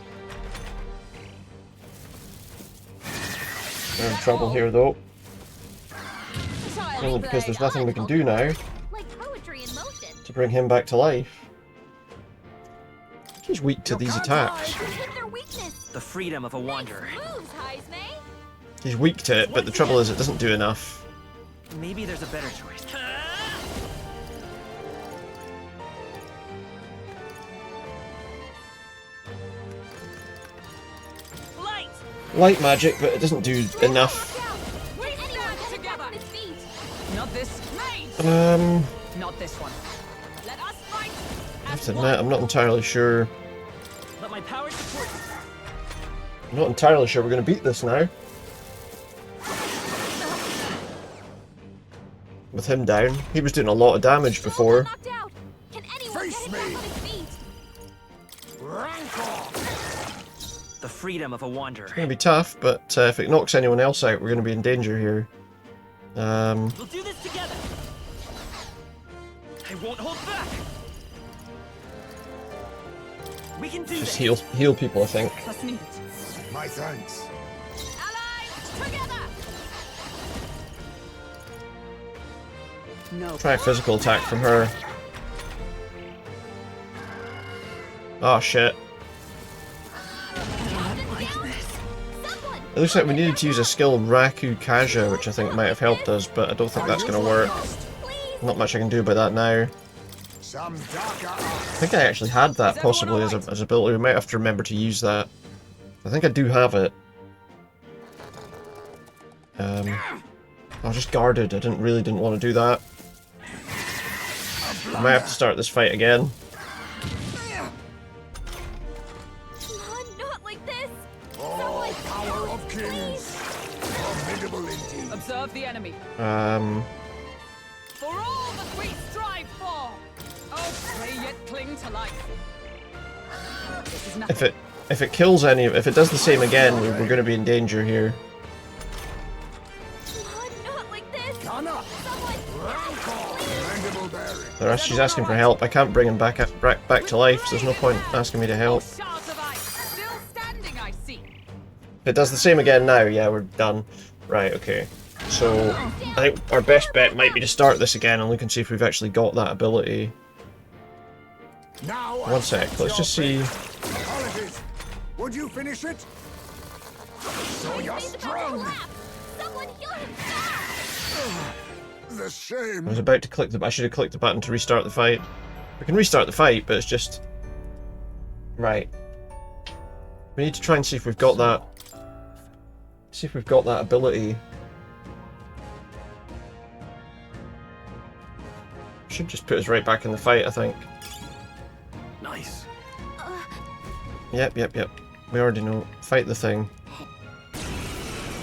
We're in trouble here, though. Only because there's nothing we can do now to bring him back to life. He's weak to these attacks. The freedom of a wanderer. He's weak to it, but the trouble is it doesn't do enough. Maybe there's a better choice. Light magic, but it doesn't do enough. Not this. Not this one. Let us fight. I have to admit, I'm not entirely sure. Let my power support. I'm not entirely sure we're going to beat this now. With him down. He was doing a lot of damage before. Face me. The freedom of a wanderer. It's going to be tough, but if it knocks anyone else out, we're going to be in danger here. We'll do this together. I won't hold back. We can do Just this. heal people, I think. My thanks. Allies together. No. Try a physical attack from her. Oh shit. It looks like we needed to use a skill Raku Kaja, which I think might have helped us, but I don't think that's going to work. Not much I can do about that now. I think I actually had that possibly as ability. We might have to remember to use that. I think I do have it. I was just guarded. I didn't want to do that. I might have to start this fight again. Observe the enemy. For all that we strive for. Oh, pray yet cling to life. This is If it kills any, if it does the same again, we're going to be in danger here. Not like this. She's asking for help. I can't bring him back to life, so there's no point asking me to help. If it does the same again now, yeah, we're done. Right, okay. So, I think our best bet might be to start this again and look and see if we've actually got that ability. One sec, let's just see. Apologies. Would you finish it? So you're strong. The shame. I was about to click the. I should have clicked the button to restart the fight. We can restart the fight, but it's just. Right. We need to try and see if we've got that. See if we've got that ability. Should just put us right back in the fight, I think. Nice. Yep. We already know. Fight the thing.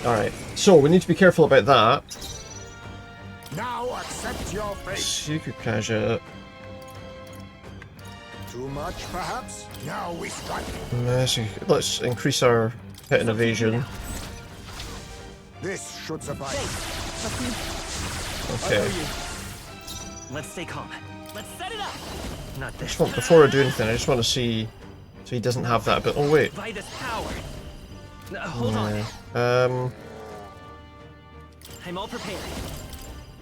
Alright, so we need to be careful about that. Now accept your fate. Sukukaja. Too much, perhaps? Now we strike. Let's increase our hit and evasion. This should suffice. Okay. Let's stay calm. Let's set it up. Not this. Before I do anything, I just want to see so he doesn't have that. But oh wait. Vitus power. No, hold on. I'm all prepared.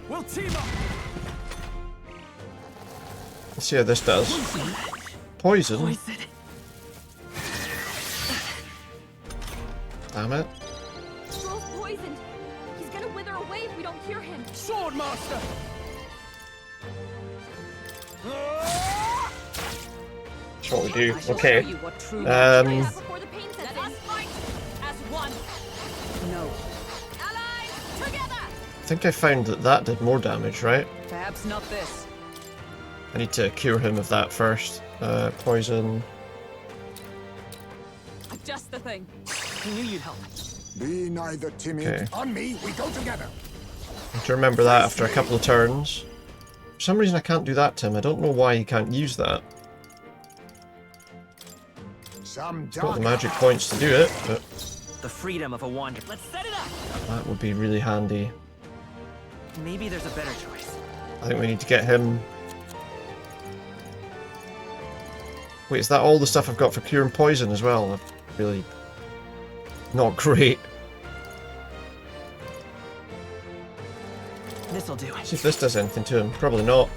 We'll team up. Let's see how this does. Poison. Damn it. Stroll's poisoned. He's gonna wither away if we don't cure him. Sword master. That's what we do. Okay. Before the pain sets in. Let us fight as one. No. Allies together. I think I found that did more damage, right? Perhaps not this. I need to cure him of that first. Poison. Just the thing. I knew you'd help. Be neither timid. Okay. On me, we go together. I have to remember that after a couple of turns. For some reason I can't do that to him. I don't know why he can't use that. Got the magic points to do it, but The freedom of a wanderer. Let's set it up. that would be really handy. Maybe there's a better choice. I think we need to get him... Wait, is that all the stuff I've got for curing poison as well? Really not great. This'll do. See if this does anything to him. Probably not.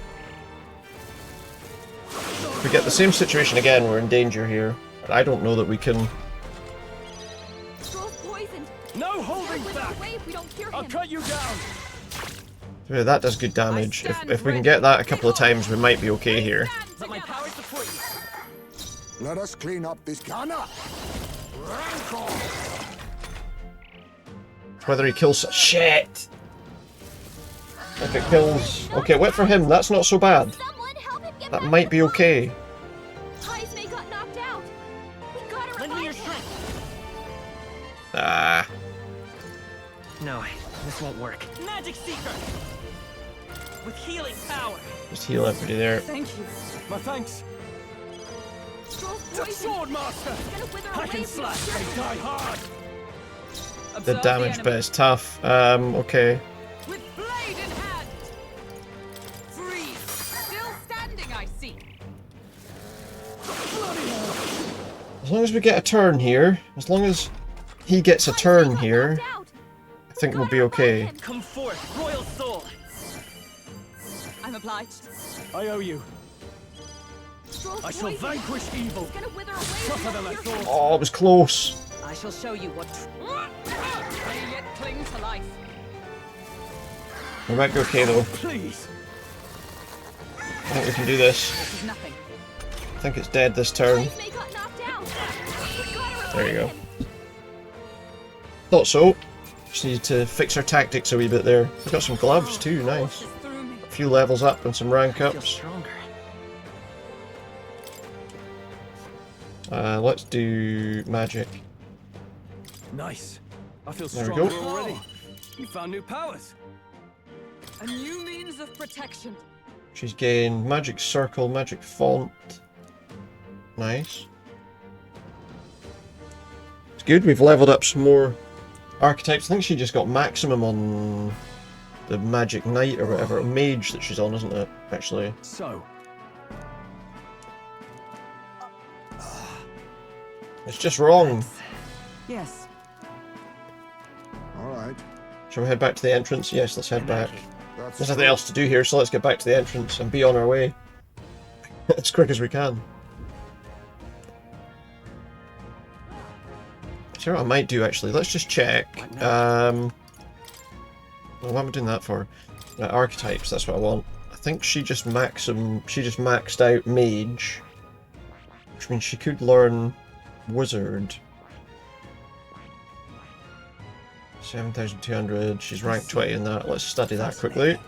If we get the same situation again, we're in danger here. But I don't know that we can... Stroll's poisoned. No holding back. Away if we don't cure him. I'll cut you down. Yeah, that does good damage. If we can get that a couple of times, we might be okay here. Let my power support you. Let us clean up this Ghana. Whether he kills... Shit! If it kills... Okay, wait for him. That's not so bad. That might be okay. Highsmay got knocked out. We gotta Lend me your strength. Ah. No, this won't work. Magic Seeker! With healing power! Just heal everybody there. Thank you. My thanks. Stroll's The poisoned. sword master. He's gonna wither I away can if we don't slash cure and him. die hard. The damage bit is tough. Okay. With blade in hand. Freeze. Still standing, I see. As long as we get a turn here, as long as he gets a turn here, I think we'll be okay. Come forth, royal soul! I'm obliged. I owe you. Stroll's I shall poisoned. vanquish evil. He's gonna wither away if we Tougher don't than I cure him. thought. Oh, it was close. I shall show you what. May yet cling to life. We might be okay though. Please. I think we can do this. This is nothing. I think it's dead this turn. Highsmay got knocked out. We gotta There you go. revive him. Thought so. Just need to fix our tactics a wee bit there. We've got some gloves too, nice. A few levels up and some rank I feel ups. stronger. Let's do magic. Nice. I feel There we stronger go. already. You found new powers. A new means of protection. She's gained magic circle, magic font. Nice. It's good, we've leveled up some more archetypes. I think she just got maximum on the magic knight or whatever, mage that she's on, isn't it? Actually. So, It's just wrong. Yes. All right. Shall we head back to the entrance? Yes, let's head back. That's There's nothing else to do here, so let's get back to the entrance and be on our way. As quick as we can. See what I might do actually. Let's just check. Well, what am I doing that for? Archetypes, that's what I want. I think she just maxed out mage. Which means she could learn wizard. 7,200, she's ranked 20 in that. Let's study that quickly.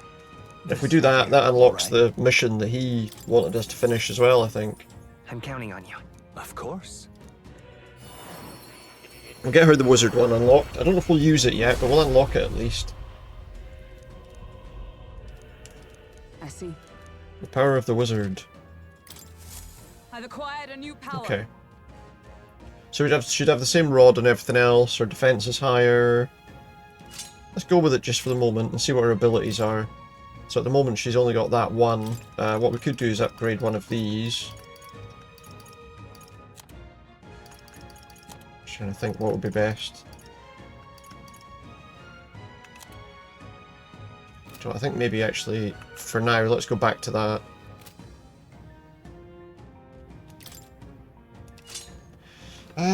If we do that, that unlocks the mission that he wanted us to finish as well, I think. I'm counting on you. Of course. We'll get her the wizard one unlocked. I don't know if we'll use it yet, but we'll unlock it at least. I see. The power of the wizard. I've acquired a new power. Okay. So we should have the same rod and everything else. Our defense is higher. Let's go with it just for the moment and see what her abilities are. So at the moment she's only got that one. What we could do is upgrade one of these. Just trying to think what would be best. So I think maybe actually for now let's go back to that.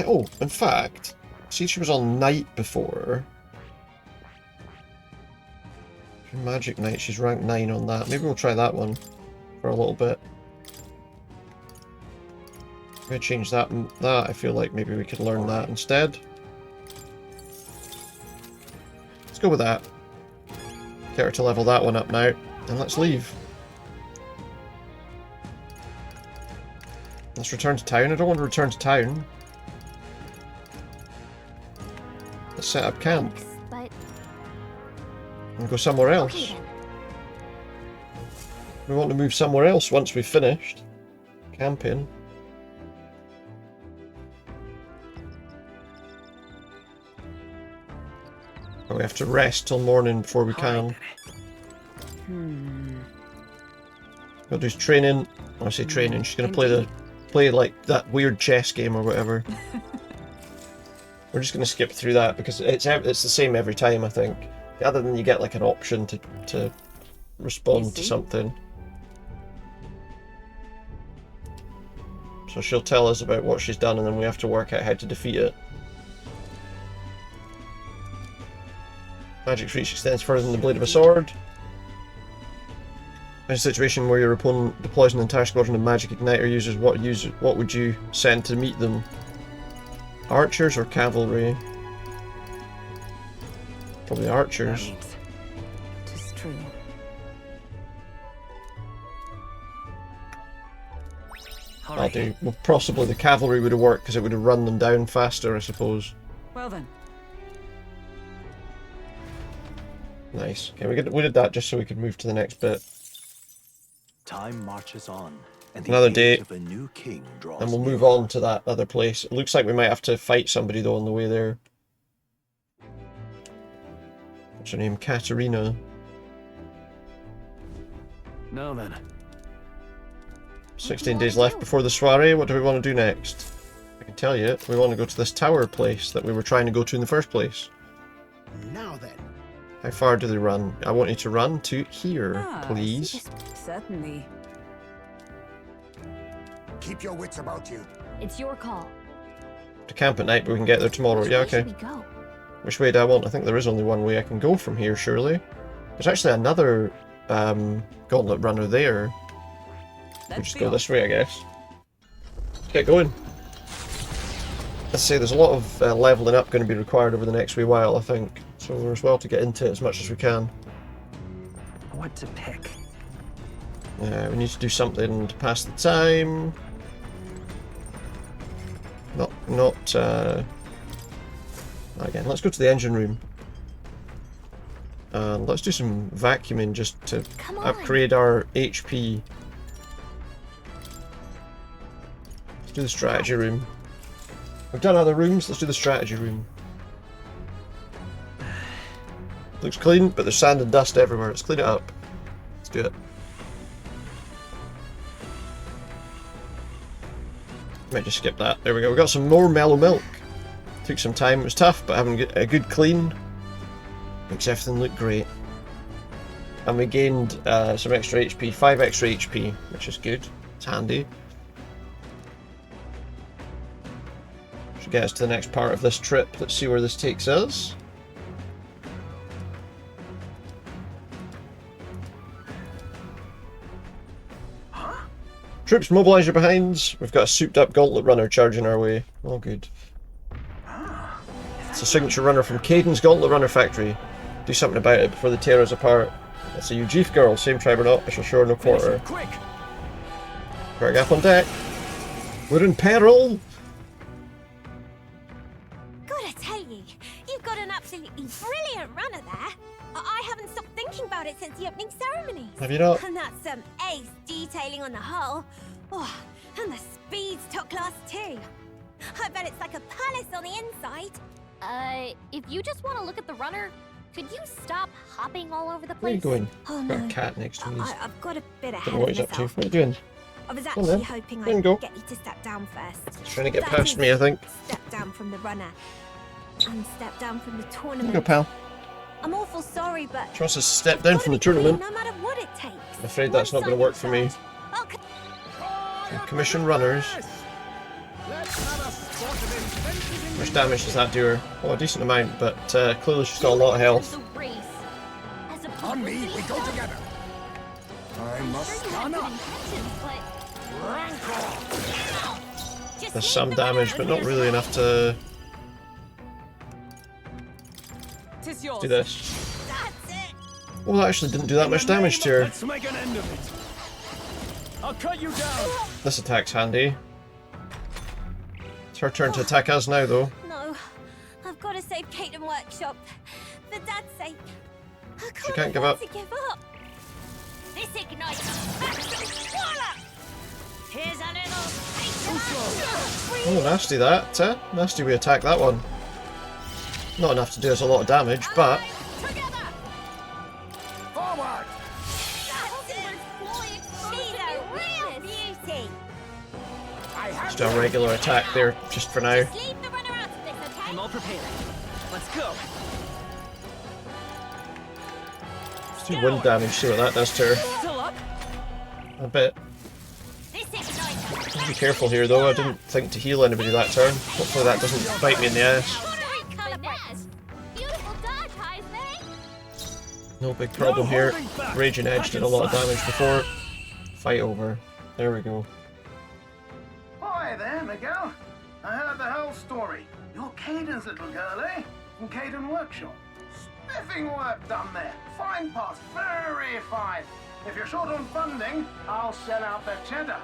Oh, in fact, see she was on Knight before. Magic Knight, she's ranked 9 on that. Maybe we'll try that one for a little bit. I'm going to change that and that. I feel like maybe we could learn that instead. Let's go with that. Get her to level that one up now. And let's leave. Let's return to town. I don't want to return to town. Let's set up camp. And go somewhere else. We want to move somewhere else once we've finished camping. But we have to rest till morning before we can. Gotta do training. When I say training, she's gonna play like that weird chess game or whatever. We're just gonna skip through that because it's the same every time, I think. Other than you get like an option to respond to something. So she'll tell us about what she's done and then we have to work out how to defeat it. Magic's reach extends further than the blade of a sword. In a situation where your opponent deploys an entire squadron of magic igniter users, what would you send to meet them? Archers or cavalry? Probably archers. It is true. I'll do. Well, possibly the cavalry would have worked because it would have run them down faster, I suppose. Well then. Nice. Okay, we did that just so we could move to the next bit. Time marches on, and Another day, of a new king draws and we'll move on to that other place. It looks like we might have to fight somebody though on the way there. What's her name? Katerina. Now then. 16 days left before the soiree. What do we want to do next? I can tell you, we want to go to this tower place that we were trying to go to in the first place. Now then. How far do they run? I want you to run to here, please. Certainly. Keep your wits about you. It's your call. To camp at night, but we can get there tomorrow. Yeah, okay. Should we go? Which way do I want? I think there is only one way I can go from here, surely. There's actually another gauntlet runner there. We'll just go this way, I guess. Let's get going. Let's say there's a lot of leveling up going to be required over the next wee while, I think. So we're as well to get into it as much as we can. What to pick? We need to do something to pass the time. Again, let's go to the engine room. And let's do some vacuuming just to upgrade our HP. Let's do the strategy room. We've done other rooms, let's do the strategy room. Looks clean, but there's sand and dust everywhere. Let's clean it up. Let's do it. Might just skip that. There we go. We got some more mellow milk. Took some time. It was tough, but having a good clean makes everything look great. And we gained some extra HP, 5 extra HP, which is good. It's handy. Should get us to the next part of this trip. Let's see where this takes us. Troops, mobilise your behinds. We've got a souped up gauntlet runner charging our way. Oh, good. It's a signature runner from Caden's Gauntlet Runner Factory. Do something about it before they tear us apart. That's a Ujif girl, same tribe or not, I shall show her no quarter. Quick! Craig up on deck. We're in peril! Gotta tell you, you've got an absolutely brilliant runner there. I haven't stopped thinking about it since the opening ceremonies. Have you not? And that's some ace detailing on the hull. Oh, And the speed's top class too. I bet it's like a palace on the inside. If you just want to look at the runner, could you stop hopping all over the Where are you place? going? Oh, Got no. a cat next to me. I've got a bit ahead Don't know what of he's up to. myself. What are you doing? I was on actually then. hoping There you I'd go. get you to step down first. He's trying to get That past is, me, I think. Step down from the runner. And step down from the There tournament. you go, pal. I'm awful sorry, but She wants us to step down from the tournament. no matter what it takes. I'm afraid that's not going to work for me. Commission runners. How much damage does that do her? Oh, a decent amount, but clearly she's got a lot of health. On me, we go together. I must stand up. There's some damage, but not really enough to do this. Well, that actually didn't do that much damage to her. Let's make an end of it. I'll cut you down. This attack's handy. It's her turn to attack us now, though. No, I've got to save Kate and Workshop. For Dad's sake. She can't give up. To give up. This igniter. Here's a little. Oh, nasty that. Nasty we attack that one. Not enough to do us a lot of damage, but Forward. She's a real beauty. just a regular attack there, just for now. Leave the runner out of this, okay? I'm all prepared. Let's go. Let's do wind damage, see what that does to her. Still up? A bit. Be careful here though, I didn't think to heal anybody that turn. Hopefully that doesn't bite me in the ass. No big problem here. Raging Edge did a lot of damage before. Fight over. There we go. Hi there, Miguel. I heard the whole story. You're Caden's little girl, eh? From Caden Workshop. Spiffing work done there. Fine parts, very fine. If you're short on funding, I'll sell out the cheddar.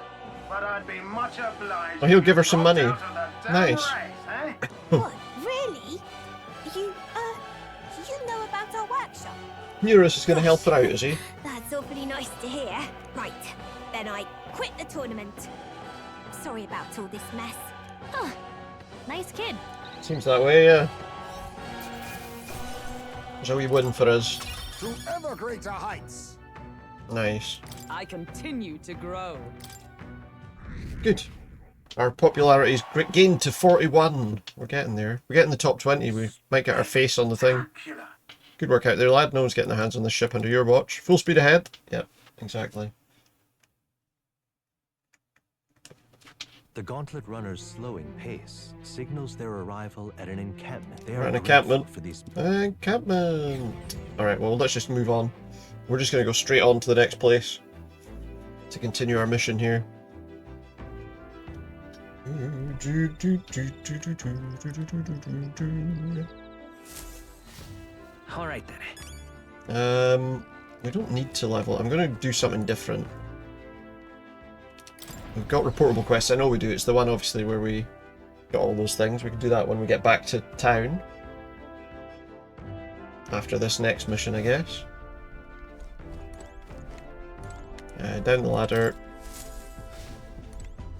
But I'd be much obliged. Oh, he'll give her some money. Out of the damn Nice. race, eh? What? Really? You know about our workshop? Eurus is going to help her out, is he? That's awfully nice to hear. Right, then I quit the tournament. Sorry about all this mess. Huh. Nice kid. Seems that way, yeah. There's a wee win for us. To ever greater heights. Nice. I continue to grow. Good. Our popularity's gained to 41. We're getting there. We're getting the top 20. We might get our face on the thing. Good work out there, lad. No one's getting their hands on this ship under your watch. Full speed ahead. Yep, exactly. The Gauntlet Runner's slowing pace signals their arrival at an encampment. They Right, are an encampment. for these. Encampment. Alright, well, let's just move on. We're just going to go straight on to the next place to continue our mission here. Alright then. We don't need to level. I'm going to do something different. We've got reportable quests. I know we do. It's the one, obviously, where we got all those things. We can do that when we get back to town. After this next mission, I guess. Down the ladder.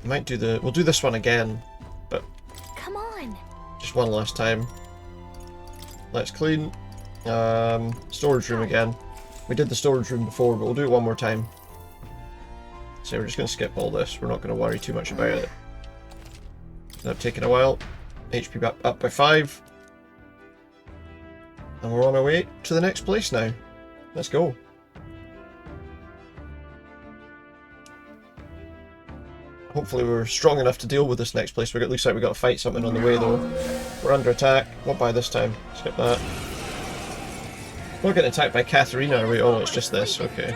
Might do the... We'll do this one again, but... Come on. Just one last time. Let's clean. Storage room again. We did the storage room before, but we'll do it one more time. So we're just going to skip all this. We're not going to worry too much about it. That's taken a while. HP up by 5. And we're on our way to the next place now. Let's go. Hopefully we're strong enough to deal with this next place. It looks like we've got to fight something on the way though. We're under attack. Not by this time. Skip that. We're not getting attacked by Katharina, are we? Oh no, it's just this. Okay.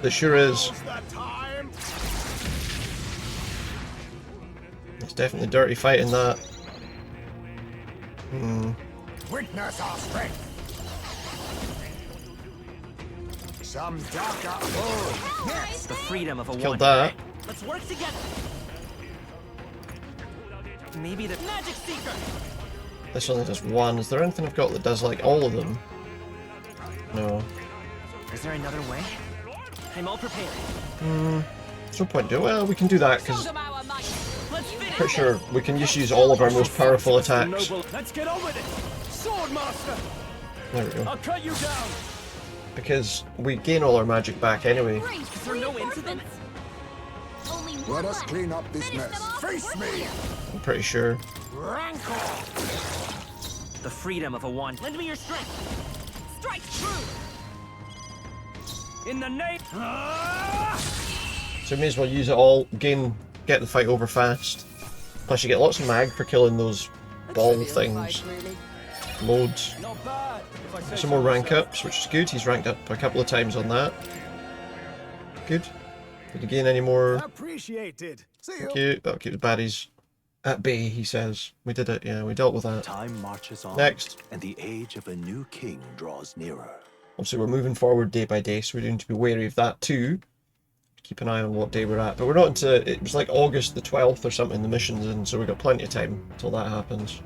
It sure is. It's definitely dirty fighting that. Witness our strength. Some darker. Oh, yes. The freedom of a Killed wanderer. that. Let's work together. Maybe the magic seeker. This only does one. Is there anything I've got that does like all of them? No. Is there another way? I'm all prepared. There's no point doing. Well, we can do that because pretty sure we can just use all of our most powerful attacks. Let's get on with it. Sword master. There we go. I'll cut you down. Because we gain all our magic back anyway. Is there no incident? Let us clean up this mess. Face me! I'm pretty sure. Rancor. The freedom of a wand. Lend me your strength. Strike true. In the name. So we may as well use it all, get the fight over fast. Plus you get lots of mag for killing those ball things. Loads. Some more rank ups, which is good. He's ranked up a couple of times on that. Good. Did he gain any more? Appreciated. Thank you. That'll keep the baddies at bay, he says. We did it, yeah, we dealt with that. Time marches on, Next. and the age of a new king draws nearer. Obviously we're moving forward day by day, so we need to be wary of that too. Keep an eye on what day we're at. But we're not into, it was like August the 12th or something the mission's in, so we've got plenty of time until that happens.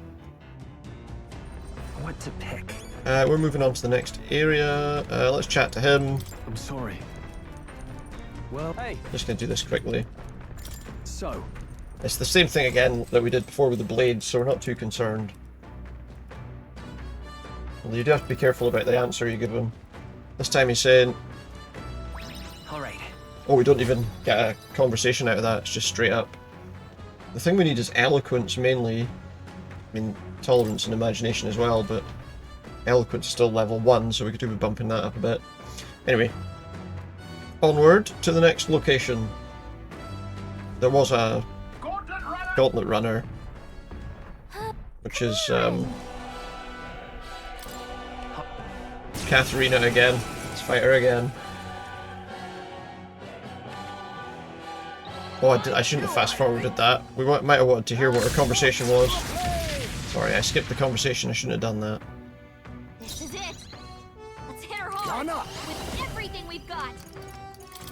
What to pick? We're moving on to the next area. Let's chat to him. I'm sorry. Well, hey. Just gonna do this quickly. So, it's the same thing again that we did before with the blades, so we're not too concerned. Well, you do have to be careful about the answer you give him. This time he's saying... Alright. Oh, we don't even get a conversation out of that, it's just straight up. The thing we need is eloquence mainly. I mean, tolerance and imagination as well, but eloquence is still level 1, so we could do with bumping that up a bit. Anyway. Onward to the next location. There was a Gauntlet Runner, which is Katharina again. Let's fight her again. Oh, I shouldn't have fast forwarded that. We might have wanted to hear what her conversation was. Sorry, I skipped the conversation. I shouldn't have done that. This is it. Let's hit her hard with everything we've got.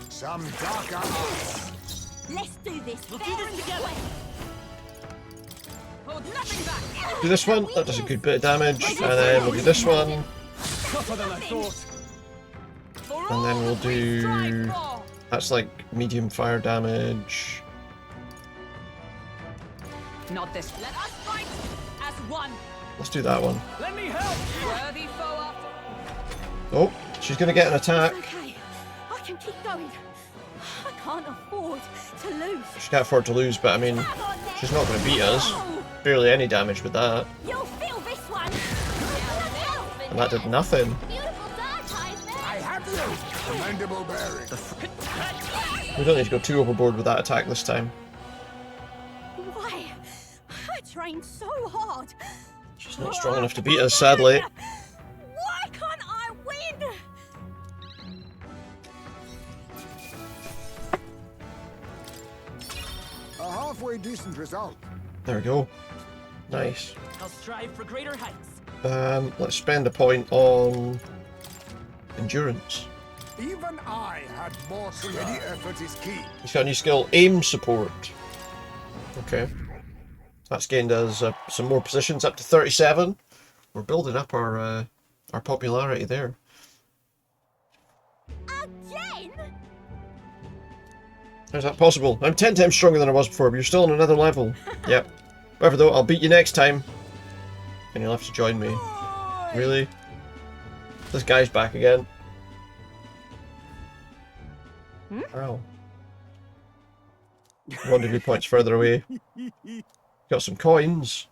Some darker arts. Let's do this. We'll do this together. Hold nothing back. Do this one. That does a good bit of damage. And then we'll do this one. Tougher than I thought. And then we'll do... That's like medium fire damage. Not this. Let us fight as one. Let's do that one. Let me help. Worthy foe after. Oh, she's going to get an attack. Okay, I can keep going. I can't afford to lose. She can't afford to lose, but I mean, she's not going to beat us. Barely any damage with that. You'll feel this one. And that did nothing. I have you. Commendable bearing. We don't need to go too overboard with that attack this time. Why? I trained so hard. She's not strong enough to beat us, sadly. Why can't I win? A halfway decent result. There we go. Nice. I'll strive for greater heights. Let's spend a point on endurance. Even I had more to any effort is key. He's got a new skill, aim support. Okay. That's gained us some more positions up to 37. We're building up our popularity there. Again? How's that possible? I'm 10 times stronger than I was before, but you're still on another level. Yep. However though, I'll beat you next time. And you'll have to join me. Really? This guy's back again. Ow. 1 degree points further away. Got some coins.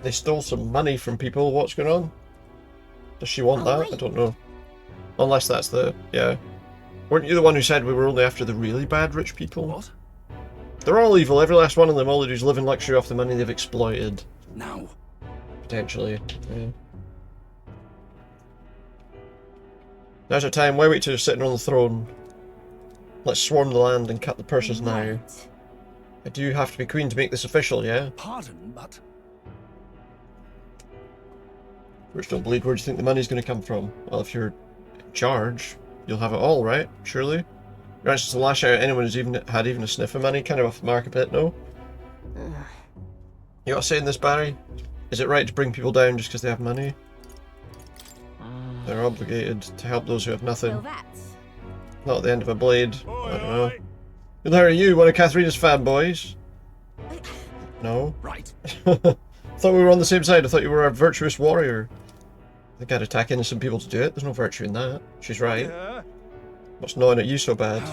They stole some money from people. What's going on? Does she want that? I don't know. Unless that's the... yeah. Weren't you the one who said we were only after the really bad rich people? What? They're all evil. Every last one of them. All they do is live in luxury off the money they've exploited. Now. Potentially. Yeah. Now's our time. Why wait till you're sitting on the throne? Let's swarm the land and cut the purses now. I do have to be queen to make this official, yeah? Pardon, but... Rich don't bleed. Where do you think the money's going to come from? Well, if you're in charge, you'll have it all, right? Surely? You're anxious to lash out at anyone who's had even a sniff of money? Kind of off the mark a bit, no? You got to say in this, Barry? Is it right to bring people down just because they have money? They're obligated to help those who have nothing. Well, that's Not the end of a blade. I don't know. Who the hell are you? One of Katharina's fanboys? No? Right. Thought we were on the same side. I thought you were a virtuous warrior. I think I'd attack innocent people to do it. There's no virtue in that. She's right. What's gnawing at you so bad?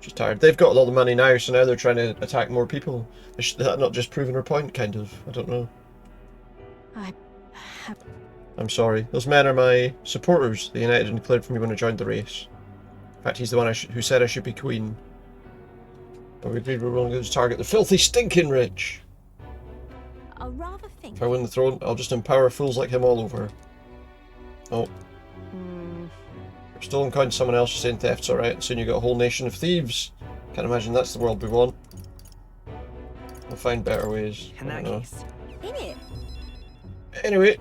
She's tired. They've got all the money now, so now they're trying to attack more people. Is that not just proving her point, kind of? I don't know. I'm sorry. Those men are my supporters. They united and declared for me when I joined the race. In fact, he's the one who said I should be queen. But we agreed we were going to target the filthy, stinking rich. I rather think. If I win the throne, I'll just empower fools like him all over. Oh. Stolen coin to someone else for saying theft's alright, and soon you got a whole nation of thieves. Can't imagine that's the world we want. We'll find better ways. I don't know. Anyway.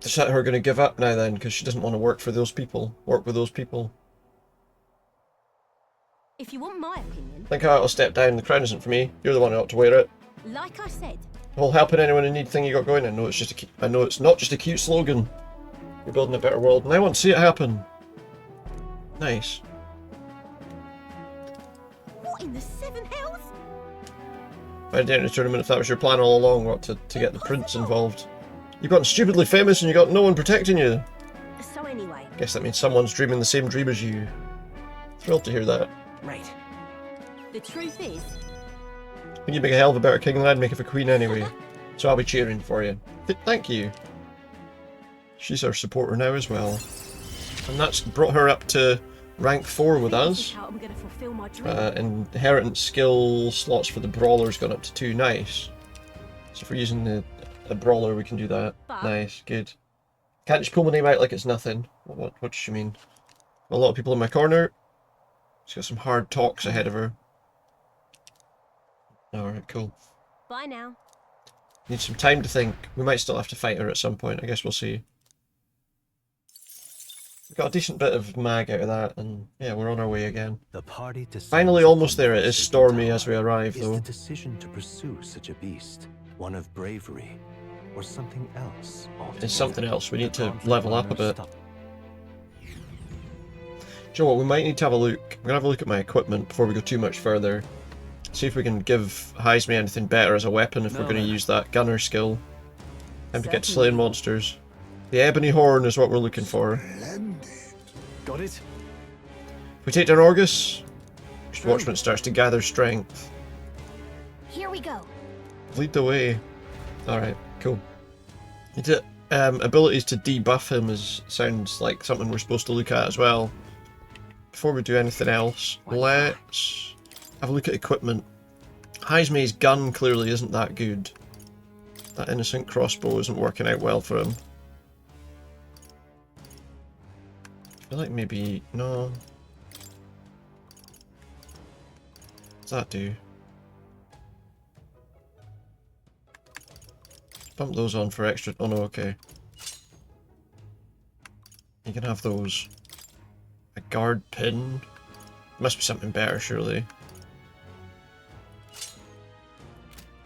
Is that her going to give up now then, because she doesn't want to work for those people? Work with those people? If you want my opinion. I think I'll step down. The crown isn't for me. You're the one who ought to wear it. Like I said. The whole helping anyone in need thing you got going. I know it's not just a cute slogan. You're building a better world, and I want to see it happen. Nice. What in the seven hells? Why didn't enter the tournament if that was your plan all along? What, to get the prince involved? You've gotten stupidly famous and you got no one protecting you. So anyway. Guess that means someone's dreaming the same dream as you. Thrilled to hear that. Right. The truth is. I think you'd make a hell of a better king than I'd make of a queen anyway. So I'll be cheering for you. Thank you. She's our supporter now as well. And that's brought her up to rank 4 with us. Inheritance skill slots for the brawler's gone up to 2. Nice. So if we're using the brawler, we can do that. Nice, good. Can't just pull my name out like it's nothing. What does she mean? A lot of people in my corner. She's got some hard talks ahead of her. Alright, cool. Bye now. Need some time to think. We might still have to fight her at some point. I guess we'll see. We got a decent bit of mag out of that, and yeah, we're on our way again. The party finally almost there. It is stormy as we arrive, though. Is the decision to pursue such a beast one of bravery, or something else? It's something else. We need to level up a bit. Do you know what? We might need to have a look. I'm gonna have a look at my equipment before we go too much further. See if we can give Heisme anything better as a weapon if we're going to use that gunner skill. Time to get to slaying monsters. The ebony horn is what we're looking for. Got it. If we take down Orgus, Watchman starts to gather strength. Here we go. Lead the way. Alright, cool. Abilities to debuff him sounds like something we're supposed to look at as well. Before we do anything else, let's have a look at equipment. Heisme's gun clearly isn't that good. That innocent crossbow isn't working out well for him. I feel like maybe... no. What's that do? Bump those on for extra... oh no, okay. You can have those. A guard pin? Must be something better, surely.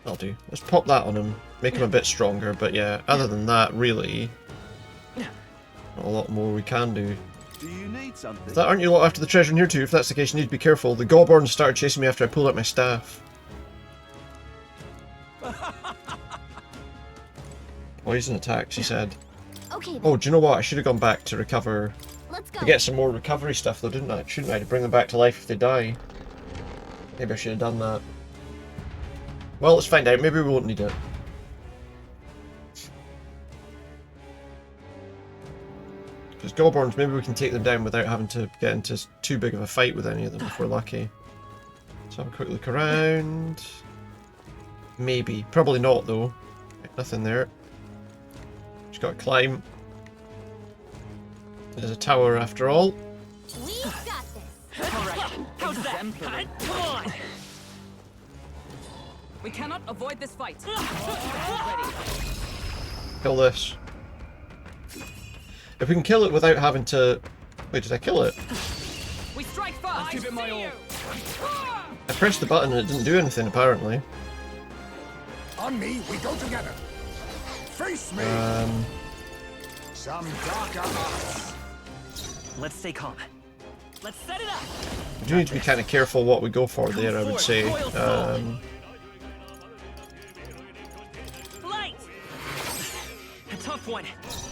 That'll do. Let's pop that on him. Make him a bit stronger, but yeah, other than that, really... not a lot more we can do. Do you need something? Aren't you lot after the treasure in here too? If that's the case, you need to be careful. The Goblins started chasing me after I pulled out my staff. Poison attacks, he said. Okay. Oh, do you know what? I should have gone back to recover... Let's go. to get some more recovery stuff though, didn't I? Shouldn't I? To bring them back to life if they die. Maybe I should have done that. Well, let's find out. Maybe we won't need it. Because Goblins, maybe we can take them down without having to get into too big of a fight with any of them if we're lucky. Let's have a quick look around. Maybe. Probably not though. Nothing there. Just gotta climb. There's a tower after all. We've got this. All right. How's that? Come on. We cannot avoid this fight. Kill this. If we can kill it without having to... wait, did I kill it? We strike first. I'll give it my all. I pressed the button and it didn't do anything apparently. On me, we go together. Face me. Some darker arts. Let's stay calm. Let's set it up. We do need to be kind of careful what we go for there, I would say. Light. A tough one.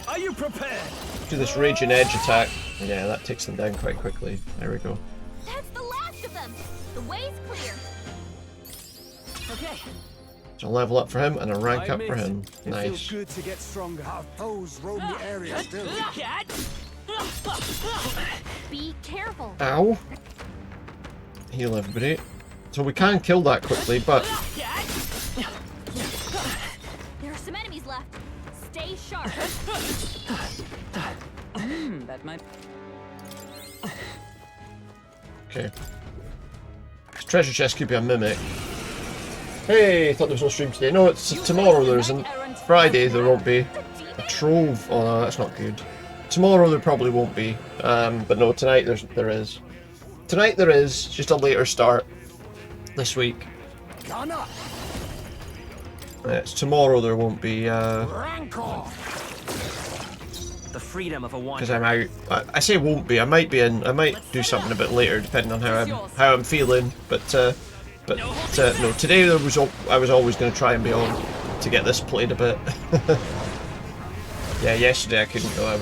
Are you prepared? Do this raging edge attack. Yeah, that takes them down quite quickly. There we go. That's the last of them. The way's clear. Okay. So level up for him and a rank up for him. Nice. Feels good to get stronger. Our foes roam the area still. Be careful. Ow. Heal everybody. So we can kill that quickly, but There are some enemies left. Stay sharp. That might. okay. This treasure chest could be a mimic. Hey, thought there was no stream today. No, it's tomorrow there isn't. Friday there won't be. A trove. Oh no, that's not good. Tomorrow there probably won't be. But no, tonight there is. Tonight there is. Just a later start this week. It's tomorrow there won't be. The freedom of a Because I'm out. I say won't be. I might be in. I might do something a bit later, depending on how I'm feeling. But no. Today I was always going to try and be on to get this played a bit. Yeah, yesterday I couldn't though. I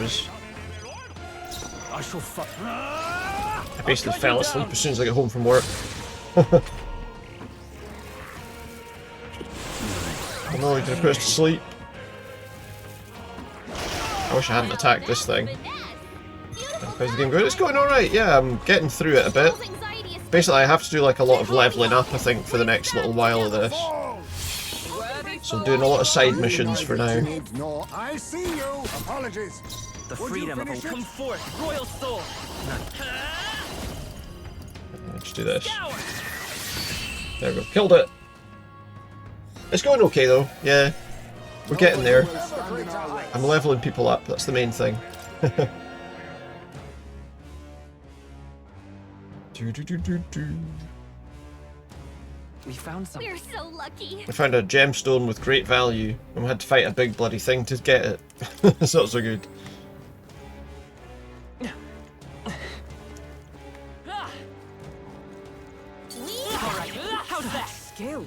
basically fell asleep as soon as I got home from work. I'm only going to put us to sleep. I wish I hadn't attacked this thing. How's the game going? It's going alright, yeah, I'm getting through it a bit. Basically I have to do like a lot of leveling up, I think, for the next little while of this. So I'm doing a lot of side missions for now. I see you. Apologies. The freedom of a come forth, royal soul. Let's do this. There we go. Killed it. It's going okay though. Yeah, we're getting there. I'm leveling people up. That's the main thing. We found something. We're so lucky. I found a gemstone with great value, and we had to fight a big bloody thing to get it. It's not so good. How's that? Skill.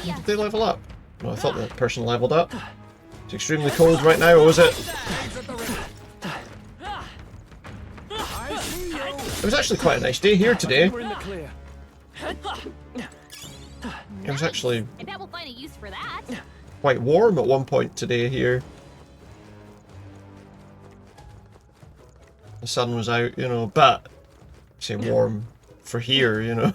Did they level up? No, I thought the person leveled up. It's extremely cold right now, or was it? It was actually quite a nice day here today. It was actually I bet we'll find a use for that. quite warm at one point today here. The sun was out, you know, but I say warm for here, you know.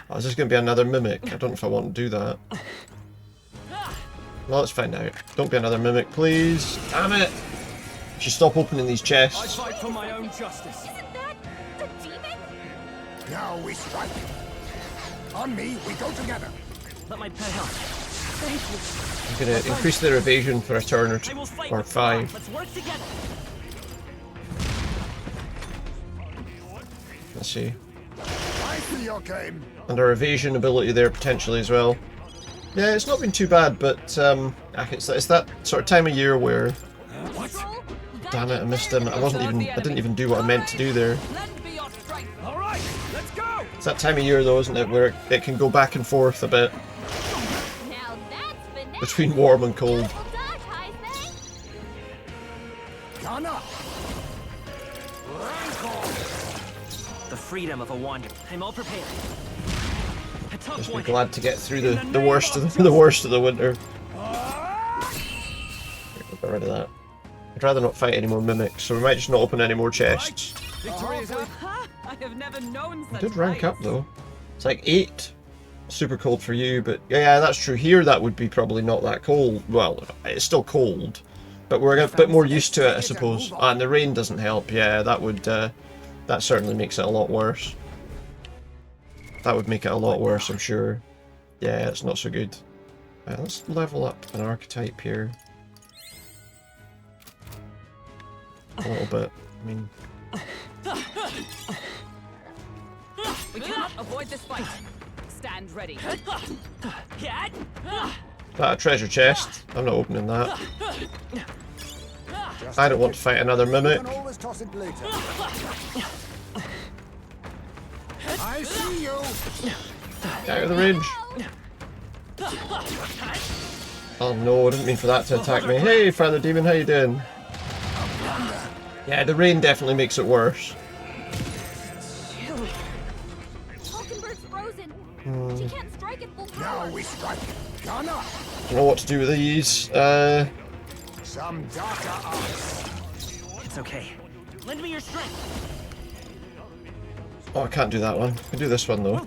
Oh, is this going to be another mimic? I don't know if I want to do that. Well, let's find out. Don't be another mimic, please. Damn it! You should stop opening these chests. I fight for my own justice. Isn't that the demon? Now we strike. On me, we go together. Let my pet help. Thank you. I'm going to increase their evasion for a turn or, or 5. Let's work together. Let's see. I see your game. And our evasion ability there potentially as well. Yeah, it's not been too bad, but it's that sort of time of year where, damn it, I missed him. I didn't even do what I meant to do there. All right, let's go. It's that time of year though, isn't it, where it can go back and forth a bit Now that's between warm and cold. The freedom of a wanderer. I'm all prepared. A tough Just be one. glad to get through the worst of the worst of the winter. Get rid of that. I'd rather not fight any more mimics, so we might just not open any more chests. I have never known I such did rank up heights. though. It's like 8. Super cold for you, but yeah, that's true. Here that would be probably not that cold. Well, it's still cold, but we're a bit more used to it, I suppose. And the rain doesn't help. Yeah, that would that certainly makes it a lot worse. That would make it a lot worse, I'm sure. Yeah, it's not so good. Let's level up an archetype here. A little bit. I mean, We cannot avoid this fight. Stand ready. that a treasure chest? I'm not opening that. I don't want to fight another mimic. You can always toss it later. I see you. Get out of the range. Oh no, I didn't mean for that to attack me. Hey, Father Demon, how you doing? Yeah, the rain definitely makes it worse. Hulkenberg's frozen. She can't strike at full Now power. we strike. Gunner. Don't know what to do with these. Some darker arts. It's okay. Lend me your strength. Oh, I can't do that one. I can do this one though.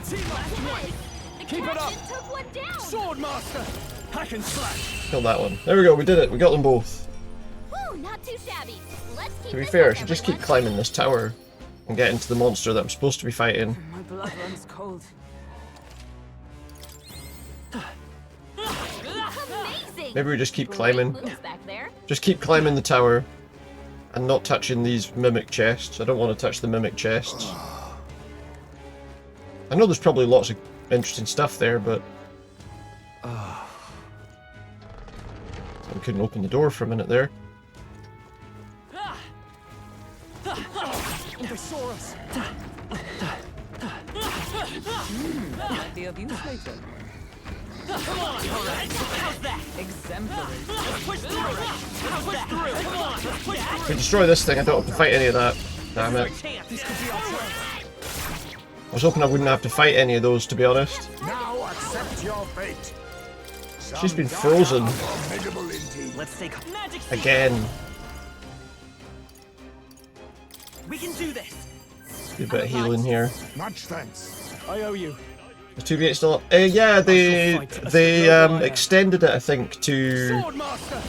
Keep it up. Took one down. Sword master. Hack and slash. Kill that one. There we go, we did it. We got them both. Woo, not too shabby. Let's keep To be this fair, I up, should just keep everyone. climbing this tower and get into the monster that I'm supposed to be fighting. My blood runs cold. Amazing. Maybe we just keep climbing. Moves back there. Just keep climbing the tower and not touching these mimic chests. I don't want to touch the mimic chests. I know there's probably lots of interesting stuff there, but we couldn't open the door for a minute there. They saw us. Might be of use later. Come on, alright. How's that? Exemplary. Let's push through. Let's push through. Come on, let's push If we through. destroy this thing, I don't have to fight any of that. Damn it. This could be our chance. I was hoping I wouldn't have to fight any of those, to be honest. Now accept your fate. She's been frozen. Formidable indeed. Let's take magic. Again. We can do this. Do a bit of healing here. Much thanks. I owe you. The 2 gates still up. Yeah, they extended it, I think, to Sword master.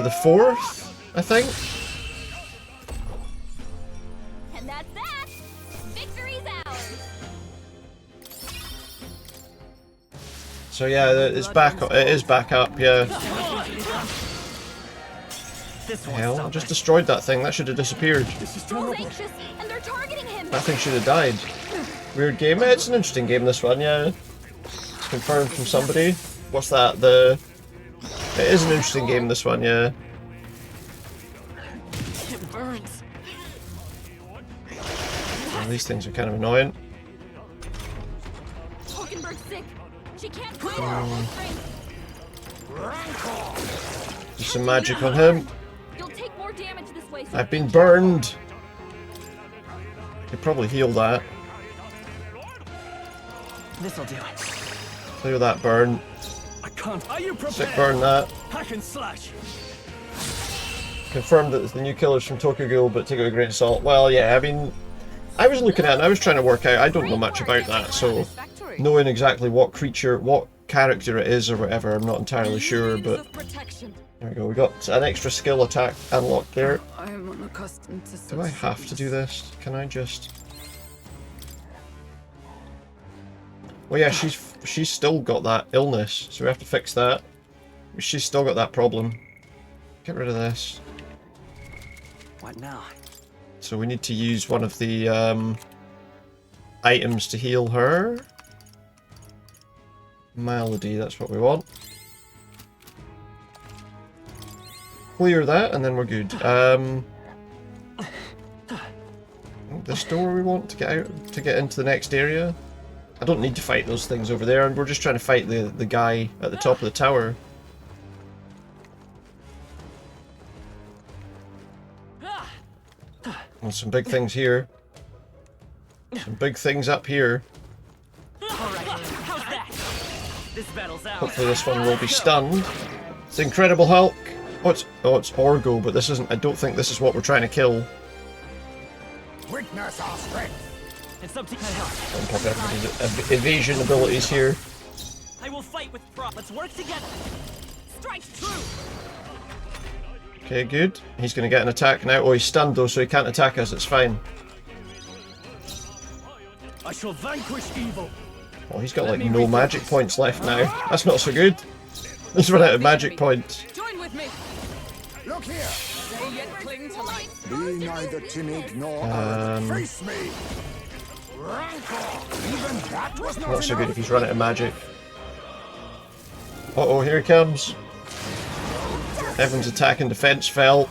the 4th, I think. And that's that. Victory's ours. So yeah, it's back. It is back up. Yeah. This Hell, I just destroyed that thing. That should have disappeared. Joel's anxious, and they're targeting him. That thing should have died. Weird game. It's an interesting game, this one. Yeah. It's confirmed from somebody. What's that? It is an interesting game, this one. Yeah. It burns. Well, these things are kind of annoying. Hulkenberg's sick. She can't fight her full strength. Do some magic on him. You'll take more damage this way. So I've been burned. I could probably heal that. This'll do it. Clear that burn. I can't. Are you prepared? Sick burn that. Hack and slash. Confirmed that it's the new killers from Tokyo Ghoul, but take it with a grain of salt. Well, yeah, I mean, I was looking at it and I was trying to work out. I don't know much about that, so knowing exactly what creature, what character it is or whatever, I'm not entirely sure, but there we go. We got an extra skill attack unlocked there. I am unaccustomed to. Do I have to do this? Can I just? Well, yeah, she's still got that illness, so we have to fix that. She's still got that problem. Get rid of this. What now? So we need to use one of the items to heal her. Melody, that's what we want. Clear that, and then we're good. This door we want to get out, to get into the next area. I don't need to fight those things over there, and we're just trying to fight the guy at the top of the tower. And some big things here. Some big things up here. Alright, how's that? This battle's out. Hopefully this one will be stunned. It's the Incredible Hulk. Oh, it's Orgo, but this isn't. I don't think this is what we're trying to kill. Witness our strength. It's up to my help. On top of everybody's evasion abilities here. I will fight with pride. Let's work together. Strike true. Okay, good. He's going to get an attack now. Oh, he's stunned though, so he can't attack us. It's fine. I shall vanquish evil. Oh, he's got like no magic points left now. That's not so good. He's run out of magic points. Join with me. Look here. They yet cling to life. Be neither timid nor arrogant. Face me. Rancor. Even that was not Not so good enough. if he's run out of magic. Uh oh, here he comes. Everyone's attack and defense fell,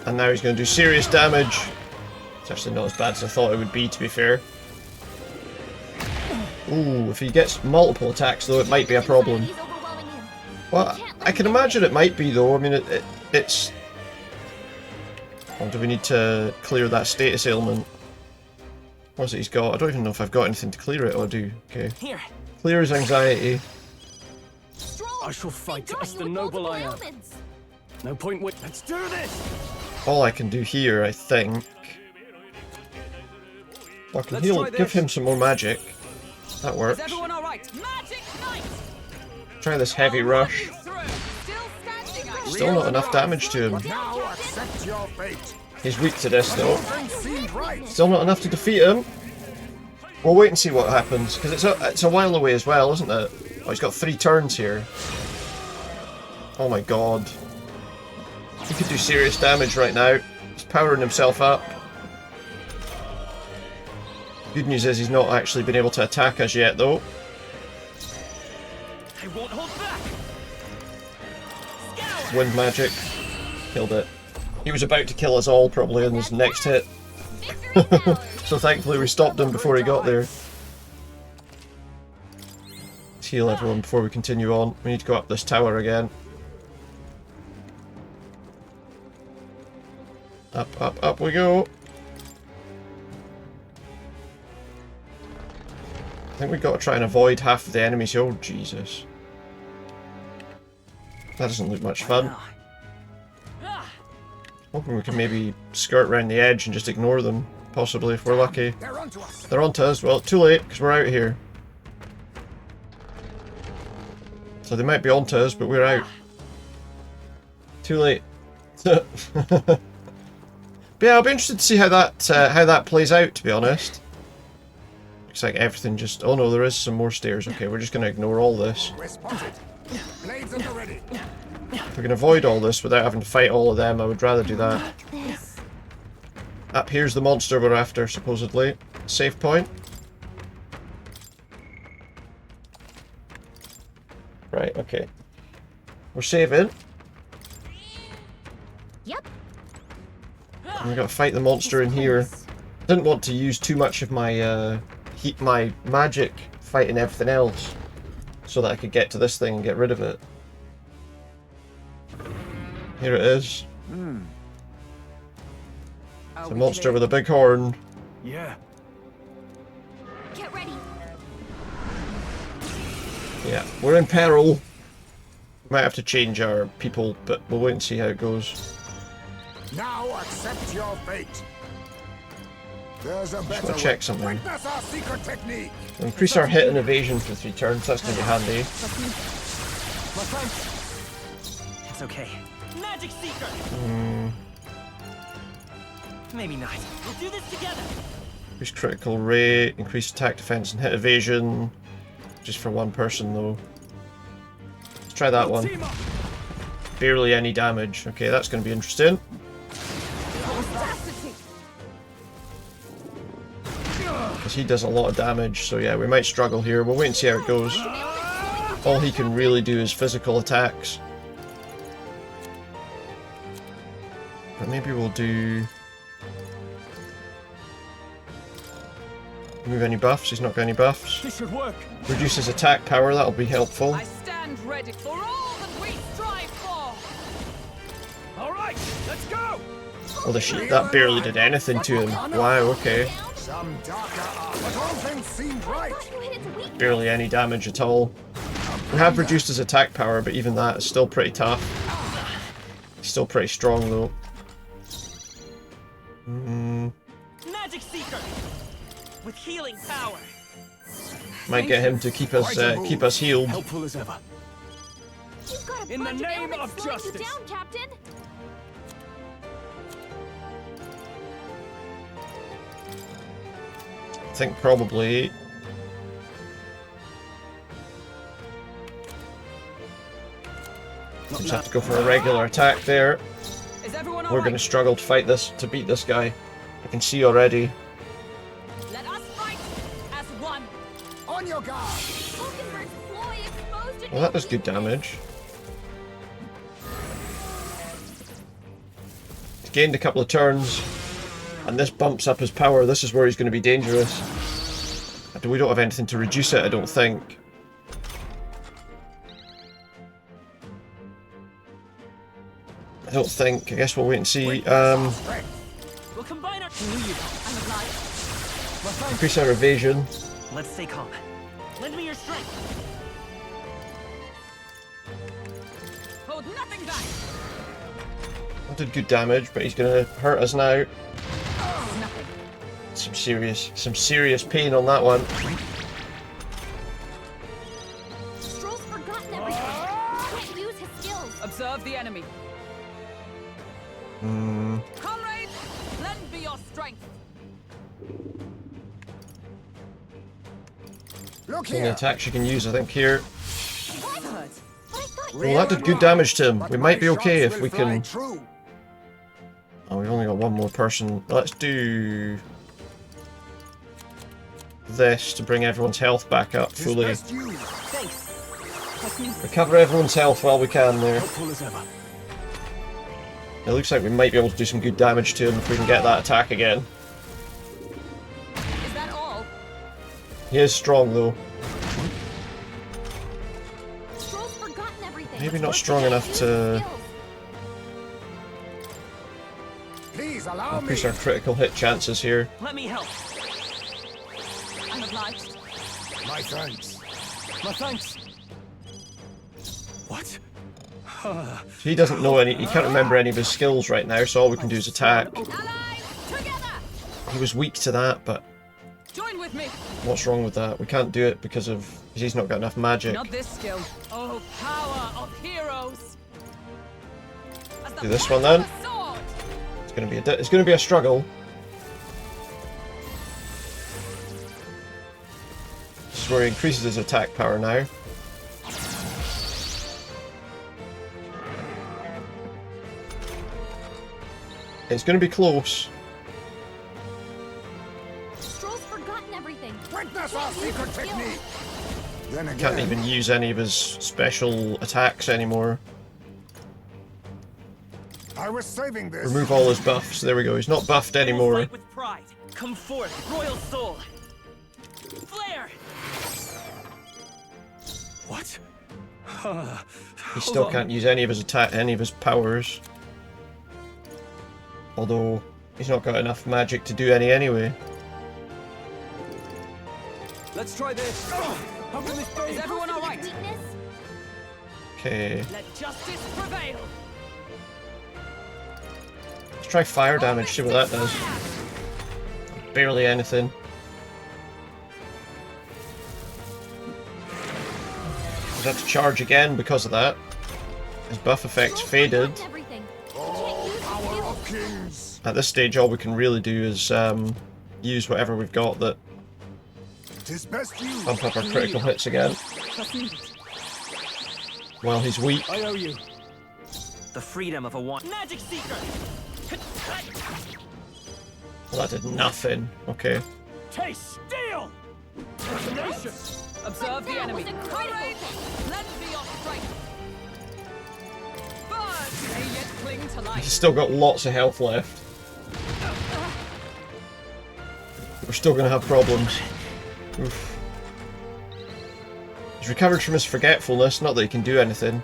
and now he's going to do serious damage. It's actually not as bad as I thought it would be, to be fair. Ooh, if he gets multiple attacks though, it might be a problem. Well, I can imagine it might be though. I mean, it's... Or do we need to clear that status ailment? What's it he's got? I don't even know if I've got anything to clear it, or do. Okay. Here. Clear his anxiety. I shall fight as the noble I am. No point with. Let's do this! All I can do here, I think... I can heal, give him some more magic. That works. Is everyone all right? Magic Knight! Try this heavy rush. Still not enough damage to him. Now accept your fate. He's weak to this though. Still not enough to defeat him. We'll wait and see what happens, because it's a while away as well, isn't it? Oh, he's got 3 turns here. Oh my god. He could do serious damage right now. He's powering himself up. Good news is he's not actually been able to attack us yet though. I won't hold back. Wind magic. Killed it. He was about to kill us all probably in his next hit. So thankfully we stopped him before he got there. Let's heal everyone before we continue on. We need to go up this tower again. Up, up, up we go. I think we've got to try and avoid half of the enemies. Oh, Jesus. That doesn't look much fun. Hoping we can maybe skirt around the edge and just ignore them. Possibly, if we're lucky. They're onto us. Well, too late, because we're out here. So they might be onto us, but we're out. Too late. But yeah, I'll be interested to see how that plays out, to be honest. Looks like everything just... Oh no, there is some more stairs. Okay, we're just going to ignore all this. If we can avoid all this without having to fight all of them, I would rather do that. Up here's the monster we're after, supposedly. Save point. Right, okay. We're saving. Yep. And we got to fight the monster in here. Didn't want to use too much of my my magic fighting everything else, so that I could get to this thing and get rid of it. Here it is. It's a monster with a big horn. Yeah. Get ready. Yeah, we're in peril. Might have to change our people, but we'll wait and see how it goes. Now accept your fate. There's a Just want to check something. Witness our secret technique. Increase our hit and evasion for 3 turns. That's going to be handy. My friends. It's okay. Magic Seeker. Maybe not. We'll do this together. Increase critical rate, increase attack, defense, and hit evasion. Just for one person, though. Let's try that one. Barely any damage. Okay, that's going to be interesting. Because he does a lot of damage, so yeah, we might struggle here. We'll wait and see how it goes. All he can really do is physical attacks. But maybe we'll do... Remove any buffs. He's not got any buffs. This should work. Reduce his attack power. That'll be helpful. I stand ready for all that we strive for. All right, let's go. Oh, the shit! That barely did anything to him. Wow. Okay. Some darker art, but all things seemed right. Barely any damage at all. We have reduced his attack power, but even that is still pretty tough. He's still pretty strong though. Magic Seeker with healing power. Might get him to keep us healed. Helpful as ever. In the name of justice. Down, Captain. I think probably. Just have to go for a regular attack there. We're going to struggle to fight this, to beat this guy. I can see already. Let us fight as one. On your guard. Well, that does good damage. gained a couple of turns, and this bumps up his power. This is where he's going to be dangerous. We don't have anything to reduce it, I don't think. I don't think. I guess we'll wait and see. We'll combine our Increase our evasion. Let's stay calm. Lend me your strength. Hold nothing back. That did good damage, but he's gonna hurt us now. Nothing. Some serious pain on that one. Stroll's forgotten everything. Can't use his skills. Observe the enemy. Comrades, lend me your strength. Look Any here. attacks you can use, I think, here. Hurt. Well, that did good damage to him. We might be okay if we can... Oh, we've only got one more person. Let's do... this to bring everyone's health back up fully. Recover everyone's health while we can there. It looks like we might be able to do some good damage to him if we can get that attack again. Is that all? He is strong though. Stroll's forgotten everything. Maybe not strong enough to Please allow me. increase our critical hit chances here. Let me help. I'm obliged. My thanks. My thanks. What? He doesn't know any. He can't remember any of his skills right now, so all we can do is attack. Allies, together. He was weak to that, but Join with me. what's wrong with that? We can't do it because he's not got enough magic. Not this skill. Oh, power of heroes. As the Do this point one then. of a sword. It's gonna be a struggle. This is where he increases his attack power now. It's gonna be close. Stroll's forgotten everything. Witness our secret technique. Then again, Can't even use any of his special attacks anymore. I was saving this. Remove all his buffs. There we go. He's not buffed anymore. Fight with pride. Come forth, royal soul. Flare. What? He still can't use any of his powers. Although he's not got enough magic to do any anyway. Let's try this. How can this be? Is everyone all right? Weakness? Okay. Let justice prevail. Let's try fire damage, see what that does. Barely anything. He's had to charge again because of that. His buff effects faded. At this stage, all we can really do is use whatever we've got that bump up our critical hits again. While he's weak. I owe you. The freedom of a magic seeker. Well, that did nothing. Okay. Taste steel. Tenacious. Observe the enemy. Comrades, lend me your strength. Birds may yet cling to life. He's still got lots of health left. We're still going to have problems. Oof. He's recovered from his forgetfulness, not that he can do anything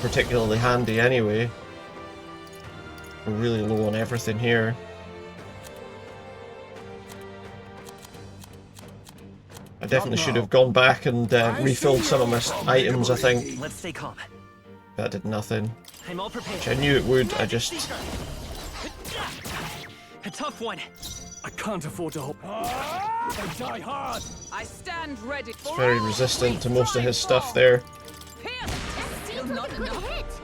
particularly handy anyway. We're really low on everything here. I definitely should have gone back and refilled some of my items, I think. Let's stay calm. That did nothing. I'm all prepared. Which I knew it would, I just... A tough one. I can't afford to hold. I die hard. I stand ready. It's very resistant to most of his stuff there. Still not enough.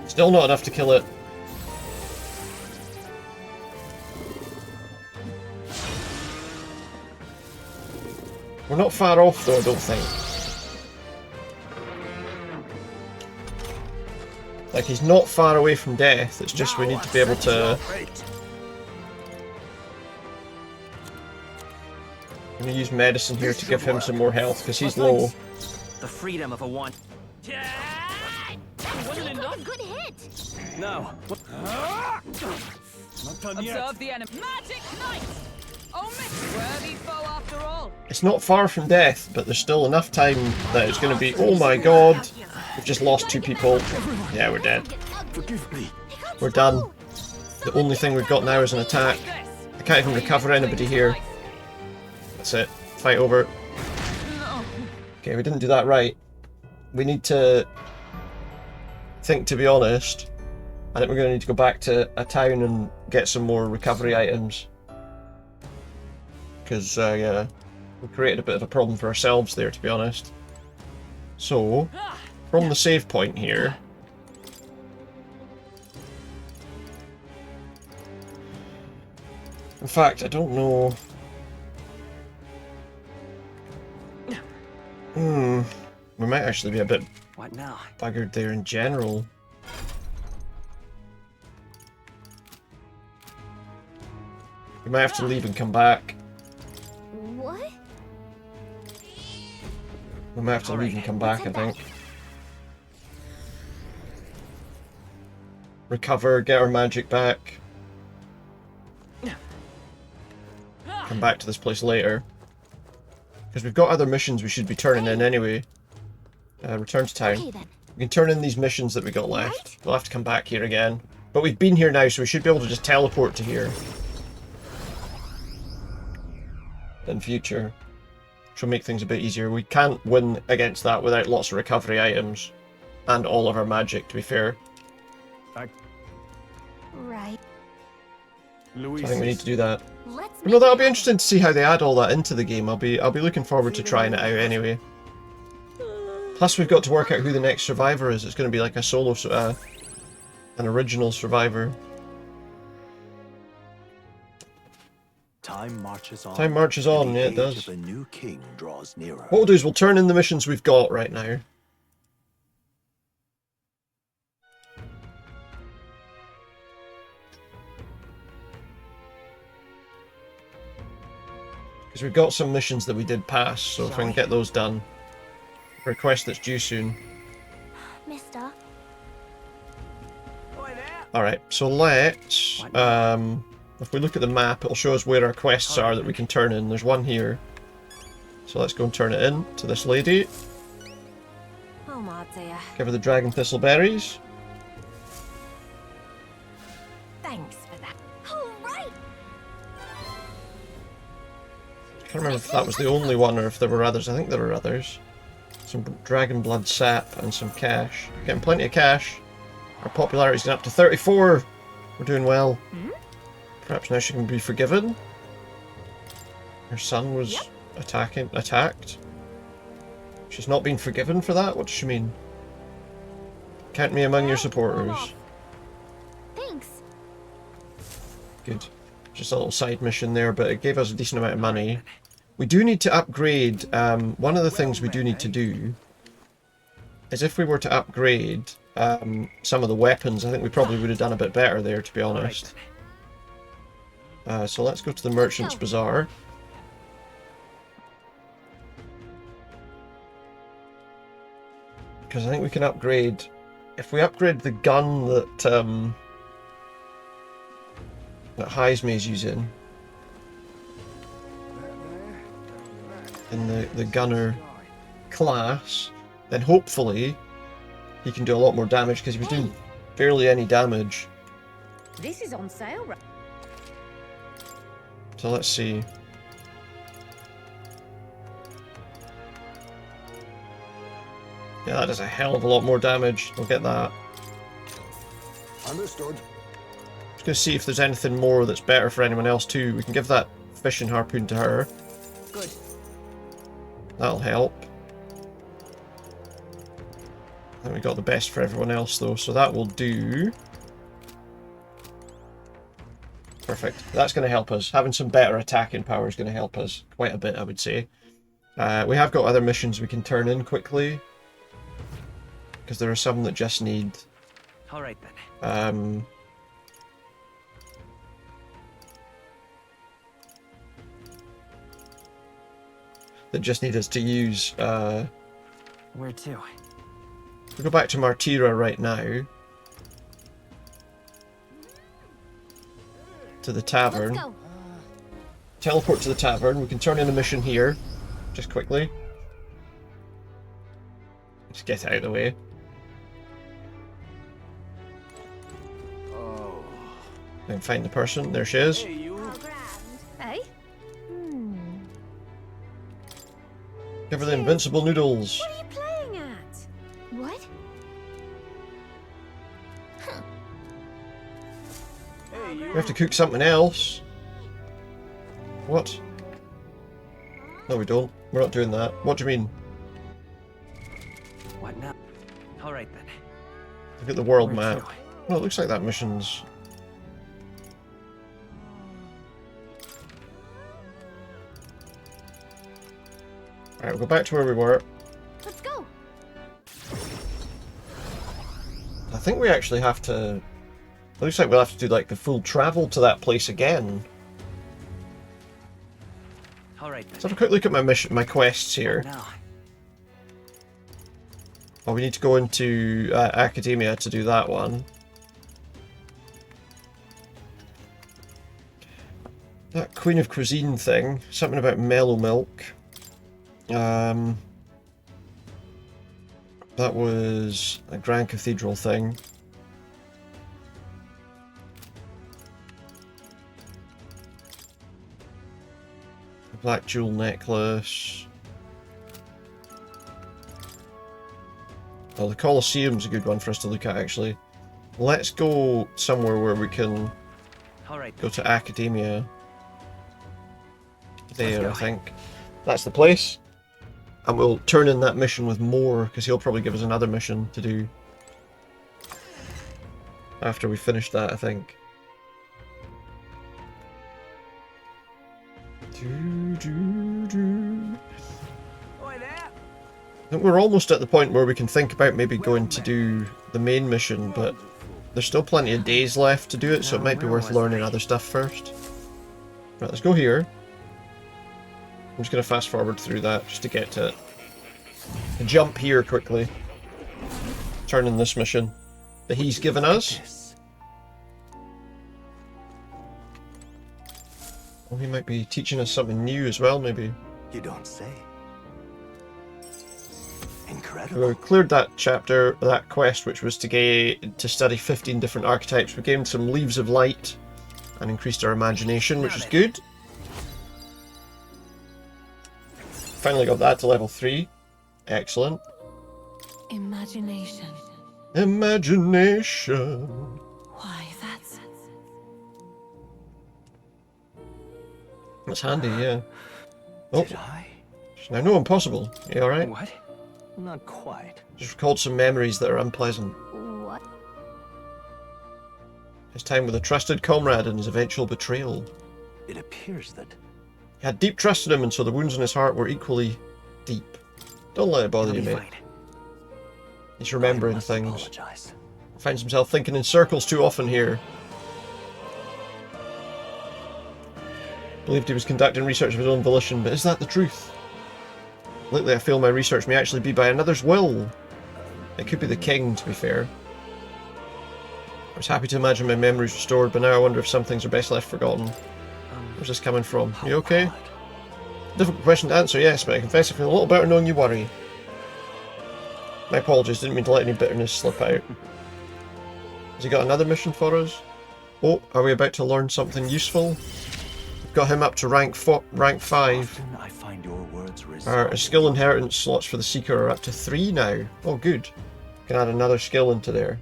Still not enough to kill it. We're not far off though, I don't think. Like, he's not far away from death, it's just we need to be able to... I'm gonna use medicine here to give him some more health, because he's low. The freedom of a one. Wasn't enough. a good hit. Now. Not done yet. Observe the enemy. Magic Knight! Oh, miss, worthy foe after all. It's not far from death, but there's still enough time that it's going to be, oh my god, we've just lost 2 people. Yeah, we're dead. Forgive me. We're done. The only thing we've got now is an attack. I can't even recover anybody here. That's it. Fight over. Okay, we didn't do that right. We need to... I think, to be honest, I think we're going to need to go back to a town and get some more recovery items. Because, yeah, we created a bit of a problem for ourselves there, to be honest. So, from the save point here... In fact, I don't know... We might actually be a bit What now? buggered there in general. We might have to leave and come back. What? We might have to leave and come back, I think. Recover, get our magic back. Come back to this place later. Because we've got other missions we should be turning in anyway. Return to town. We can turn in these missions that we got left. We'll have to come back here again. But we've been here now, so we should be able to just teleport to here. In future. Which will make things a bit easier. We can't win against that without lots of recovery items. And all of our magic, to be fair. Right. So I think we need to do that. No, that'll be interesting to see how they add all that into the game. I'll be looking forward to trying it out anyway. Plus, we've got to work out who the next survivor is. It's going to be like a solo, an original survivor. Time marches on. Time marches on, yeah, it does. The new king draws nearer. What we'll do is we'll turn in the missions we've got right now. Because we've got some missions that we did pass, so if I can get those done. Request that's due soon. Mister. Alright, so let's... if we look at the map, it'll show us where our quests are that we can turn in. There's one here. So let's go and turn it in to this lady. Oh my dear. Give her the dragon thistle berries. Thanks for that. All right. I can't remember if that was the only one or if there were others. I think there were others. Some dragon blood sap and some cash. Getting plenty of cash. Our popularity's up to 34. We're doing well. Perhaps now she can be forgiven. Her son was attacked. She's not been forgiven for that? What does she mean? Count me among your supporters. Thanks. Good. Just a little side mission there, but it gave us a decent amount of money. We do need to upgrade. One of the things we do need to do is if we were to upgrade some of the weapons, I think we probably would have done a bit better there, to be honest. So let's go to the Merchant's Bazaar. Because I think we can upgrade... If we upgrade the gun that that Heisme is using in the gunner class, then hopefully he can do a lot more damage, because he was doing barely any damage. This is on sale. So let's see. Yeah, that does a hell of a lot more damage. We'll get that. Understood. Just gonna see if there's anything more that's better for anyone else too. We can give that fishing harpoon to her. Good. That'll help. I think we got the best for everyone else though, so that will do. Perfect. That's going to help us. Having some better attacking power is going to help us quite a bit, I would say. We have got other missions we can turn in quickly, because there are some that just need... Alright then. That just need us to use... Where to? We go back to Martira right now. to the tavern. Let's go. Teleport to the tavern. We can turn in a mission here, just quickly. Just get out of the way. Oh. And find the person. There she is. Hey, you. Hey? Give her the invincible noodles. What are you playing at? What? Hey, you. We have to cook something else. What? No, we don't. We're not doing that. What do you mean? What now? All right then. Look at the world Where map. to? Well, it looks like that mission's... Alright, we'll go back to where we were. Let's go. I think we actually have to... It looks like we'll have to do like the full travel to that place again. All right then. Let's have a quick look at my quests here. Now. Oh, we need to go into Academia to do that one. That Queen of Cuisine thing. Something about mellow milk. That was a Grand Cathedral thing. The Black Jewel Necklace. Oh, the Colosseum's a good one for us to look at, actually. Let's go somewhere where we can All right. go to Academia. There, I think. That's the place. And we'll turn in that mission with more, because he'll probably give us another mission to do. After we finish that, I think. I think we're almost at the point where we can think about maybe going to do the main mission, but there's still plenty of days left to do it, so it might be worth learning other stuff first. Right, let's go here. I'm just going to fast forward through that just to get to it. And jump here quickly. Turn in this mission that he's given us. Well, he might be teaching us something new as well, maybe. You don't say. Incredible. We cleared that chapter, that quest, which was to study 15 different archetypes. We gained some Leaves of Light and increased our imagination, which is good. Finally got that to level 3. Excellent. Imagination. Imagination. Why, That's handy, yeah. Oh. Now, no impossible. You alright? What? Not quite. Just recalled some memories that are unpleasant. What? His time with a trusted comrade and his eventual betrayal. It appears that He had deep trust in him, and so the wounds in his heart were equally deep. Don't let it bother you, mate. He's remembering things. Finds himself thinking in circles too often here. Believed he was conducting research of his own volition, but is that the truth? Lately I feel my research may actually be by another's will. It could be the king, to be fair. I was happy to imagine my memories restored, but now I wonder if some things are best left forgotten. Where's this coming from? You okay? Difficult question to answer, yes, but I confess I feel a little better knowing you worry. My apologies, didn't mean to let any bitterness slip out. Has he got another mission for us? Oh, are we about to learn something useful? We've got him up to rank 5. I find your words Our skill inheritance slots for the Seeker are up to 3 now. Oh, good. Can add another skill into there.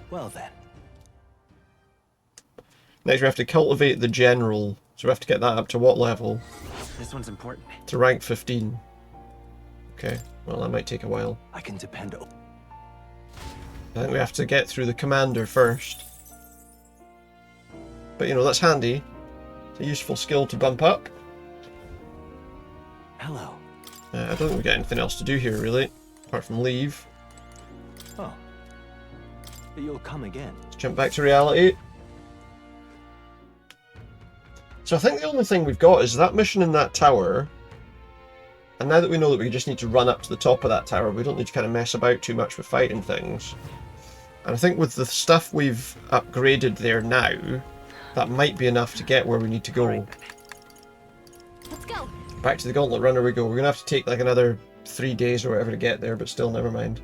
Well then. Next we have to cultivate the General. So we have to get that up to what level? This one's important. To rank 15. Okay, well that might take a while. I can depend on. I think we have to get through the Commander first. But you know, that's handy. It's a useful skill to bump up. Hello. I don't think we got anything else to do here, really. Apart from leave. Oh. You'll come again. Let's jump back to reality. So I think the only thing we've got is that mission in that tower. And now that we know that we just need to run up to the top of that tower, we don't need to kind of mess about too much with fighting things. And I think with the stuff we've upgraded there now, That might be enough to get where we need to go. Let's go. Back to the Gauntlet Runner we go. We're gonna have to take like another 3 days or whatever to get there, but still, never mind.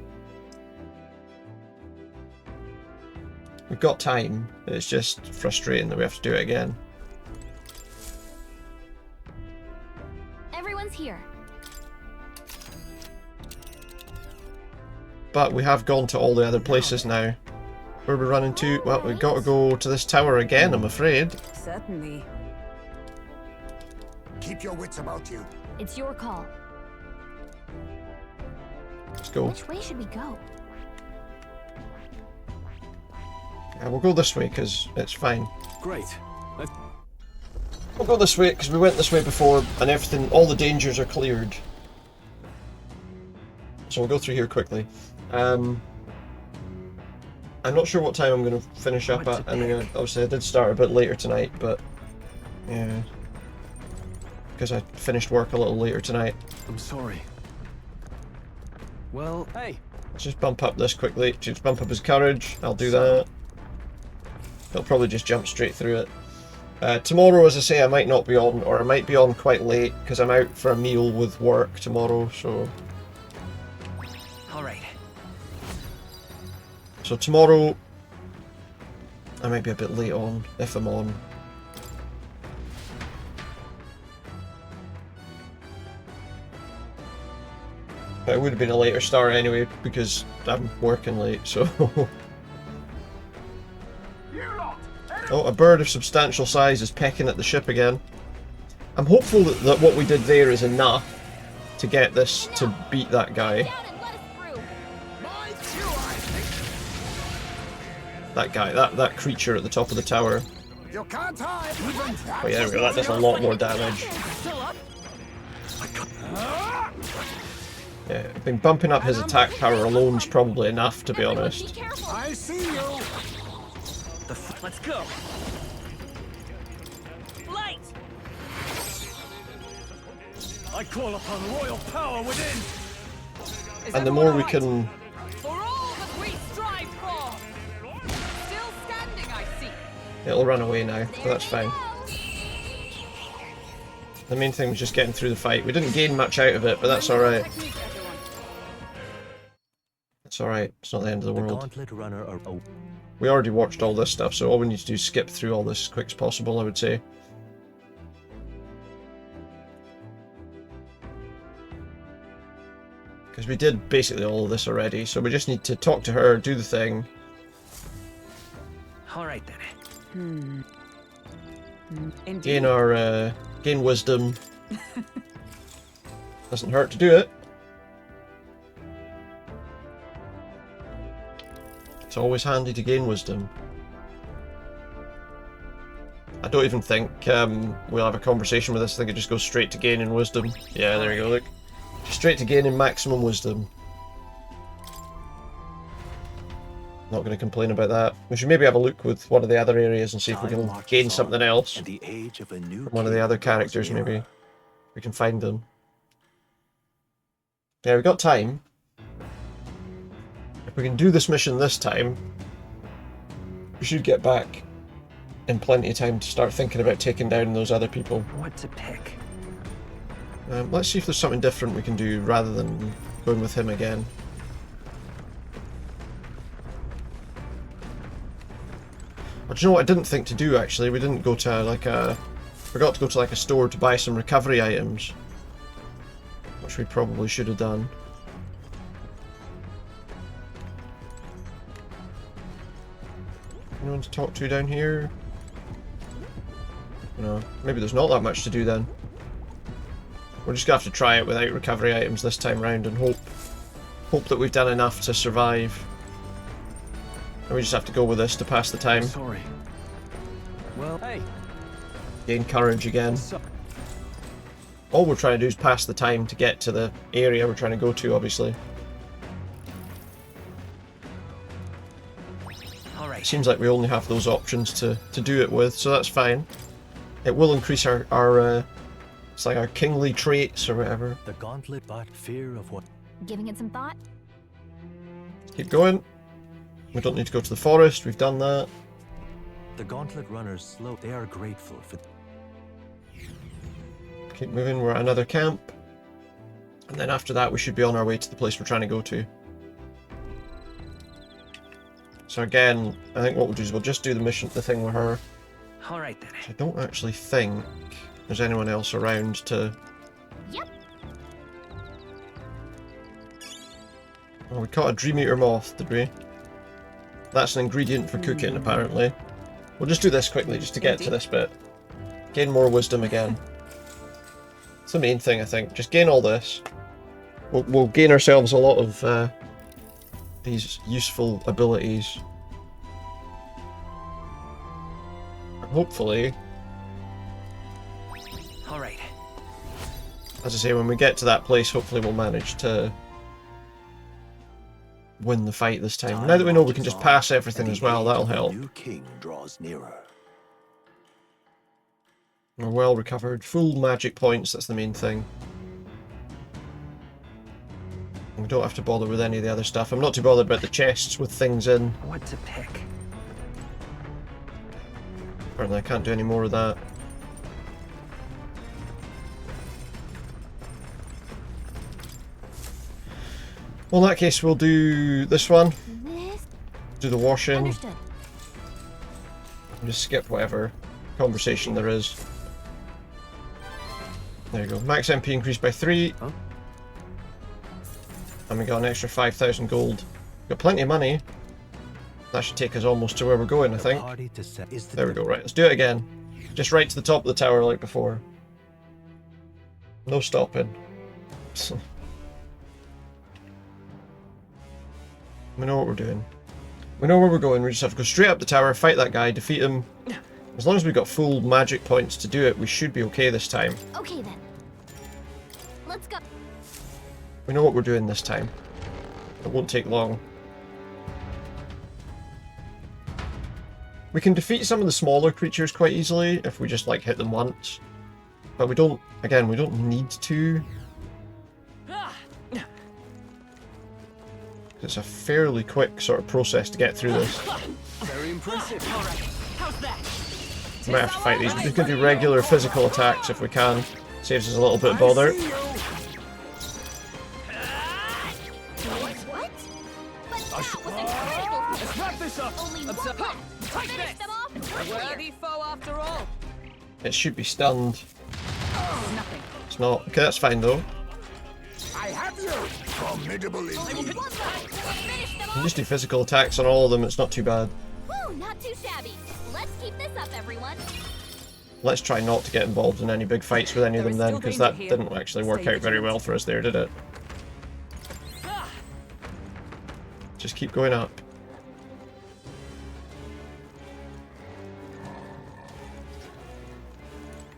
We've got time. It's just frustrating that we have to do it again. Everyone's here. But we have gone to all the other places now. Where are we running to? Well, we've got to go to this tower again, I'm afraid. Certainly. Keep your wits about you. It's your call. Let's go. Which way should we go? Yeah, we'll go this way because it's fine. Great. We'll go this way because we went this way before and everything, all the dangers are cleared. So we'll go through here quickly. I'm not sure what time I'm going to finish up at. I mean, obviously I did start a bit later tonight, but yeah, because I finished work a little later tonight. I'm sorry. Well, hey. Let's just bump up this quickly. Just bump up his courage. I'll do that. He'll probably just jump straight through it. Tomorrow, as I say, I might not be on, or I might be on quite late because I'm out for a meal with work tomorrow. So. All right. So tomorrow, I might be a bit late on, if I'm on. But it would have been a later start anyway, because I'm working late, so... Oh, a bird of substantial size is pecking at the ship again. I'm hopeful that what we did there is enough to get this to beat that guy. That guy, that creature at the top of the tower. You can't hide. Oh yeah, there we go, that does a lot more damage. Yeah, I think bumping up his attack power alone is probably enough, to be honest. I see you. Let's go. Light. I call upon royal power within. And the more we can... For all that we strive for. Still standing, I see. It'll run away now, but that's fine. The main thing was just getting through the fight. We didn't gain much out of it, but that's alright. It's alright, it's not the end of the world. We already watched all this stuff, so all we need to do is skip through all this as quick as possible, I would say. Because we did basically all of this already, so we just need to talk to her, do the thing. Alright then. Gain our, gain wisdom. Doesn't hurt to do it. It's always handy to gain wisdom. I don't even think we'll have a conversation with this. I think it just goes straight to gaining wisdom. Yeah, there you go, look. Straight to gaining maximum wisdom. Not going to complain about that. We should maybe have a look with one of the other areas and see if we can gain something else. From one of the other characters, maybe. We can find them. Yeah, we've got time. If we can do this mission this time, we should get back in plenty of time to start thinking about taking down those other people. What to pick? Let's see if there's something different we can do rather than going with him again. Oh, do you know what I didn't think to do actually? We didn't go to like a... Forgot to go to like a store to buy some recovery items. Which we probably should have done. Anyone to talk to down here? No, maybe there's not that much to do then. We're just gonna have to try it without recovery items this time round and hope that we've done enough to survive. And we just have to go with this to pass the time. Sorry. Well, hey. Gain courage again. All we're trying to do is pass the time to get to the area we're trying to go to, obviously. Alright. Seems like we only have those options to do it with, so that's fine. It will increase our it's like our kingly traits or whatever. The gauntlet, but fear of what? Giving it some thought? Keep going. We don't need to go to the forest, we've done that. The Gauntlet runners slow. They are grateful for. Keep moving, we're at another camp. And then after that we should be on our way to the place we're trying to go to. So again, I think what we'll do is we'll just do the thing with her. Alright then. I don't actually think there's anyone else around to... Yep. Oh, we caught a Dream Eater moth, did we? That's an ingredient for cooking, apparently. We'll just do this quickly, just to get to this bit. Gain more wisdom again. It's the main thing, I think. Just gain all this. We'll gain ourselves a lot of these useful abilities. And hopefully... Alright. As I say, when we get to that place, hopefully we'll manage to win the fight this time. Now that we know we can just pass everything as well, that'll help. New king draws nearer. We're well recovered. Full magic points, that's the main thing. We don't have to bother with any of the other stuff. I'm not too bothered about the chests with things in. What to pick? Apparently I can't do any more of that. Well, in that case, we'll do this one. Do the washing. Understood. Just skip whatever conversation there is. There you go. Max MP increased by 3. Huh? And we got an extra 5,000 gold. Got plenty of money. That should take us almost to where we're going, I think. There we go, right. Let's do it again. Just right to the top of the tower like before. No stopping. We know what we're doing. We know where we're going. We just have to go straight up the tower, fight that guy, defeat him. As long as we've got full magic points to do it, we should be okay this time. Okay then. Let's go. We know what we're doing this time. It won't take long. We can defeat some of the smaller creatures quite easily if we just like hit them once. But we don't, again, we don't need to. It's a fairly quick sort of process to get through this. Very impressive. All right. How's that? We might have to fight these. We're just going to do regular physical attacks if we can. Saves us a little bit of bother. What? But that was incredible. Let's wrap this up. Only I'm one so- hit. Take Finish this. them off and we're A clear. worthy foe after all. It should be stunned. Nothing. It's not. Okay, that's fine though. I have you! Formidable indeed. One more. Finish them You off. can just do physical attacks on all of them. It's not too bad. Woo, not too shabby. Let's keep this up, everyone. Let's try not to get involved in any big fights with any of There them is then, still because danger that here. didn't actually work Stay out very vigilant. well for us there, did it? Just keep going up.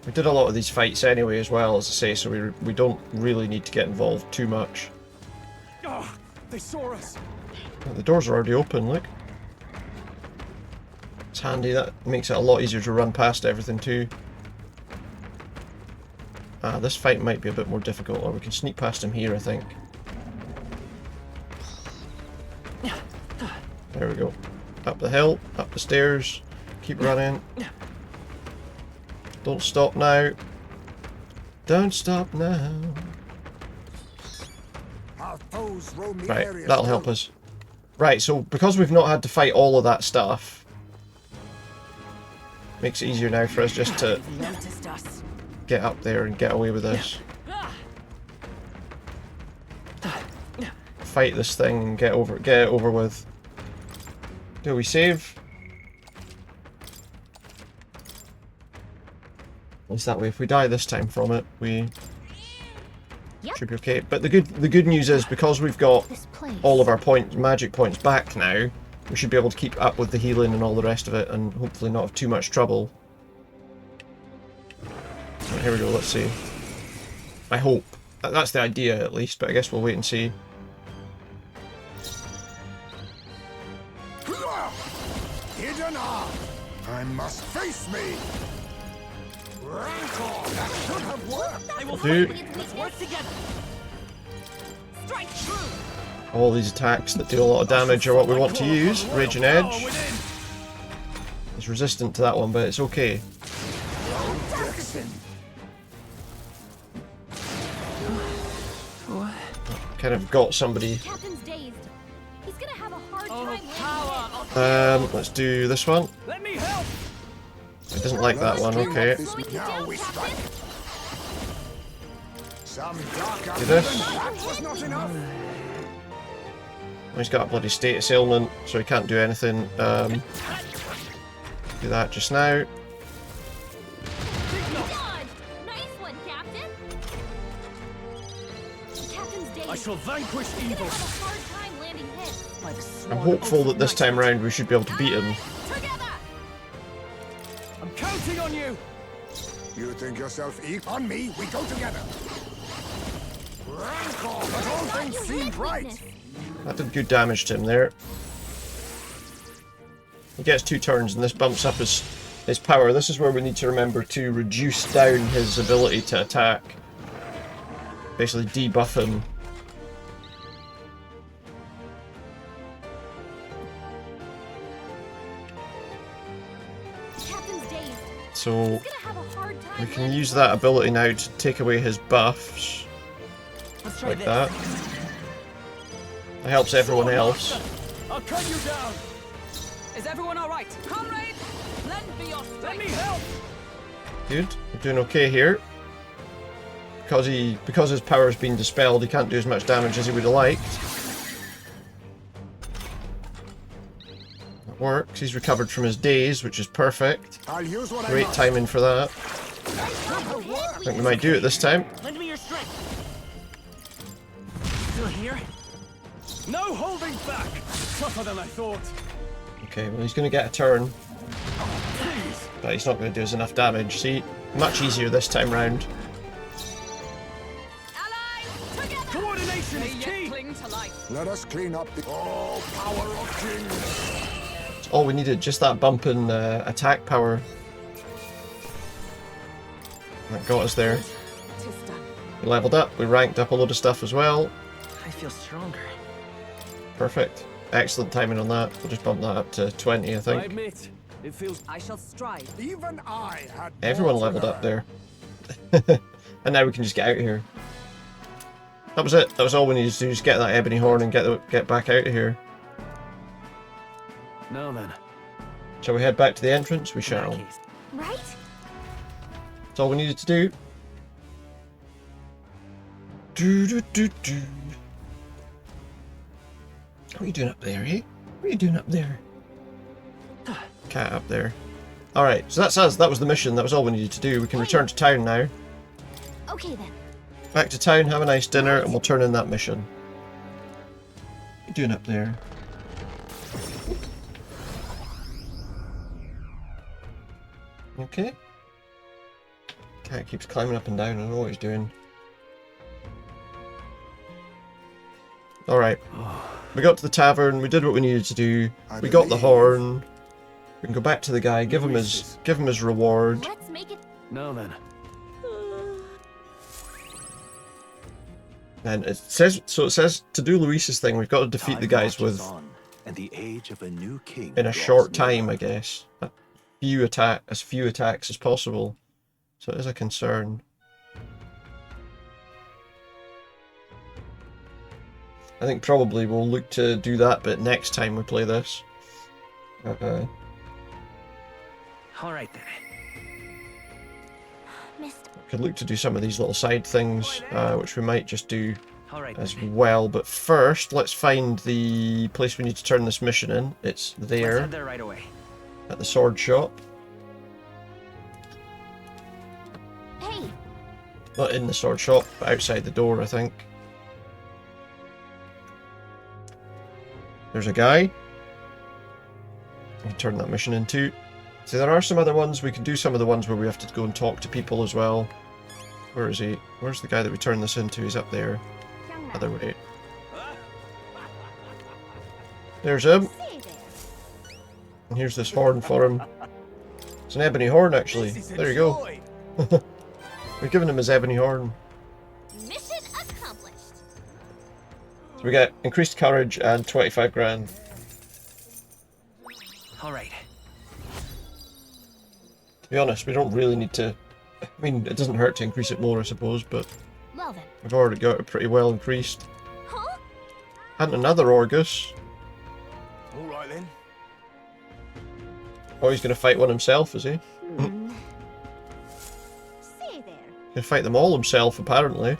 We did a lot of these fights anyway as well, as I say, so we don't really need to get involved too much. Oh, they saw us. Oh, the doors are already open, look. It's handy, that makes it a lot easier to run past everything too. Ah, this fight might be a bit more difficult, or we can sneak past him here, I think. There we go. Up the hill, up the stairs, keep running. Don't stop now. Don't stop now. Our foes roam the Right, area that'll help us. Right, so because we've not had to fight all of that stuff, makes it easier now for us just to Noticed us. get up there and get away with this. Fight this thing and get it over with. Do we save? At least that way, if we die this time from it, we should be okay. But the good news is, because we've got all of our magic points back now, we should be able to keep up with the healing and all the rest of it, and hopefully not have too much trouble. Right, here we go. Let's see. I hope that's the idea at least, but I guess we'll wait and see. Hidden arm! I must face me! Rancor! That should have worked! I will Dude. fight. Let's work together. Strike true. All these attacks that do a lot of damage are what we want to use. Raging Edge is resistant to that one, but it's okay. Kind of got somebody. Captain's dazed. He's gonna have a hard time. Let's do this one. Let me help. It doesn't like that one, okay. Now we strike. Some dark Do this. that was not enough. He's got a bloody status ailment, so he can't do anything. Do that just now. Nice one, Captain. Captain's dazed. I shall vanquish evil. Have a hard time landing hits. I'm hopeful that this time round we should be able to beat him. I'm counting on you. You think yourself on me? We go together. Rancor, but all things seemed right. That did good damage to him there. He gets 2 turns and this bumps up his power. This is where we need to remember to reduce down his ability to attack. Basically debuff him. So we can use that ability now to take away his buffs. Like that. That helps everyone else. I'll cut you down. Is everyone all right? Comrade, lend me your strength. Let me help. Good. We're doing okay here. Because his power's been dispelled, he can't do as much damage as he would have liked. That works. He's recovered from his daze, which is perfect. Great timing for that. I think we might do it this time. Lend me your strength. Still here? No holding back. Tougher than I thought. Okay, well he's going to get a turn. But he's not going to do us enough damage. See, much easier this time round. Coordination is key. Let us clean up the power of kings. It's all we needed, just that bump in attack power. That got us there. We leveled up, we ranked up a load of stuff as well. I feel stronger. Perfect. Excellent timing on that. We'll just bump that up to 20, I think. I admit, it feels. I shall strive. Even I had. Everyone leveled up there. And now we can just get out of here. That was it. That was all we needed to do, just get that ebony horn and get back out of here. Now then. Shall we head back to the entrance? We shall. Right? That's all we needed to do. What are you doing up there, eh? What are you doing up there? Cat up there. Alright, so that's us. That was the mission. That was all we needed to do. We can return to town now. Okay then. Back to town, have a nice dinner, and we'll turn in that mission. What are you doing up there? Okay. Cat keeps climbing up and down. I don't know what he's doing. Alright. We got to the tavern, we did what we needed to do. We got the horn. We can go back to the guy, give him his reward. Let's make it. Now then. And it says to do Luis's thing, we've got to defeat the guys with and the age of a new king in a short time, I guess. As few attacks as possible. So it is a concern. I think probably we'll look to do that bit next time we play this. All right then. Could look to do some of these little side things, which we might just do as well. But first, let's find the place we need to turn this mission in. It's there, Let's head there right away. at the sword shop. Hey. Not in the sword shop, but outside the door, I think. There's a guy. We can turn that mission into. So there are some other ones. We can do some of the ones where we have to go and talk to people as well. Where is he? Where's the guy that we turn this into? He's up there. Other way. There's him. And here's this horn for him. It's an ebony horn, actually. There you go. We've given him his ebony horn. Mission accomplished. So we get increased courage and 25 grand. All right. To be honest, we don't really need to... I mean, it doesn't hurt to increase it more, I suppose, but... Well then. We've already got it pretty well increased. Huh? And another Orgus. Alright then. Oh, he's going to fight one himself, is he? Say there. Gonna fight them all himself, apparently.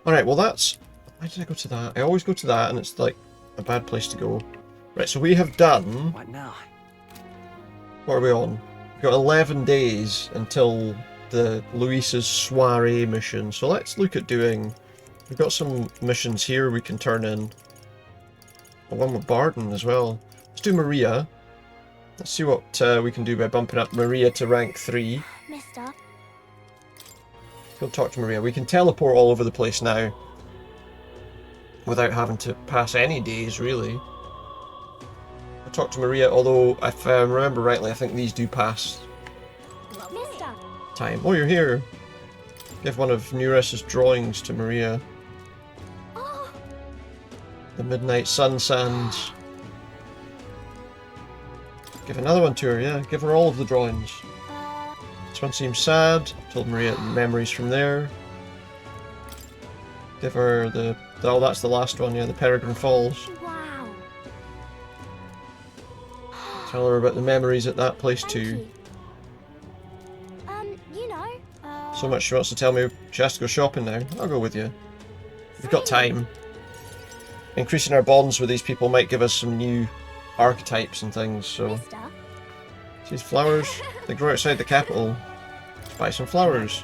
Alright, well that's... Why did I go to that? I always go to that, and it's like a bad place to go. Right, so we have done... What now? What are we on? We've got 11 days until the Luis's soiree mission. So let's look at doing... We've got some missions here we can turn in. One with Barden as well. Let's do Maria. Let's see what we can do by bumping up Maria to rank 3. Mister. Go talk to Maria. We can teleport all over the place now. Without having to pass any days, really. I'll talk to Maria, although if I remember rightly, I think these do pass Mister. time. Oh, you're here. Give one of Nuris's drawings to Maria. Oh. The Midnight Sun Sands. Give another one to her, yeah. Give her all of the drawings. This one seems sad. Told Maria memories from there. Give her the... Oh, that's the last one, yeah, the Peregrine Falls. Wow. Tell her about the memories at that place too. You. You know, So much she wants to tell me she has to go shopping now. I'll go with you. We've got time. Increasing our bonds with these people might give us some new archetypes and things, so... These flowers, they grow outside the capital. Let's buy some flowers.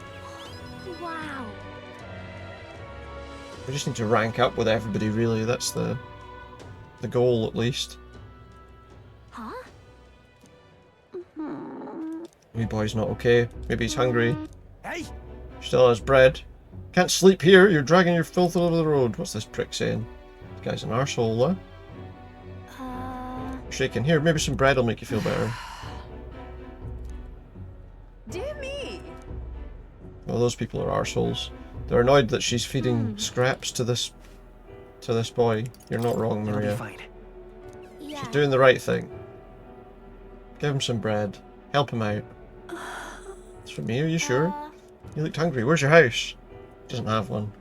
Wow. We just need to rank up with everybody, really. That's the goal, at least. Huh? Wee boy's not okay. Maybe he's hungry. Hey! Still has bread. Can't sleep here, you're dragging your filth all over the road. What's this prick saying? This guy's an arsehole, Shaking. Here, maybe some bread will make you feel better. Dear me. Well, those people are arseholes. They're annoyed that she's feeding scraps to this boy. You're not wrong, Maria. Yeah. She's doing the right thing. Give him some bread. Help him out. It's for me, are you sure? You looked hungry. Where's your house? Doesn't have one.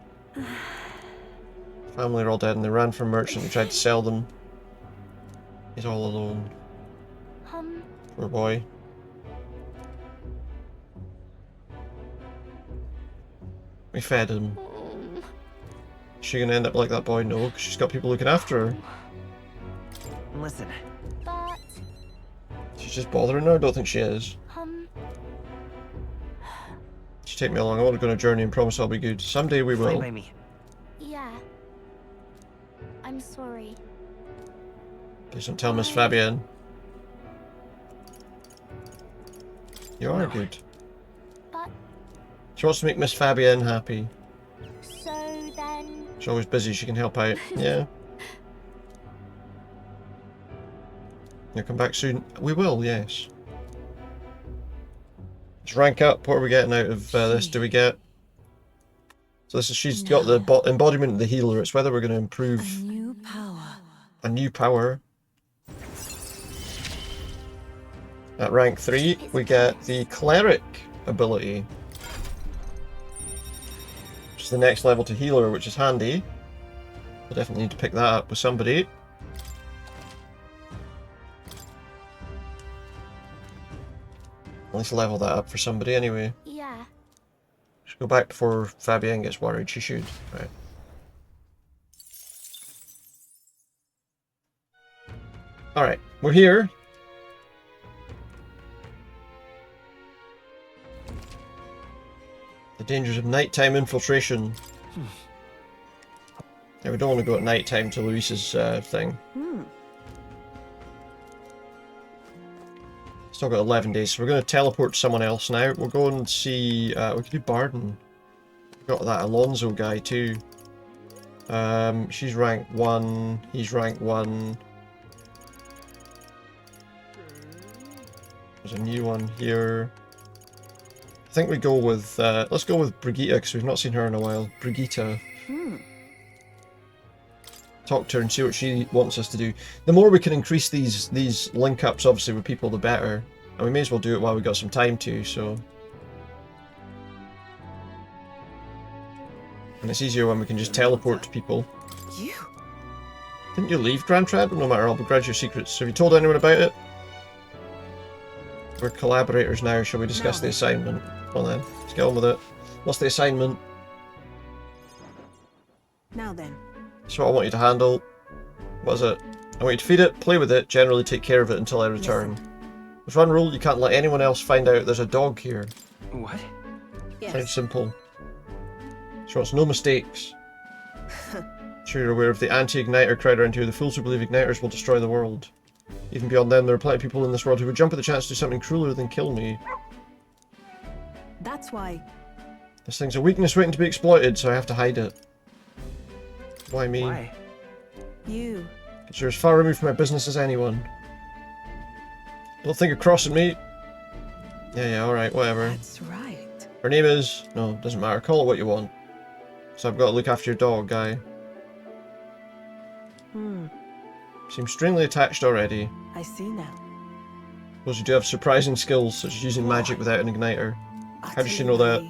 Family are all dead and they ran from a merchant and tried to sell them. He's all alone. Poor boy. We fed him. Is she gonna end up like that boy? No, because she's got people looking after her. Listen. But... She's just bothering her? I don't think she is. She take me along. I want to go on a journey and promise I'll be good. Someday we will. By me. Yeah. I'm sorry. Please don't tell Miss Fabienne. You are good. But... She wants to make Miss Fabienne happy. So then... She's always busy, she can help out. Yeah. You'll come back soon? We will, yes. Let's rank up. What are we getting out of this? Do we get... So this is, she's got the embodiment of the healer. It's whether we're going to improve... A new power. A new power. At rank 3, we get the Cleric ability. Which is the next level to healer, which is handy. We'll definitely need to pick that up with somebody. At least level that up for somebody anyway. Yeah. Should go back before Fabienne gets worried. She should. Right. Alright, we're here. The dangers of nighttime infiltration. Yeah, we don't want to go at nighttime to Luis's thing. Still got 11 days, so we're going to teleport to someone else now. We'll go and see... we could do Barden. We've got that Alonso guy too. She's rank 1. He's rank 1. There's a new one here. I think we go with... let's go with Brigitte, because we've not seen her in a while. Brigitte. Talk to her and see what she wants us to do. The more we can increase these link-ups, obviously, with people, the better. And we may as well do it while we got some time to, so... And it's easier when we can just teleport to people. You? Didn't you leave Grand Trad? No matter, I'll begrudge your secrets. Have you told anyone about it? We're collaborators now, shall we discuss the assignment? Well then, let's get on with it. What's the assignment? Now then. That's what I want you to handle. What is it? I want you to feed it, play with it, generally take care of it until I return. There's one rule, you can't let anyone else find out there's a dog here. What? Yes. Very simple. She wants no mistakes. Sure you're aware of the anti-igniter crowd around here, the fools who believe igniters will destroy the world. Even beyond them, there are plenty of people in this world who would jump at the chance to do something crueler than kill me. That's why. This thing's a weakness waiting to be exploited, so I have to hide it. Why me? Why? You. Because you're as far removed from my business as anyone. Don't think of crossing me. Yeah, alright, whatever. That's right. Her name is... No, doesn't matter. Call it what you want. So I've got to look after your dog, guy. Seems strangely attached already. I see now. Suppose you do have surprising skills, such as using magic without an igniter. How does she know that?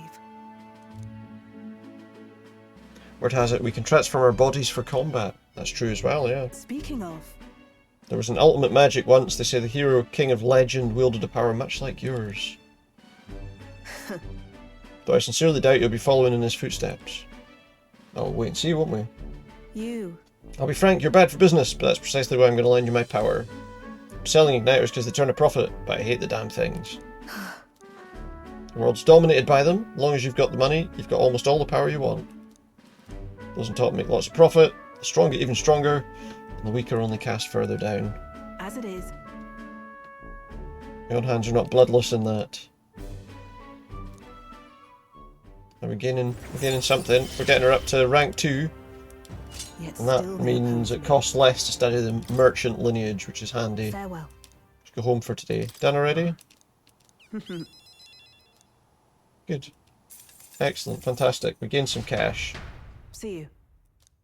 Word has it, we can transform our bodies for combat. That's true as well, yeah. Speaking of... There was an ultimate magic once. They say the hero king of legend wielded a power much like yours. Though I sincerely doubt you'll be following in his footsteps. I'll wait and see, won't we? You. I'll be frank, you're bad for business, but that's precisely why I'm going to lend you my power. I'm selling igniters because they turn a profit, but I hate the damn things. The world's dominated by them. As long as you've got the money, you've got almost all the power you want. Those on top make lots of profit, the strong get even stronger, and the weak are only cast further down. As it is. My own hands are not bloodless in that. We're gaining something. We're getting her up to rank 2. And that means it costs less to study the merchant lineage, which is handy. Farewell. Let's go home for today. Done already? Good. Excellent. Fantastic. We gained some cash. See you.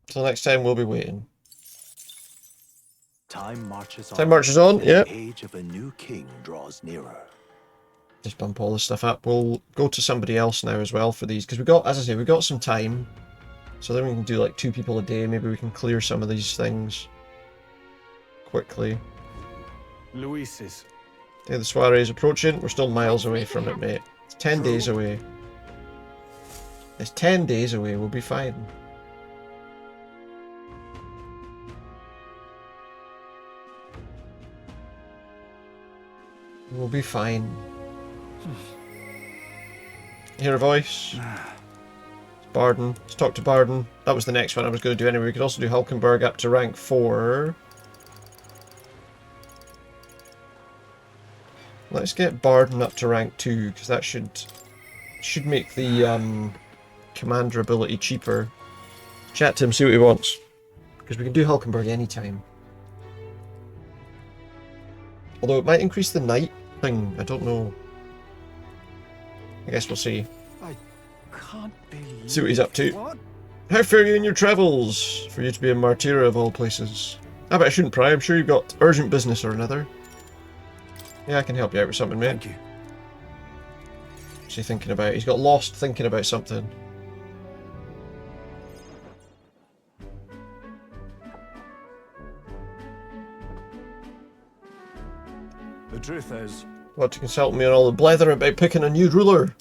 Till next time, we'll be waiting. Time marches on. Time marches on, yeah. The age of a new king draws nearer. Just bump all this stuff up. We'll go to somebody else now as well for these, because we got, as I say, we got some time. So then we can do like 2 people a day. Maybe we can clear some of these things quickly. Luis's. Day of the soiree is approaching. We're still miles away from it, mate. It's 10 days away. It's 10 days away. We'll be fine. We'll be fine. Hear a voice? Barden. Let's talk to Barden. That was the next one I was going to do anyway. We could also do Hulkenberg up to rank 4. Let's get Barden up to rank 2, because that should make the commander ability cheaper. Chat to him, see what he wants. Because we can do Hulkenberg anytime. Although it might increase the knight thing, I don't know. I guess we'll see. I can't believe... See what he's up to. What? How fare you in your travels? For you to be a martyr of all places. I bet I shouldn't pry, I'm sure you've got urgent business or another. Yeah, I can help you out with something, mate. Thank you. What's he thinking about? He's got lost thinking about something. The truth is... Want to consult me on all the blether about picking a new ruler?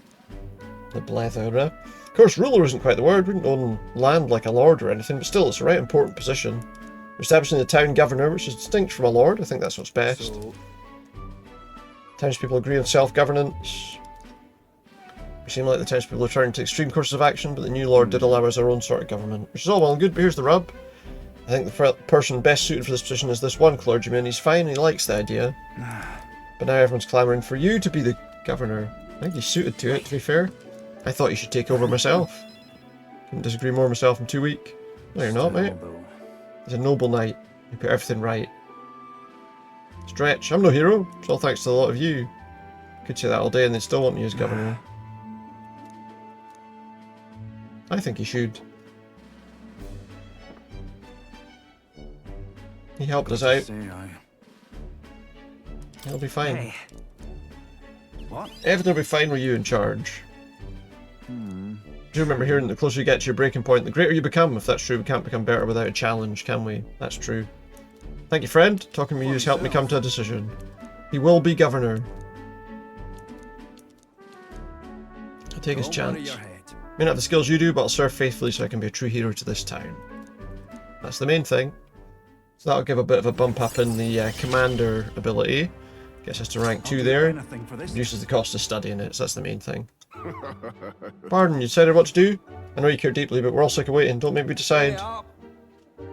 The blether, eh? Of course, ruler isn't quite the word. We don't own land like a lord or anything, but still, it's a right important position. We're establishing the town governor, which is distinct from a lord. I think that's what's best. So... Townspeople agree on self-governance. We seem like the townspeople are turning to extreme courses of action, but the new lord did allow us our own sort of government, which is all well and good, but here's the rub. I think the person best suited for this position is this one clergyman. He's fine, he likes the idea. But now everyone's clamouring for you to be the governor. I think he's suited to it, to be fair. I thought you should take over myself. Couldn't disagree more myself, I'm too weak. No, you're not, mate. He's a noble knight. You put everything right. Stretch. I'm no hero. It's all thanks to a lot of you. Could say that all day and they'd still want me as governor. I think he should. He helped us out. He'll be fine. Hey, What? Everything will be fine with you in charge. Do you remember hearing that the closer you get to your breaking point, the greater you become? If that's true, we can't become better without a challenge, can we? That's true. Thank you, friend. Talking to you has helped me come to a decision. He will be governor. I'll take his chance. May not have the skills you do, but I'll serve faithfully so I can be a true hero to this town. That's the main thing. So that'll give a bit of a bump up in the commander ability. Gets us to rank 2 there. Reduces the cost of studying it, so that's the main thing. Pardon, you decided what to do? I know you care deeply, but we're all sick of waiting. Don't make me decide. I'll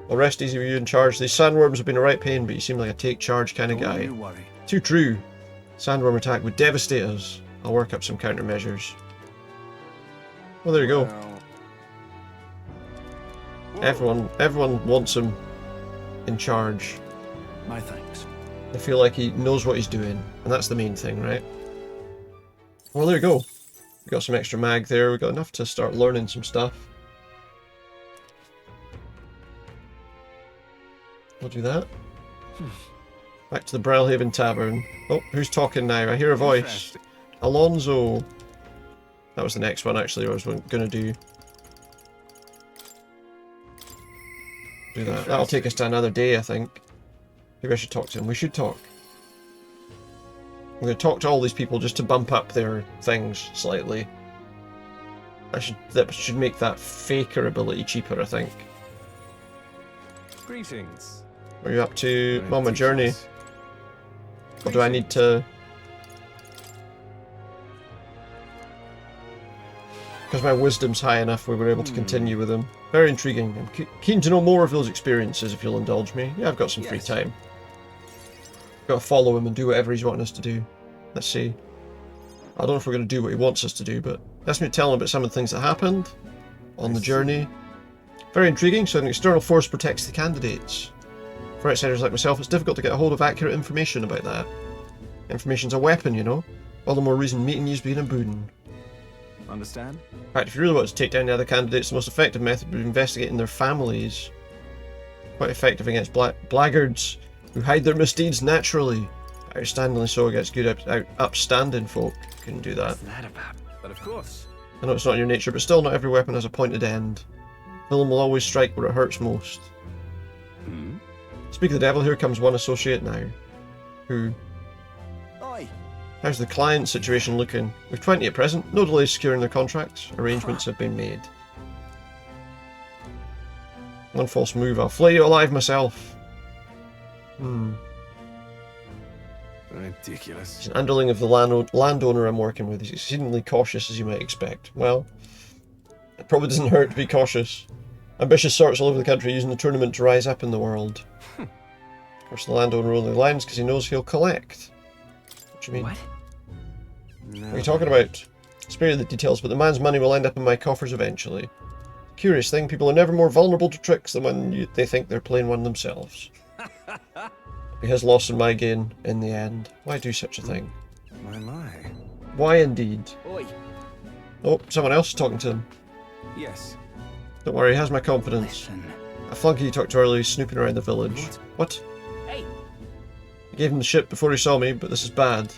rest easy with you in charge. These sandworms have been a right pain, but you seem like a take charge kind of guy. Too true. Sandworm attack would devastate us. I'll work up some countermeasures. Well, there you go. Everyone wants him in charge. My thanks. I feel like he knows what he's doing, and that's the main thing, right? Well, there you go. We got some extra mag there. We got enough to start learning some stuff. We'll do that. Back to the Brilehaven Tavern. Oh, who's talking now? I hear a voice. Alonso. That was the next one, actually, I was going to do. Do that. That'll take us to another day, I think. Maybe I should talk to him. We should talk. I'm going to talk to all these people just to bump up their things slightly. That should make that faker ability cheaper, I think. Greetings. What are you up to? I'm on my journey. Or do I need to... Because my wisdom's high enough, we were able to continue with him. Very intriguing. I'm keen to know more of those experiences, if you'll indulge me. Yeah, I've got some free time. Got to follow him and do whatever he's wanting us to do. Let's see. I don't know if we're going to do what he wants us to do, but ask me to tell him about some of the things that happened on the journey. Very intriguing. So an external force protects the candidates. For outsiders like myself, it's difficult to get a hold of accurate information about that. Information's a weapon, you know. All the more reason meeting you's been a boon. Understand? In fact, if you really want to take down the other candidates, the most effective method would be investigating their families. Quite effective against blackguards who hide their misdeeds naturally. Outstandingly so against good upstanding folk. Couldn't do that. What's that about? But of course. I know it's not in your nature, but still not every weapon has a pointed end. Villain will always strike where it hurts most. Speak of the devil, here comes one associate now. Who? Oi. How's the client situation looking? We've 20 at present. No delays securing their contracts. Arrangements have been made. One false move, I'll flay you alive myself. Ridiculous. He's an underling of the landowner I'm working with. He's exceedingly cautious, as you might expect. Well, it probably doesn't hurt to be cautious. Ambitious sorts all over the country using the tournament to rise up in the world. Of course, the landowner only lines because he knows he'll collect. What do you mean? What? What are you talking about? Spare you the details, but the man's money will end up in my coffers eventually. Curious thing, people are never more vulnerable to tricks than when they think they're playing one themselves. Be his loss and my gain in the end. Why do such a thing? My. Why indeed? Oi. Oh, someone else is talking to him. Yes. Don't worry, he has my confidence. A flunky you talked to earlier, he's snooping around the village. What? Hey. I gave him the ship before he saw me, but this is bad.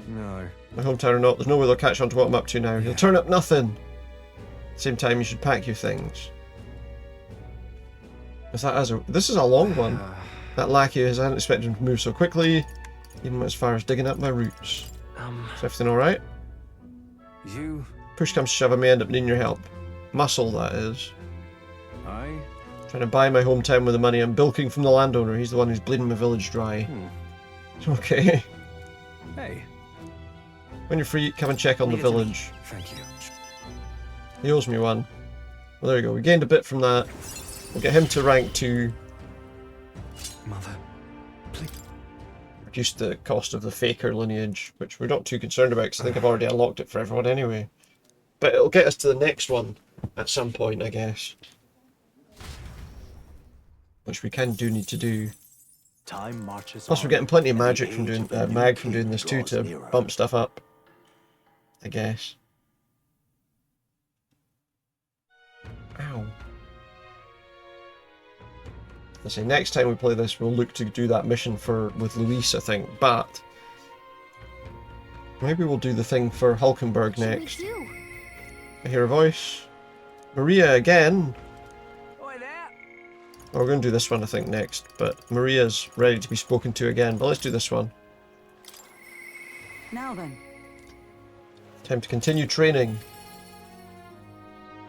No. My hometown or not, there's no way they'll catch on to what I'm up to now. He'll turn up nothing. At the same time, you should pack your things. This is a long one. That lackey is, I hadn't expected him to move so quickly, even as far as digging up my roots. Is everything alright? You... Push comes to shove, I may end up needing your help. Muscle, that is. I... Trying to buy my hometown with the money I'm bilking from the landowner. He's the one who's bleeding my village dry. Okay. Hey. When you're free, come and check on the village. Thank you. He owes me one. Well, there you go. We gained a bit from that. We'll get him to rank 2. Mother, please. Reduce the cost of the faker lineage, which we're not too concerned about because I think I've already unlocked it for everyone anyway. But it'll get us to the next one at some point, I guess. Which we do need to do. Time marches Plus we're getting plenty of magic from doing mag from doing this too to bump stuff up. I guess. Ow. I say next time we play this we'll look to do that mission with Luis, I think, but Maybe we'll do the thing for Hulkenberg What should we next. do? I hear a voice. Maria again. Oi there. Oh, we're going to do this one, I think, next. But Maria's ready to be spoken to again. But let's do this one. Now then. Time to continue training.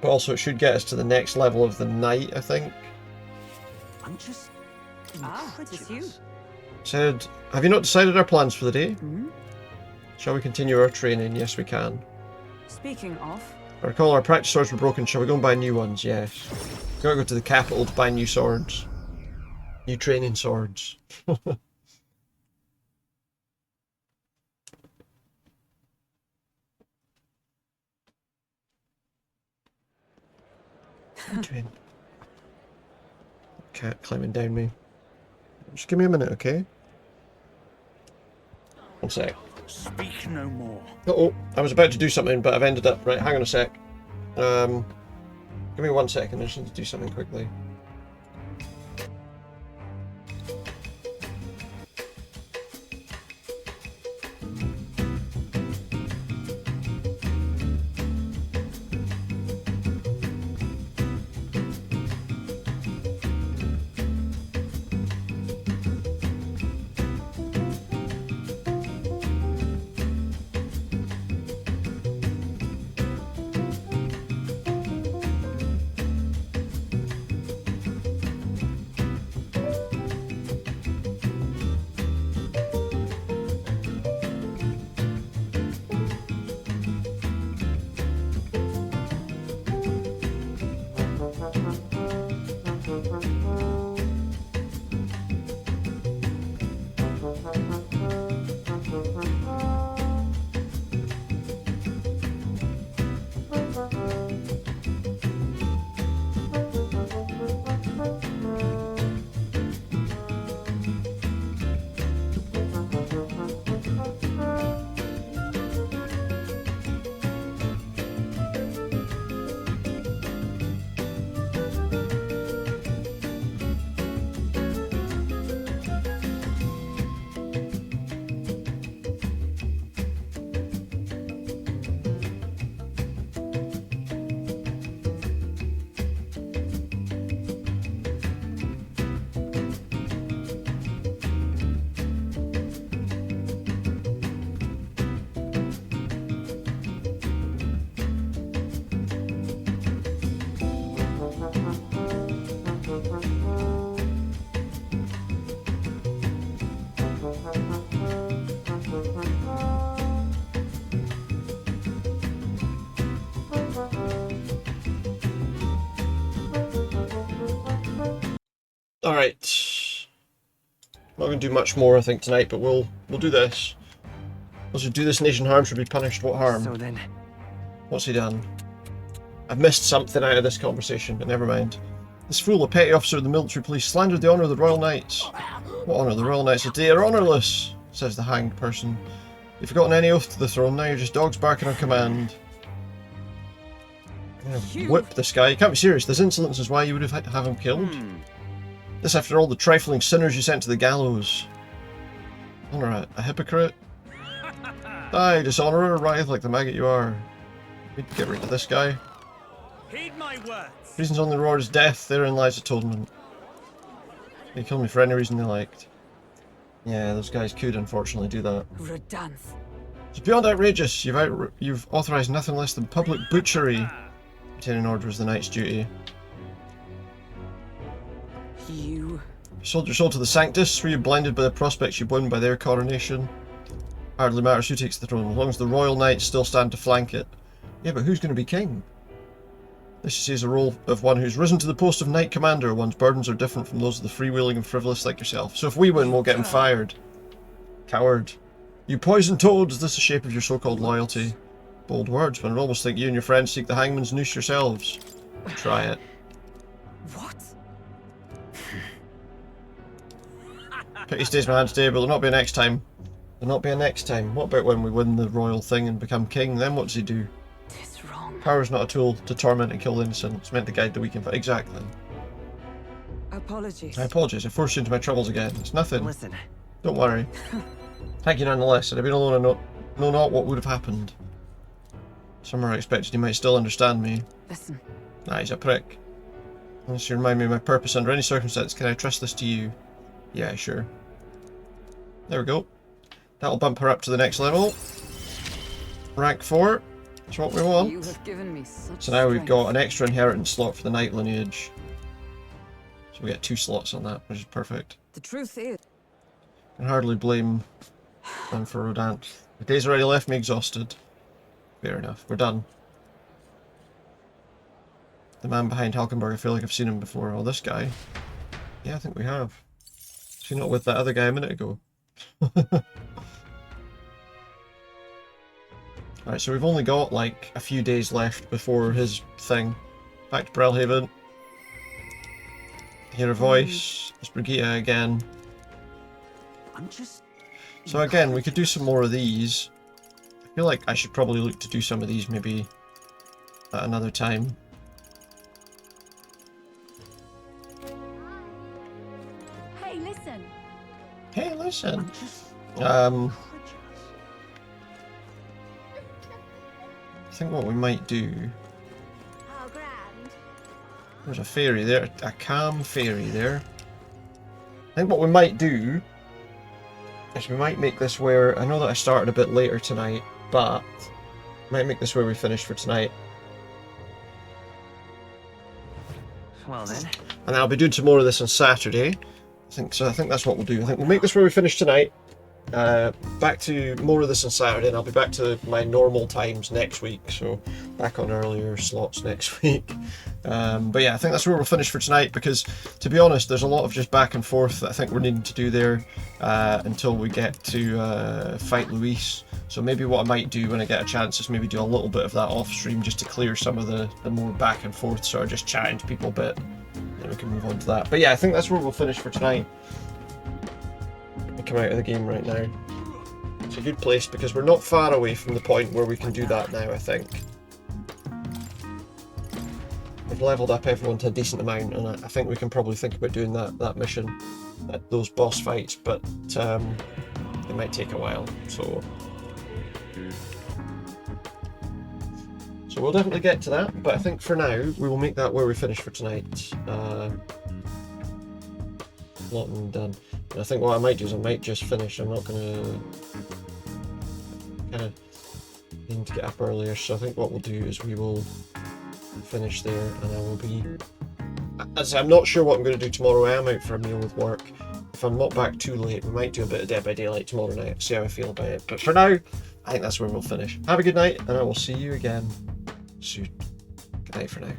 But also, it should get us to the next level of the night, I think. I'm just It's you. Said, have you not decided our plans for the day? Hmm? Shall we continue our training? Yes, we can. Speaking of, I recall our practice swords were broken. Shall we go and buy new ones? Yes. Gotta go to the capital to buy new swords. New training swords. Cat climbing down me. Just give me a minute, okay? One sec. Speak no more. Uh-oh, I was about to do something, but I've ended up... Right, hang on a sec. Give me 1 second, I just need to do something quickly. Alright. Not going to do much more, I think, tonight, but we'll do this. Those who do this nation harm should be punished. What harm? So then... What's he done? I've missed something out of this conversation, but never mind. This fool, a petty officer of the military police, slandered the honour of the Royal Knights. What honour? The Royal Knights today are honourless, says the hanged person. You've forgotten any oath to the throne, now you're just dogs barking on command. Whip this guy. You can't be serious. This insolence is why you would have had to have him killed. This after all the trifling sinners you sent to the gallows. Honour a hypocrite? Aye, dishonour or writhe like the maggot you are. Need to get rid of this guy. Heed my words. Reasons only reward is death, therein lies atonement. They killed me for any reason they liked. Yeah, those guys could unfortunately do that. Redance. It's beyond outrageous. You've authorised nothing less than public butchery. Maintaining order is the knight's duty. You sold your soul to the Sanctus. Were you blinded by the prospects you won by their coronation? Hardly matters who takes the throne, as long as the royal knights still stand to flank it. Yeah, but who's going to be king? This, you see, is a role of one who's risen to the post of knight commander. One's burdens are different from those of the freewheeling and frivolous like yourself. So if we win, we'll get him fired. Coward. You poisoned toad, is this the shape of your so-called loyalty? Bold words, but I'd almost think you and your friends seek the hangman's noose yourselves. Try it. What? Pity stays my hand today, but there'll not be a next time. There'll not be a next time. What about when we win the royal thing and become king? Then what does he do? It's wrong. Power is not a tool to torment and kill the innocent. It's meant to guide the weak and fight. Exactly. Apologies. I apologise. I forced you into my troubles again. It's nothing. Listen. Don't worry. Thank you nonetheless. Had I been alone, know not what would have happened. Somewhere I expected he might still understand me. Listen. Nah, he's a prick. Unless you remind me of my purpose under any circumstance, can I trust this to you? Yeah, sure. There we go. That'll bump her up to the next level. Rank 4. That's what we want. You have given me such So now we've strength. got an extra inheritance slot for the Knight lineage. So we get 2 slots on that, which is perfect. The truth is, Can hardly blame them for Rodant. The day's already left me exhausted. Fair enough. We're done. The man behind Halkenberg, I feel like I've seen him before. Oh, this guy. Yeah, I think we have. Is he not with that other guy a minute ago? Alright, so we've only got like a few days left before his thing. Back to Brilehaven. Hear a voice. It's Brigitte again. So again, we could do some more of these. I feel like I should probably look to do some of these maybe at another time. Hey, listen. Hey, listen. I think what we might do... Oh, grand. There's a fairy there, a calm fairy there. I think what we might do is we might make this where... I know that I started a bit later tonight, but might make this where we finish for tonight. Well then. And then I'll be doing some more of this on Saturday. I think that's what we'll do. I think we'll make this where we finish tonight. Back to more of this on Saturday, and I'll be back to my normal times next week. So back on earlier slots next week. But yeah, I think that's where we'll finish for tonight, because to be honest, there's a lot of just back and forth that I think we're needing to do there until we get to fight Luis. So maybe what I might do when I get a chance is maybe do a little bit of that off stream just to clear some of the more back and forth, sort of just chatting to people a bit. Then we can move on to that. But yeah, I think that's where we'll finish for tonight. Come out of the game right now. It's a good place because we're not far away from the point where we can do that now, I think. We've leveled up everyone to a decent amount, and I think we can probably think about doing that mission, those boss fights, but it might take a while, so we'll definitely get to that, but I think for now we will make that where we finish for tonight. Lot done. And I think what I might do is I might just finish. I'm not gonna kind of need to get up earlier, so I think what we'll do is we will finish there, and I will be. As I'm not sure what I'm going to do tomorrow. I am out for a meal with work. If I'm not back too late, we might do a bit of Dead by Daylight tomorrow night. See how I feel about it. But for now, I think that's where we'll finish. Have a good night, and I will see you again soon. Good night for now.